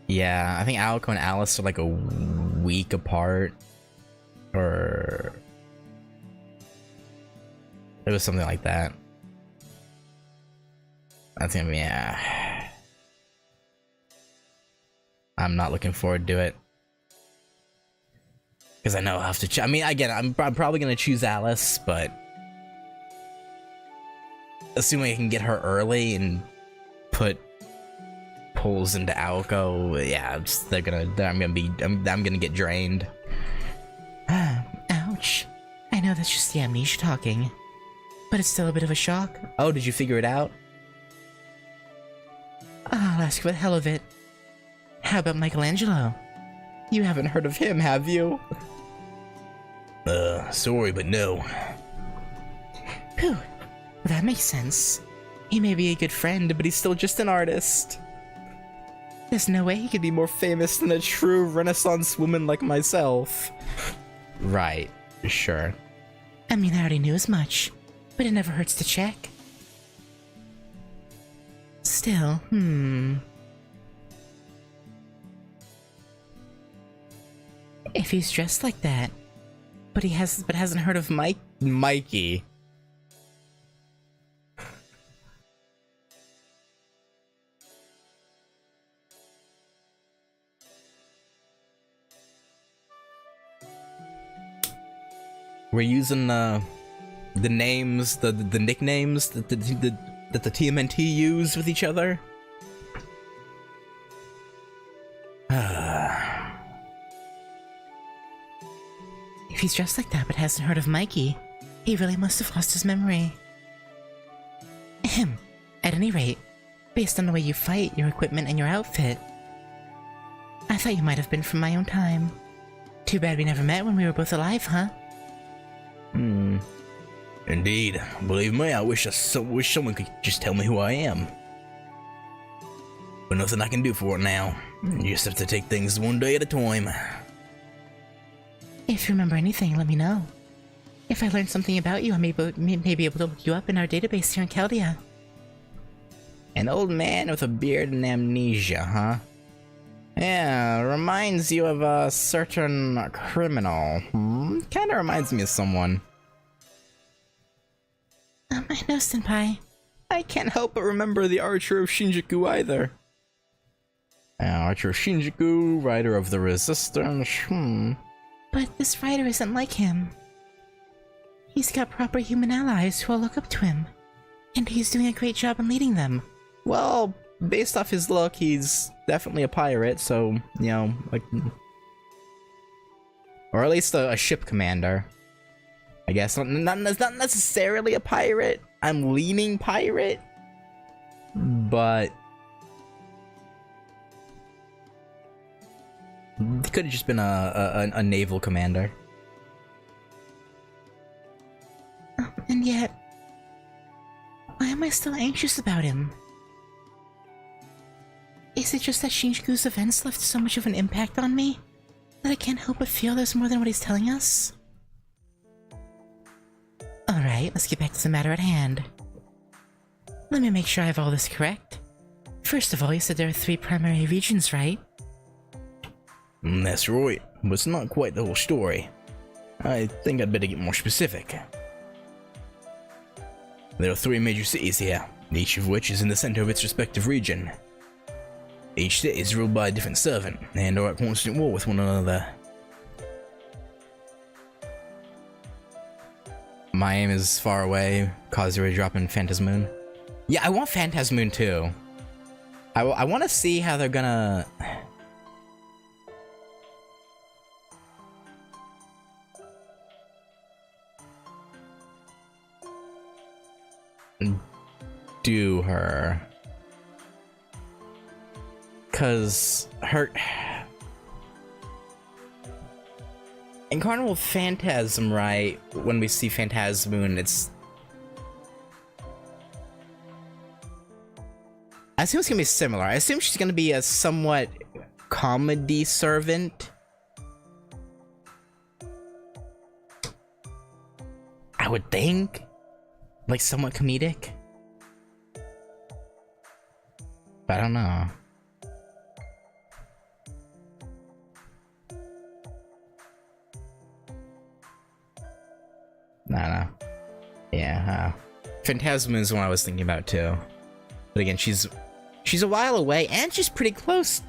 Yeah, I think Aoko and Alice are like a week apart, or it was something like that. I think, yeah, I'm not looking forward to it because I know I'll have to. I mean, again, I'm probably gonna choose Alice, but assuming I can get her early and put pulls into Aoko, yeah, I'm gonna get drained. Ouch. I know that's just the amnesia talking, but it's still a bit of a shock. Oh, did you figure it out? I'll ask for the hell of it. How about Michelangelo? You haven't heard of him, have you? Sorry, but no. Whew. That makes sense. He may be a good friend, but he's still just an artist. There's no way He could be more famous than a true Renaissance woman like myself. Right, sure. I mean, I already knew as much, but it never hurts to check. Still, if he's dressed like that, but hasn't heard of Mikey. We're using the names, the nicknames that the TMNT use with each other. If he's dressed like that but hasn't heard of Mikey, He really must have lost his memory. Ahem. At any rate, based on the way you fight, your equipment, and your outfit, I thought you might have been from my own time. Too bad we never met when we were both alive, huh? Indeed. Believe me, I wish someone could just tell me who I am. But nothing I can do for it now. You just have to take things one day at a time. If you remember anything, let me know. If I learn something about you, I may be able to look you up in our database here in Chaldea. An old man with a beard and amnesia, huh? Yeah, reminds you of a certain criminal. Kinda reminds me of someone. I know, Senpai. I can't help but remember the Archer of Shinjuku either. Archer of Shinjuku, Rider of the Resistance, But this rider isn't like him. He's got proper human allies who all look up to him. And he's doing a great job in leading them. Well, based off his look, he's definitely a pirate, so, you know, like... Or at least a ship commander. I guess, not necessarily a pirate. I'm leaning pirate. But... He could have just been a naval commander. And yet... why am I still anxious about him? Is it just that Shinjuku's events left so much of an impact on me that I can't help but feel there's more than what he's telling us? Alright, let's get back to the matter at hand. Let me make sure I have all this correct. First of all, you said there are 3 primary regions, right? That's right, but it's not quite the whole story. I think I'd better get more specific. There are 3 major cities here, each of which is in the center of its respective region. Each city is ruled by a different servant, and are at constant war with one another. My aim is far away. Kazure dropping Phantasmoon. Yeah, I want Phantasmoon too. I want to see how they're gonna... do her. Cause her... In Carnival Phantasm, right, when we see Phantasmoon, it's... I assume it's gonna be similar. I assume she's gonna be a somewhat comedy servant. I would think. Like, somewhat comedic. But I don't know. No. Yeah, Phantasma is one I was thinking about too. But again, she's a while away, and she's pretty close.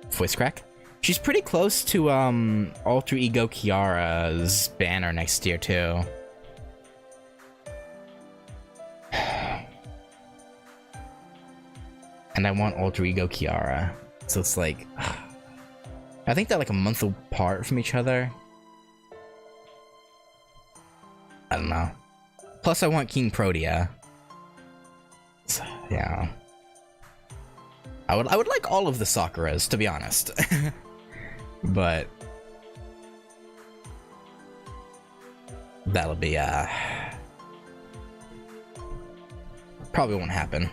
Voice crack. She's pretty close to Alter Ego Kiara's banner next year too. And I want Alter Ego Kiara, so it's like, I think they're like a month apart from each other. I don't know. Plus, I want King Protea. So, yeah. I would like all of the Sakuras, to be honest. But that'll be probably won't happen.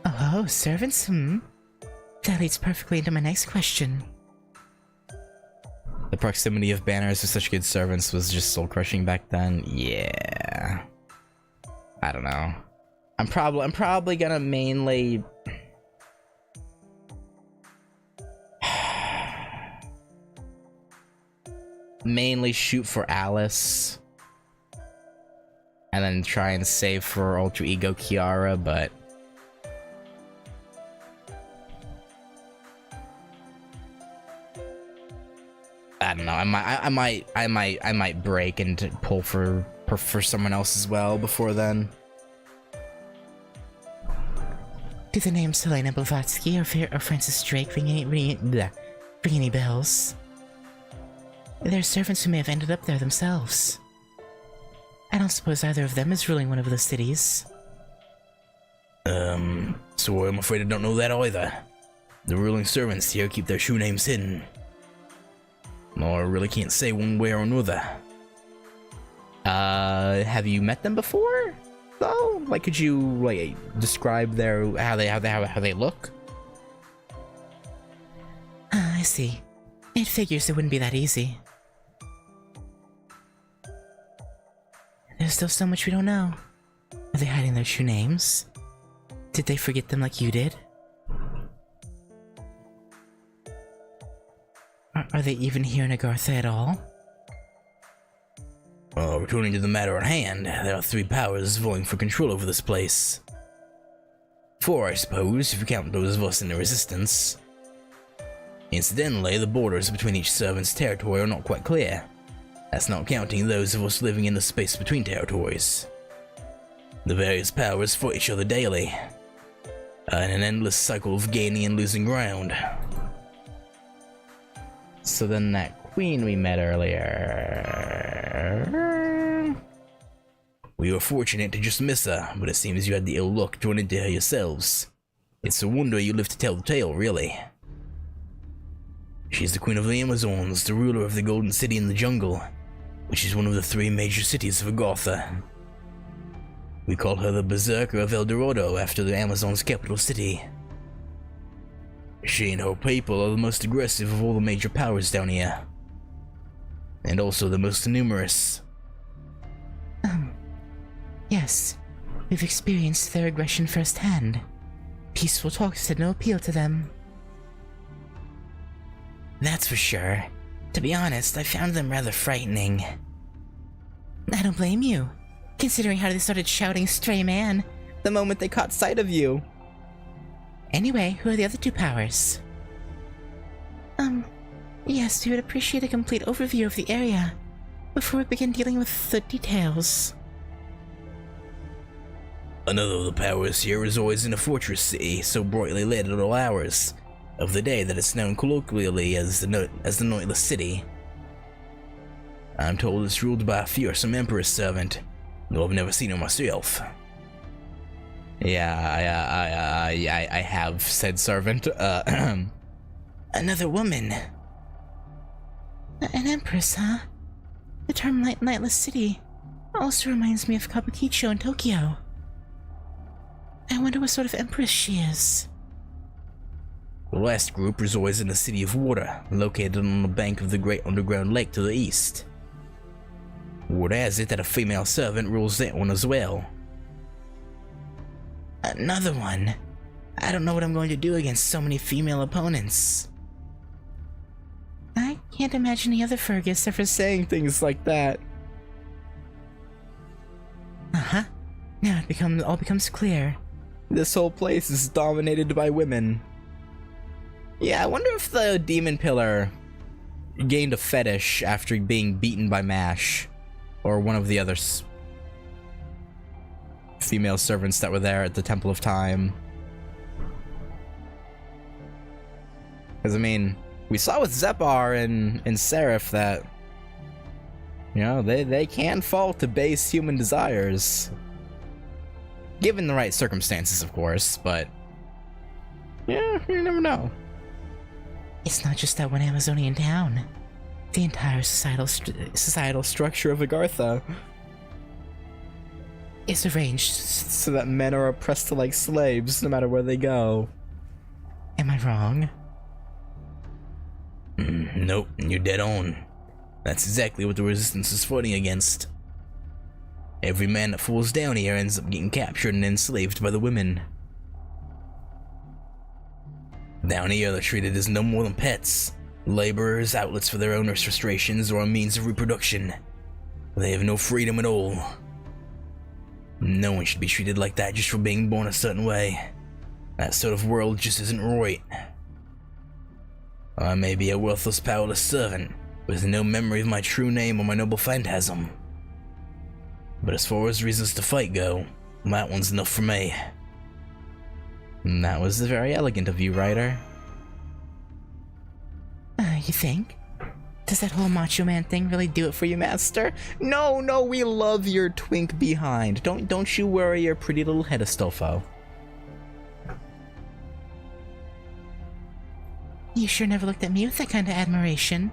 Oh, servants, That leads perfectly into my next question. The proximity of banners with such good servants was just soul-crushing back then. Yeah. I don't know. I'm probably gonna mainly... mainly shoot for Alice. And then try and save for Alter Ego Kiara, but... I don't know. I might break and pull for someone else as well before then. Do the names Helena Blavatsky or Francis Drake ring any bells? There are servants who may have ended up there themselves. I don't suppose either of them is ruling one of the cities. So I'm afraid I don't know that either. The ruling servants here keep their true names hidden. No, I really can't say one way or another. Have you met them before? Though? Like, could you, like, describe how they look? I see. It figures it wouldn't be that easy. There's still so much we don't know. Are they hiding their true names? Did they forget them like you did? Are they even here in Agartha at all? Returning to the matter at hand, there are 3 powers vying for control over this place. 4, I suppose, if you count those of us in the Resistance. Incidentally, the borders between each servant's territory are not quite clear. That's not counting those of us living in the space between territories. The various powers fight each other daily, in an endless cycle of gaining and losing ground. So then that queen we met earlier... We were fortunate to just miss her, but it seems you had the ill luck to run into her yourselves. It's a wonder you lived to tell the tale, really. She's the Queen of the Amazons, the ruler of the Golden City in the Jungle, which is one of the 3 major cities of AGARTHA. We call her the Berserker of El Dorado after the Amazon's capital city. She and her people are the most aggressive of all the major powers down here. And also the most numerous. Yes. We've experienced their aggression firsthand. Peaceful talks had no appeal to them. That's for sure. To be honest, I found them rather frightening. I don't blame you, considering how they started shouting "Stray Man" The moment they caught sight of you. Anyway, who are the other 2 powers? Yes, we would appreciate a complete overview of the area before we begin dealing with the details. Another of the powers here resides in a fortress city so brightly lit at all hours of the day that it's known colloquially as the Nightless City. I'm told it's ruled by a fearsome emperor's servant, though I've never seen her myself. Yeah, I have said servant. Another woman. An empress, huh? The term Nightless City also reminds me of Kabukicho in Tokyo. I wonder what sort of empress she is. The last group resides in the City of Water, located on the bank of the great underground lake to the east. Word has it that a female servant rules that one as well. Another one? I don't know what I'm going to do against so many female opponents. I can't imagine the other Fergus ever Saying things like that. Uh-huh. Now it all becomes clear. This whole place is dominated by women. Yeah, I wonder if the demon pillar gained a fetish after being beaten by Mash, or one of the other female servants that were there at the Temple of Time. Because, I mean, we saw with Zepar and Seraph that, you know, they can fall to base human desires. Given the right circumstances, of course, but yeah, you never know. It's not just that one Amazonian town. The entire societal Structure of Agartha is arranged so that men are oppressed to like slaves no matter where they go. Am I wrong? Nope, you're dead on. That's exactly what the Resistance is fighting against. Every man that falls down here ends up getting captured and enslaved by the women. Down here, they're treated as no more than pets, laborers, outlets for their owners' frustrations, or a means of reproduction. They have no freedom at all. No one should be treated like that just for being born a certain way. That sort of world just isn't right. I may be a worthless, powerless servant, with no memory of my true name or my noble phantasm. But as far as reasons to fight go, that one's enough for me. And that was very elegant of you, Ryder. You think? Does that whole macho man thing really do it for you, Master? No, we love your twink behind. Don't you worry your pretty little head, Astolfo. You sure never looked at me with that kind of admiration.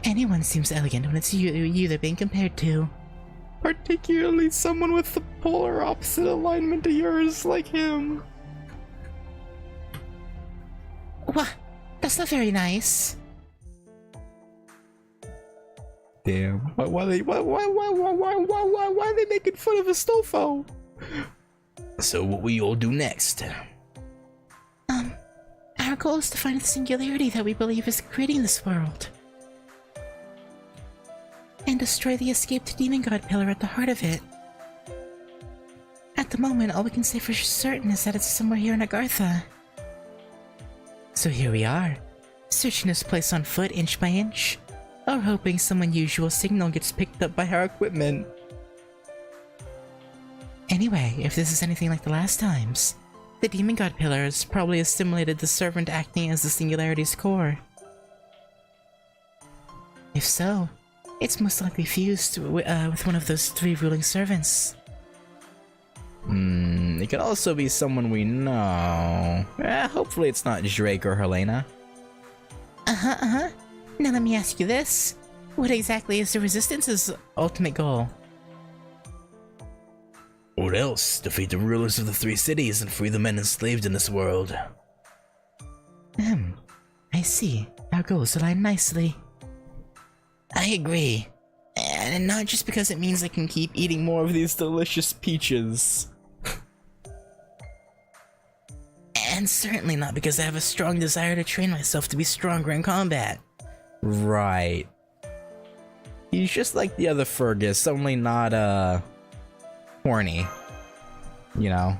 Anyone seems elegant when it's you they're being compared to. Particularly someone with the polar opposite alignment to yours, like him. What? That's not very nice. Damn. Why are they making fun of Astolfo? So what will you all do next? Our goal is to find the singularity that we believe is creating this world. And destroy the escaped demon god pillar at the heart of it. At the moment, all we can say for certain is that it's somewhere here in AGARTHA. So here we are, searching this place on foot inch by inch, or hoping some unusual signal gets picked up by our equipment. Anyway, if this is anything like the last times, the demon god pillar has probably assimilated the servant acting as the singularity's core. If so, it's most likely fused with one of those 3 ruling servants. It could also be someone we know. Hopefully it's not Drake or Helena. Now let me ask you this. What exactly is the Resistance's ultimate goal? What else? Defeat the rulers of the 3 cities and free the men enslaved in this world. I see. Our goals align nicely. I agree. And not just because it means I can keep eating more of these delicious peaches. And certainly not because I have a strong desire to train myself to be stronger in combat. Right. He's just like the other Fergus, only not, horny. You know?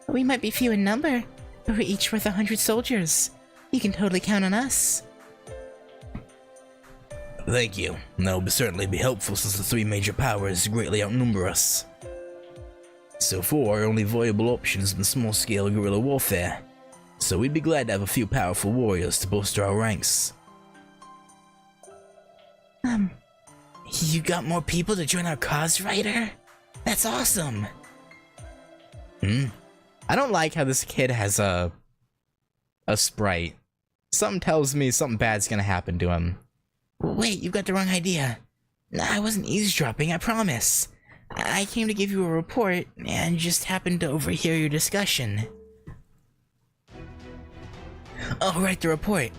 We might be few in number, but we're each worth 100 soldiers. You can totally count on us. Thank you. That will certainly be helpful since the 3 major powers greatly outnumber us. So far, our only viable option has been small-scale guerrilla warfare, so we'd be glad to have a few powerful warriors to bolster our ranks. You got more people to join our cause, Ryder? That's awesome! I don't like how this kid has a sprite. Something tells me something bad's gonna happen to him. Wait, you've got the wrong idea. I wasn't eavesdropping, I promise. I came to give you a report, and just happened to overhear your discussion. Oh, right, the report.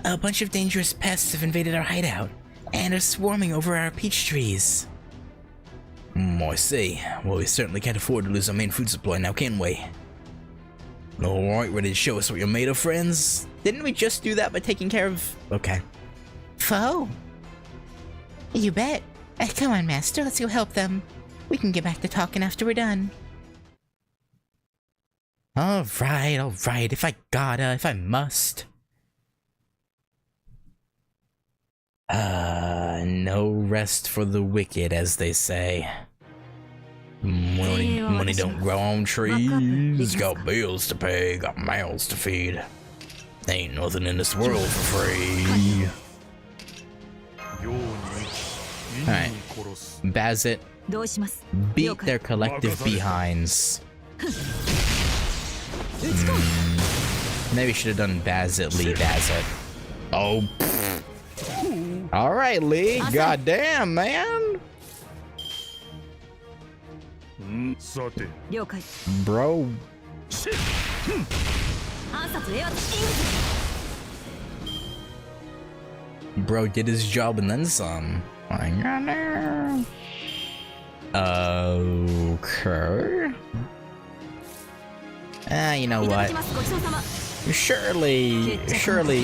A bunch of dangerous pests have invaded our hideout, and are swarming over our peach trees. I see. Well, we certainly can't afford to lose our main food supply now, can we? Alright, ready to show us what you're made of, friends? Didn't we just do that by taking care of... Okay. Foe? You bet. Come on, Master, let's go help them. We can get back to talking after we're done. Alright, if I gotta, if I must. No rest for the wicked, as they say. Money don't grow on trees, got bills to pay, got mouths to feed. Ain't nothing in this world for free. Alright, Bazit, beat their collective behinds. Maybe should have done Bazit, Lee Bazit. Oh, alright, Lee, goddamn, man. Bro. Bro did his job and then some. Okay. You know what? Surely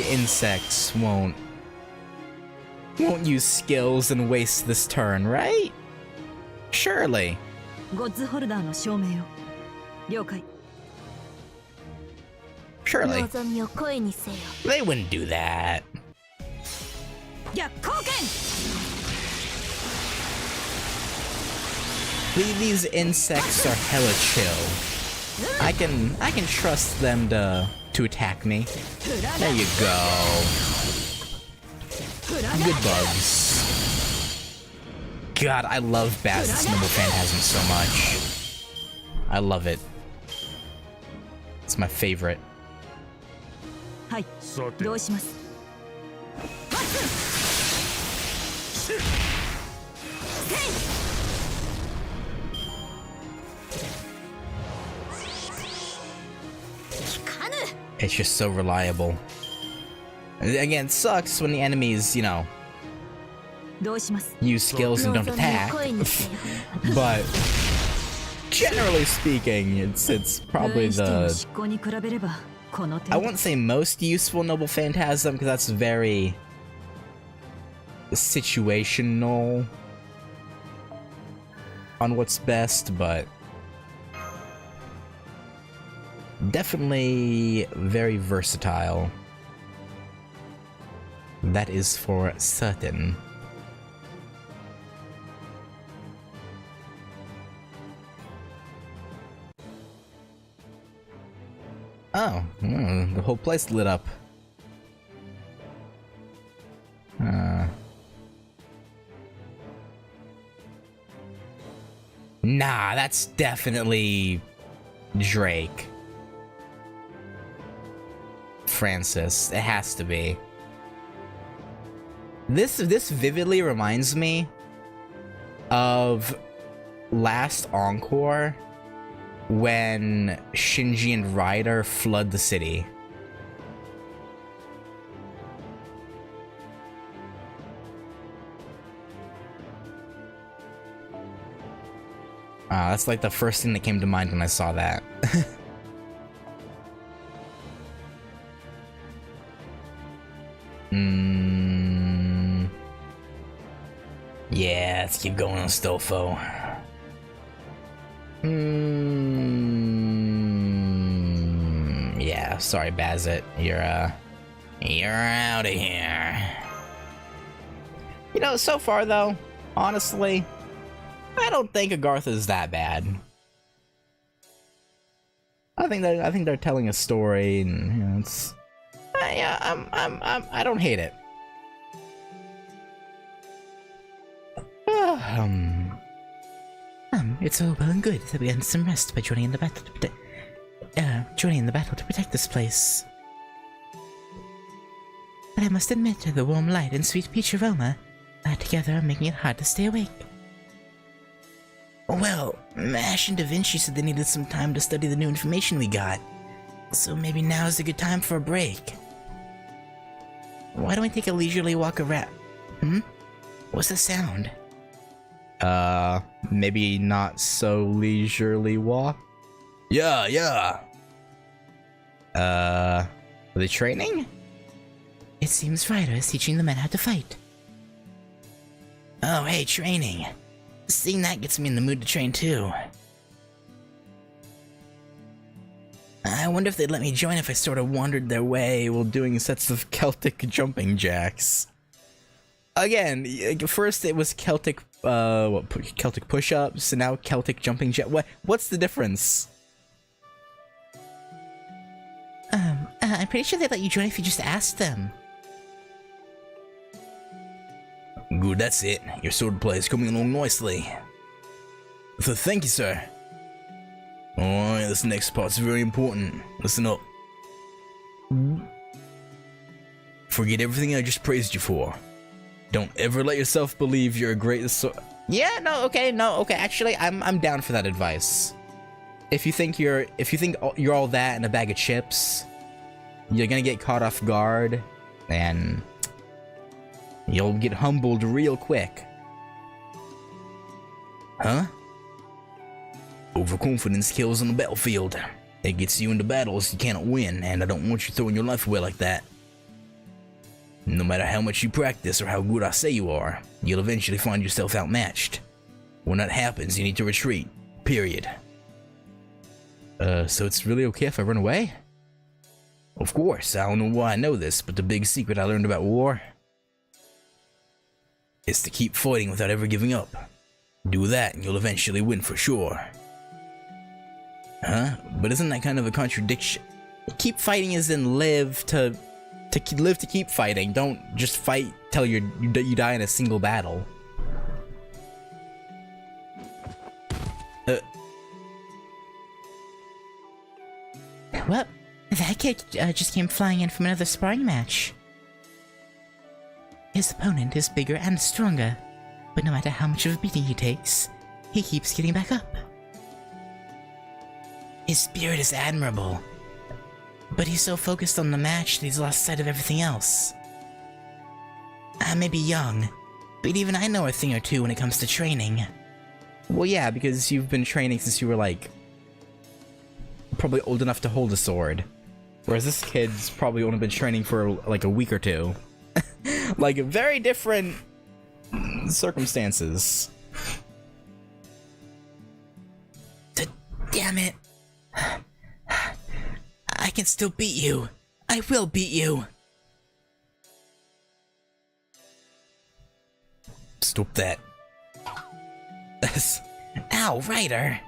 insects won't use skills and waste this turn, right? Surely. Surely. They wouldn't do that. These insects are hella chill. I can trust them to to attack me. There you go. Good bugs. God, I love Baz's Noble Phantasm so much. I love it. It's my favorite. はいどうします It's just so reliable. Again, it sucks when the enemies, you know, どうします use skills and don't attack. But generally speaking, it's probably the, I wouldn't say most useful Noble Phantasm, because that's very situational on what's best, but definitely very versatile. That is for certain. Oh, the whole place lit up. Nah, that's definitely Drake. Francis, it has to be. This vividly reminds me of last Encore, when Shinji and Ryder flood the city. That's like the first thing that came to mind when I saw that. Yeah, let's keep going on Stofo. Yeah, sorry, Bazit. You're out of here. You know, so far though, honestly, I don't think Agartha's that bad. I think they're telling a story, and you know, it's. I don't hate it. It's all well and good that we earned some rest by joining in the battle to protect this place. But I must admit, the warm light and sweet peach aroma together are making it hard to stay awake. Well, Ash and Da Vinci said they needed some time to study the new information we got, so maybe now is a good time for a break. Why don't we take a leisurely walk around? What's the sound? Maybe not so leisurely walk? Yeah. Are they training? It seems Ryder is teaching the men how to fight. Oh, hey, training. Seeing that gets me in the mood to train too. I wonder if they'd let me join if I sort of wandered their way while doing sets of Celtic jumping jacks. Again, first it was Celtic, Celtic push-ups, and now Celtic jumping jack. What's the difference? I'm pretty sure they'd let you join if you just asked them. Good, that's it. Your swordplay is coming along nicely. Thank you, sir. Alright, this next part's very important. Listen up. Forget everything I just praised you for. Don't ever let yourself believe you're a great Yeah, no, okay, actually, I'm down for that advice. If you think you're all that in a bag of chips, you're gonna get caught off guard, and you'll get humbled real quick. Huh? Overconfidence kills on the battlefield. It gets you into battles you cannot win, and I don't want you throwing your life away like that. No matter how much you practice or how good I say you are, you'll eventually find yourself outmatched. When that happens, you need to retreat. Period. So it's really okay if I run away? Of course, I don't know why I know this, but the big secret I learned about war is to keep fighting without ever giving up. Do that and you'll eventually win for sure. Huh? But isn't that kind of a contradiction? keep fighting as in live to live to keep fighting. Don't just fight till you die in a single battle. Well, that kid just came flying in from another sparring match. His opponent is bigger and stronger, but no matter how much of a beating he takes, he keeps getting back up. His spirit is admirable, but he's so focused on the match that he's lost sight of everything else. I may be young, but even I know a thing or two when it comes to training. Well, yeah, because you've been training since you were like probably old enough to hold a sword, whereas this kid's probably only been training for like a week or two. Like very different circumstances. Damn it! I can still beat you. I will beat you. Stop that. Ow, Ryder!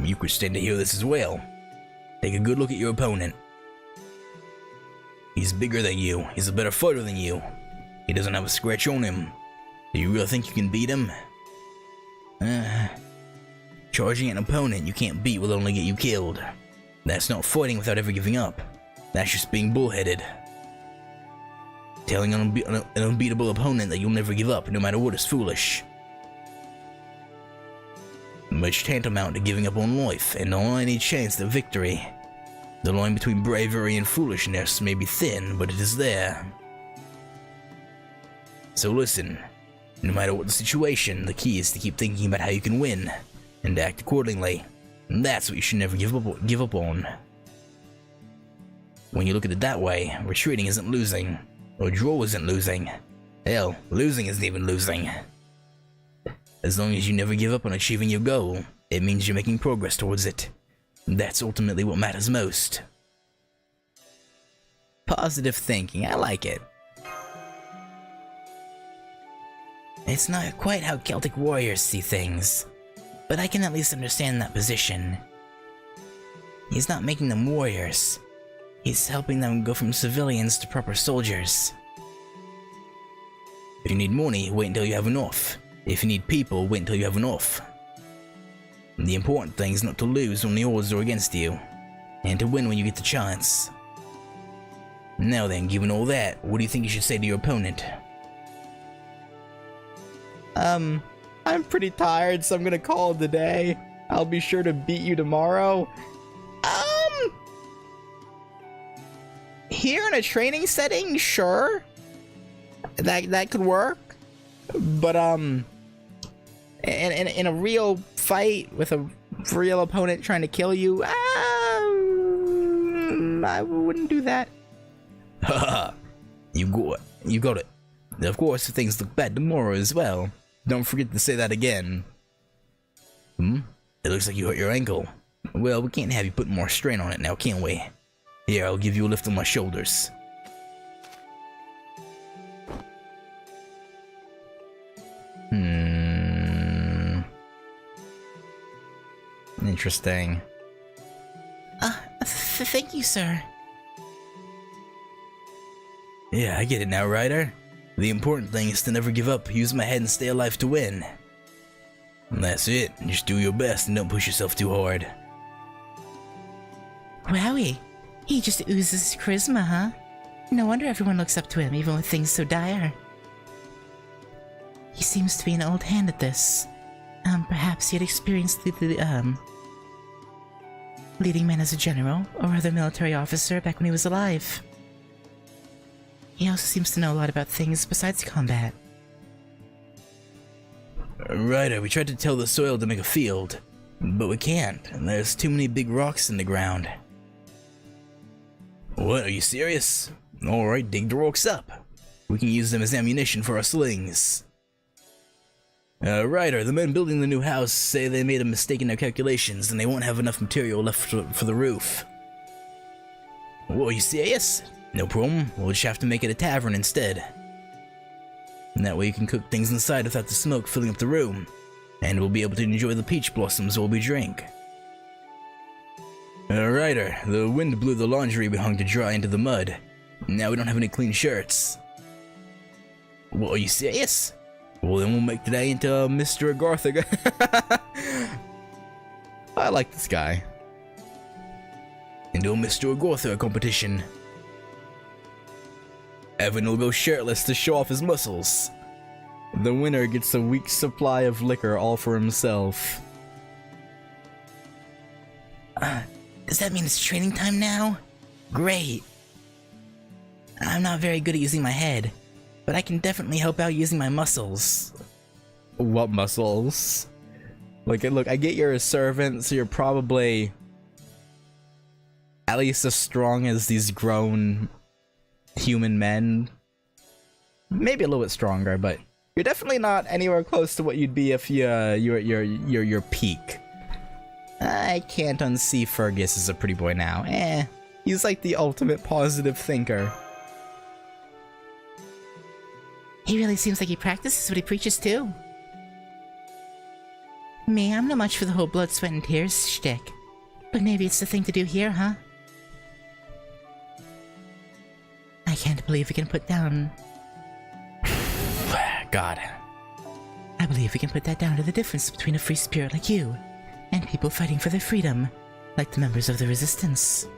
You could stand to hear this as well. Take a good look at your opponent. He's bigger than you. He's a better fighter than you. He doesn't have a scratch on him. Do you really think you can beat him? Charging an opponent you can't beat will only get you killed. That's not fighting without ever giving up. That's just being bullheaded. Telling an unbeatable opponent that you'll never give up no matter what is foolish. Much tantamount to giving up on life and on any chance at victory. The line between bravery and foolishness may be thin, but it is there. So listen, no matter what the situation, the key is to keep thinking about how you can win, and act accordingly. And that's what you should never give up on. When you look at it that way, retreating isn't losing, or draw isn't losing. Hell, losing isn't even losing. As long as you never give up on achieving your goal, it means you're making progress towards it. That's ultimately what matters most. Positive thinking, I like it. It's not quite how Celtic warriors see things, but I can at least understand that position. He's not making them warriors. He's helping them go from civilians to proper soldiers. If you need money, wait until you have enough. If you need people, wait until you have enough. The important thing is not to lose when the odds are against you, and to win when you get the chance. Now then, given all that, what do you think you should say to your opponent? I'm pretty tired, so I'm gonna call it a day. I'll be sure to beat you tomorrow. Here in a training setting, sure. That could work. But in a real fight with a real opponent trying to kill you, I wouldn't do that. Haha, you got it. Of course, if things look bad tomorrow as well, don't forget to say that again. It looks like you hurt your ankle. Well, we can't have you putting more strain on it now, can we? Here, I'll give you a lift on my shoulders. Interesting. Thank you, sir. Yeah, I get it now, Ryder. The important thing is to never give up, use my head and stay alive to win. And that's it, just do your best and don't push yourself too hard. Wowie, he just oozes charisma, huh? No wonder everyone looks up to him, even with things so dire. He seems to be an old hand at this. Perhaps he had experienced leading men as a general or other military officer back when he was alive. He also seems to know a lot about things besides combat. Ryder, we tried to tell the soil to make a field, but we can't. There's too many big rocks in the ground. What, are you serious? Alright, dig the rocks up. We can use them as ammunition for our slings. Ryder, the men building the new house say they made a mistake in their calculations and they won't have enough material left for the roof. What, are you serious? No problem, we'll just have to make it a tavern instead. And that way you can cook things inside without the smoke filling up the room, and we'll be able to enjoy the peach blossoms while we drink. Ryder, the wind blew the laundry we hung to dry into the mud. Now we don't have any clean shirts. What, are you serious? Well, then we'll make today into Mr. AGARTHA. I like this guy. Into a Mr. AGARTHA competition. Evan will go shirtless to show off his muscles. The winner gets a week's supply of liquor all for himself. Does that mean it's training time now? Great. I'm not very good at using my head, but I can definitely help out using my muscles. What muscles? Like, look, I get you're a servant, so you're probably at least as strong as these grown human men. Maybe a little bit stronger, but you're definitely not anywhere close to what you'd be if you're at your peak. I can't unsee Fergus as a pretty boy now. He's like the ultimate positive thinker. He really seems like he practices what he preaches too. Me, I'm not much for the whole blood, sweat, and tears shtick. But maybe it's the thing to do here, huh? I can't believe we can put down... God. I believe we can put that down to the difference between a free spirit like you and people fighting for their freedom, like the members of the Resistance.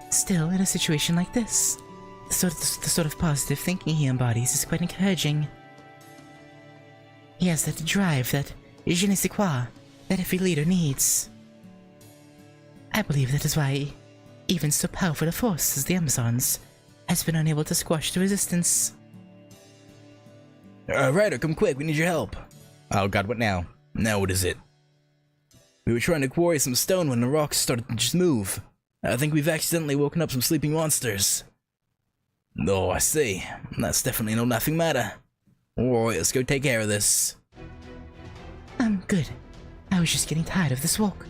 Still, in a situation like this, the sort of positive thinking he embodies is quite encouraging. He has that drive, that je ne sais quoi, that every leader needs. I believe that is why even so powerful a force as the Amazons has been unable to squash the Resistance. Ryder, come quick, we need your help. Oh god, what now? Now what is it? We were trying to quarry some stone when the rocks started to just move. I think we've accidentally woken up some sleeping monsters. Oh, I see. That's definitely no laughing matter. Alright, let's go take care of this. Good. I was just getting tired of this walk.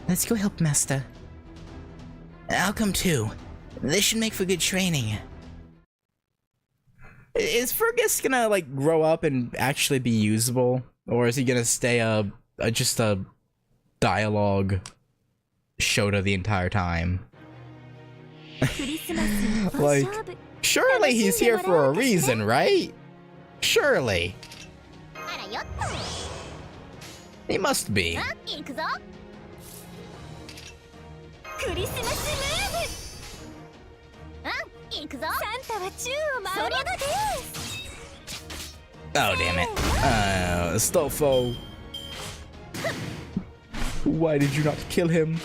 Let's go help Master. I'll come too. This should make for good training. Is Fergus gonna, like, grow up and actually be usable? Or is he gonna stay just a dialogue Shota the entire time? Like, surely he's here for a reason, right? Surely. He must be. Oh, damn it. Stolfo. Why did you not kill him?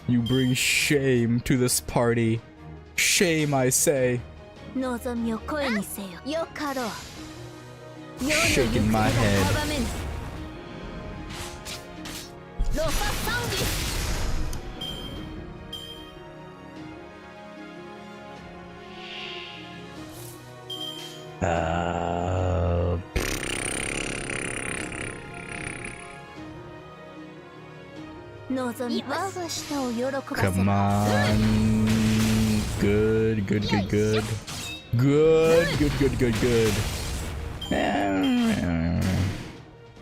You bring shame to this party. Shame, I say. Shaking my head. Come on. Good.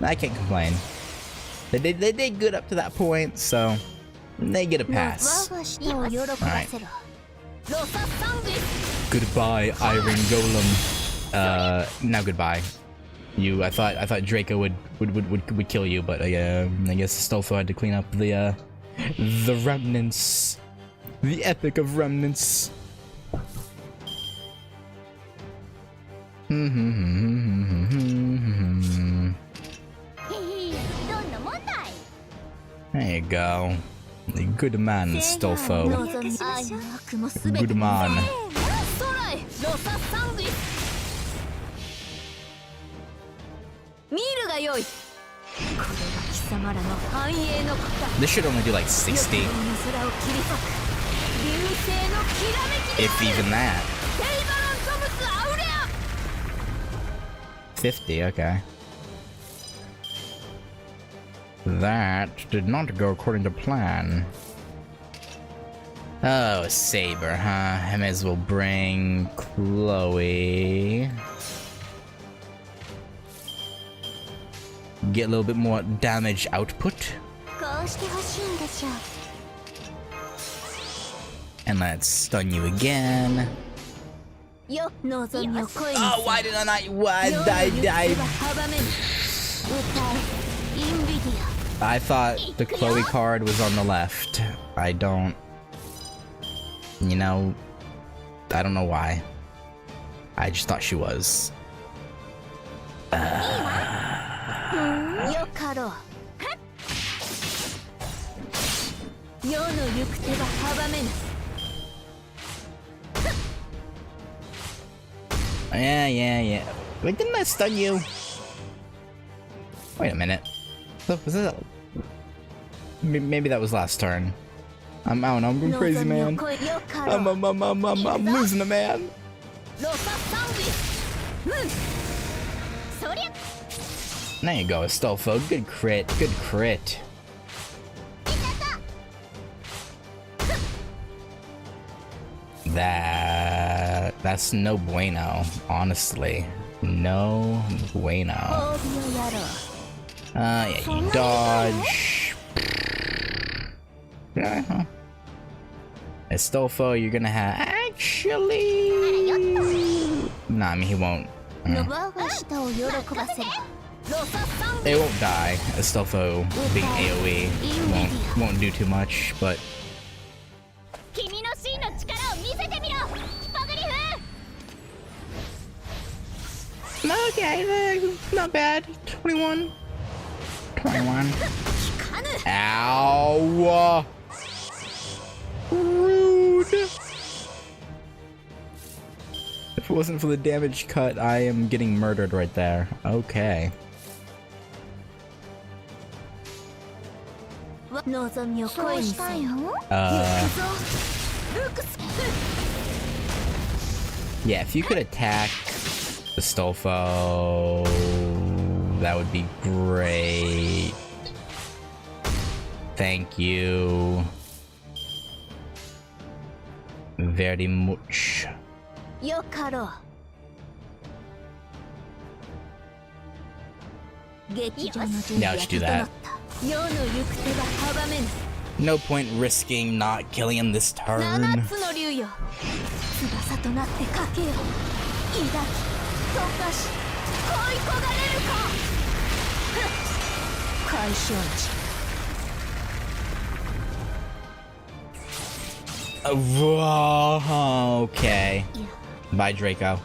I can't complain. They did good up to that point, so they get a pass. Alright. Goodbye, Iron Golem. Now goodbye. I thought Draco would kill you, but I guess Stolfo had to clean up the remnants. The epic of remnants. There you go. Good man, Stolfo. Good man. This should only do like 60. If even that. 50, okay. That did not go according to plan. Oh, Saber, huh? I may as well bring Chloe. get a little bit more damage output. こうしてほしいんでしょう And let's stun you again. よ望みを声に Oh, why did I not? Why did I? 阻める歌えインビディ I thought the Chloe card was on the left. I don't. You know, I don't know why. I just thought she was. アよかろう世の行く手は阻めぬ Yeah. Wait, didn't I stun you? Wait a minute. Was that? Maybe that was last turn. I don't know. I'm going crazy, man. I'm losing it, man. ロササウビそりゃ There you go, Astolfo. Good crit. Good crit. That's no bueno, honestly. No bueno. 褒美をやろう Yeah, you dodge. Yeah. Astolfo, you're gonna have actually. Nah, I mean he won't. ノバは舌を喜ばせるロササウビ It won't die. Astolfo being AoE won't do too much, but 君の真の力を見せてみろヒポグリフ okay, not bad. 21. 21. 聞かぬ Ow! Rude! If it wasn't for the damage cut, I am getting murdered right there. Okay. 望みを声にせよルクス Yeah, if you could attack Astolfo, that would be great. Thank you. Very much. よかろう劇場の準備 Now は let's do 整 that. った世の行く手は阻めぬ No point risking not killing him this 七 turn. つの竜よ翼となってかけよ抱き溶かし恋焦がれるか解消値 Okay. Bye, Draco.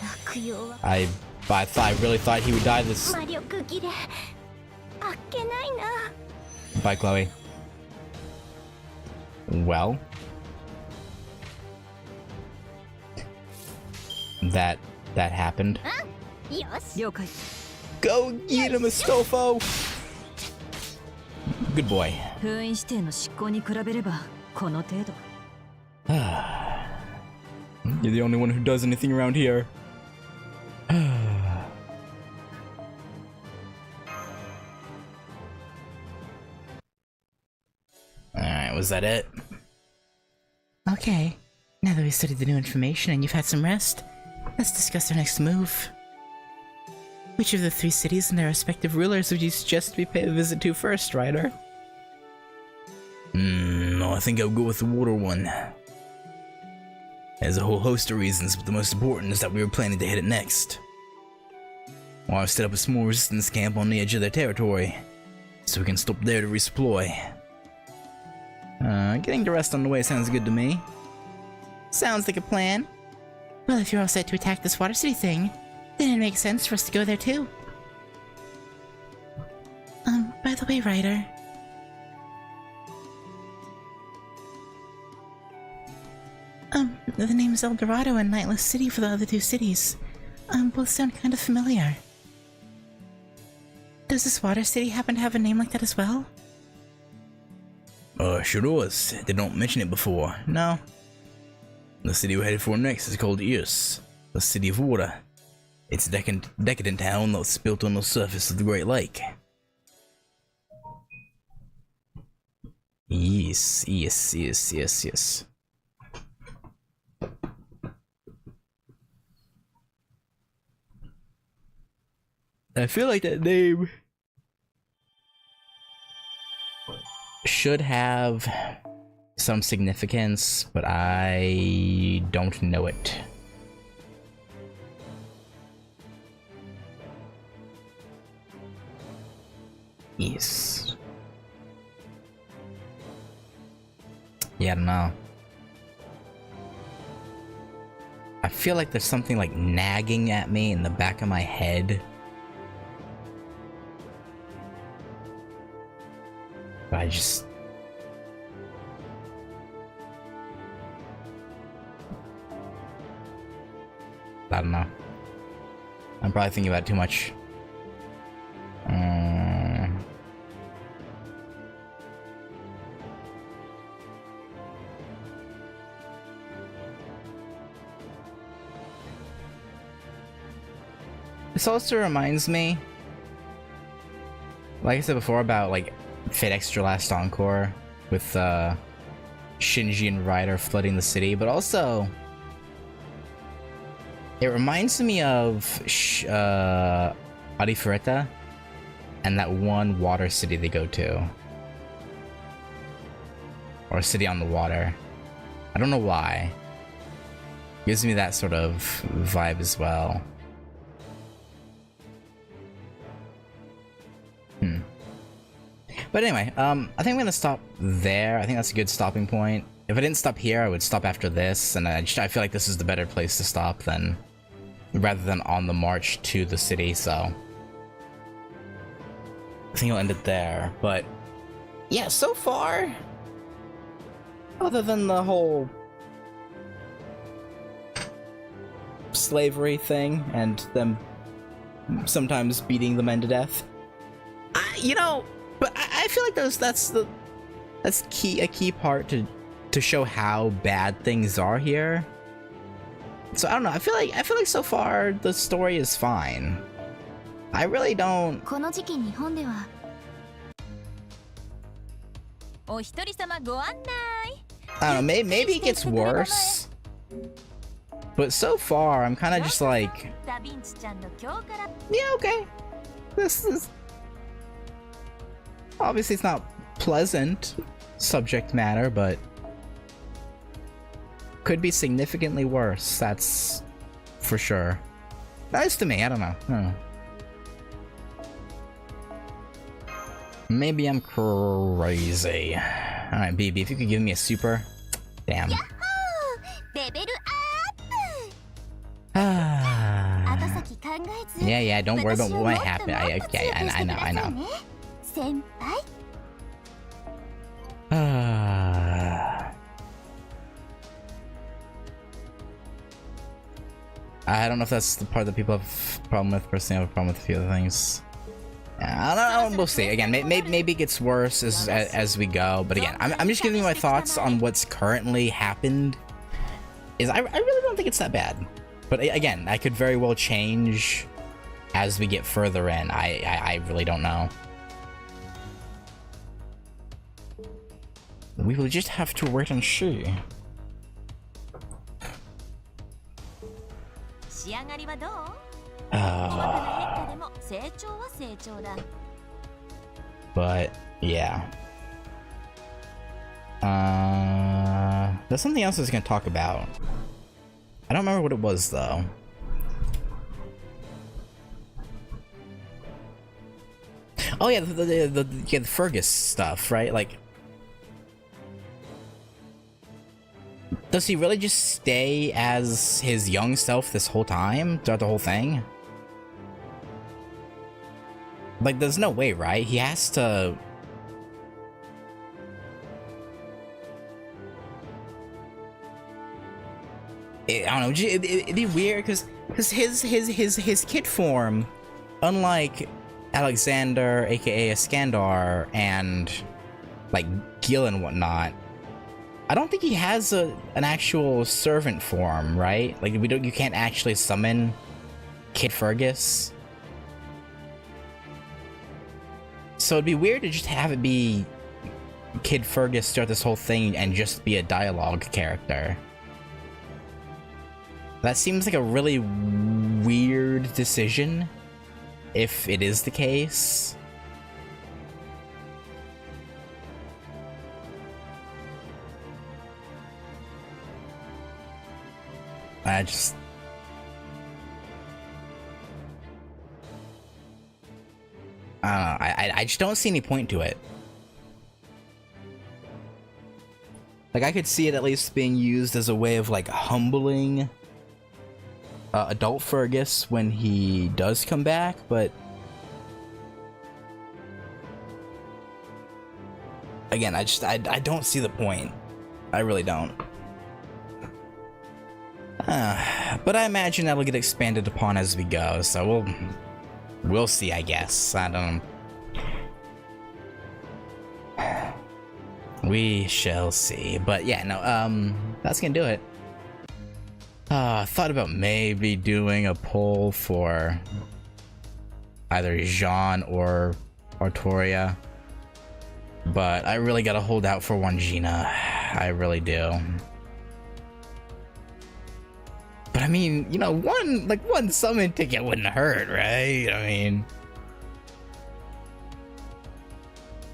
落葉は I really thought he would die this. 魔力切れあっけないな Bye, Chloe. Well, that happened. よし了解 Go get him, Astolfo. Good boy. 封印指定の執行に比べればこの程度 You're the only one who does anything around here. Alright, was that it? Okay, now that we've studied the new information and you've had some rest, let's discuss our next move. Which of the three cities and their respective rulers would you suggest we pay a visit to first, Ryder? No, I think I'll go with the water one. There's a whole host of reasons, but the most important is that we were planning to hit it next. Well, I've set up a small resistance camp on the edge of their territory, so we can stop there to resupply. Getting to rest on the way sounds good to me. Sounds like a plan. Well, if you're all set to attack this Water City thing, then it makes sense for us to go there too. By the way, Ryder. The names El Dorado and Nightless City for the other two cities. Both sound kind of familiar. Does this Water City happen to have a name like that as well? Sure does. They don't mention it before. No. The city we're headed for next is called Eos, the City of Water. It's a decadent town that's built on the surface of the Great Lake. Yes. I feel like that name should have some significance, but I don't know it. East. Yeah, I don't know. I feel like there's something like nagging at me in the back of my head. But I just... I don't know. I'm probably thinking about it too much. This also reminds me, like I said before, about like Fate Extra Last Encore with Shinji and Ryder flooding the city, but also it reminds me of Arifureta and that one water city they go to, or a city on the water. I don't know why. Gives me that sort of vibe as well. But anyway, I think I'm gonna stop there. I think that's a good stopping point. If I didn't stop here, I would stop after this, and I feel like this is the better place to stop than rather than on the march to the city. So I think I'll end it there. But yeah, so far, other than the whole slavery thing and them sometimes beating the men to death, you know. But I feel like that's a key part to show how bad things are here. So I don't know. I feel like so far the story is fine. I really don't. I don't know. Maybe it gets worse. But so far, I'm kind of just like, yeah, okay. This is. Obviously, it's not pleasant subject matter, but could be significantly worse. That's for sure. Nice to me. I don't know. Maybe I'm crazy. All right, BB, if you could give me a super. Damn. Yeah. Don't worry about what might happen. I know. I don't know if that's the part that people have a problem with. Personally, I have a problem with a few other things. I don't know. We'll see. Again, maybe it gets worse as we go. But again, I'm just giving you my thoughts on what's currently happened. I really don't think it's that bad. But again, that could very well change as we get further in. I really don't know. We will just have to wait and see. But yeah. There's something else I was gonna talk about. I don't remember what it was though. Oh yeah, the Fergus stuff, right? Like, does he really just stay as his young self this whole time, throughout the whole thing? Like, there's no way, right? He has to... I don't know, it'd be weird, because his kid form, unlike Alexander, aka Iskandar, and, like, Gil and whatnot, I don't think he has an actual servant form, right? Like, you can't actually summon Kid Fergus. So it'd be weird to just have it be Kid Fergus throughout this whole thing and just be a dialogue character. That seems like a really weird decision, if it is the case. I just... I don't know. I just don't see any point to it. Like, I could see it at least being used as a way of, like, humbling adult Fergus when he does come back, but... Again, I don't see the point. I really don't. But I imagine that'll get expanded upon as we go, so we'll see, I guess. I don't... We shall see. But yeah, no, that's gonna do it. I thought about maybe doing a poll for either Jean or Artoria, but I really gotta hold out for one Gina. I really do. But I mean, you know, one summon ticket wouldn't hurt, right? I mean,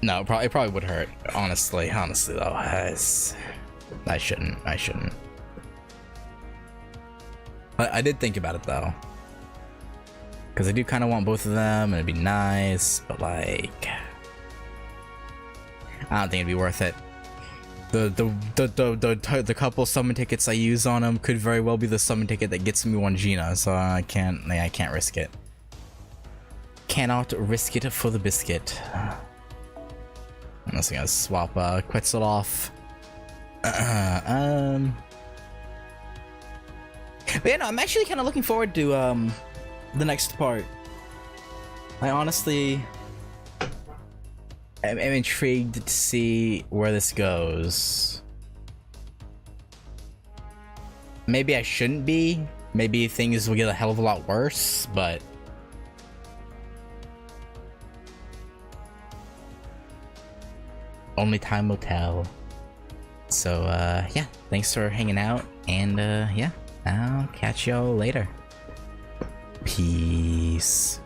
no, it probably would hurt. Honestly though, I shouldn't. I did think about it though, because I do kind of want both of them, and it'd be nice. But like, I don't think it'd be worth it. The couple summon tickets I use on him could very well be the summon ticket that gets me one Gina, so I can't risk it. Cannot risk it for the biscuit. Unless I'm gonna swap Quetzal off. But yeah, no, I'm actually kind of looking forward to the next part. I honestly I'm intrigued to see where this goes. Maybe I shouldn't be. Maybe things will get a hell of a lot worse, but only time will tell. So yeah, thanks for hanging out, and yeah, I'll catch y'all later. Peace.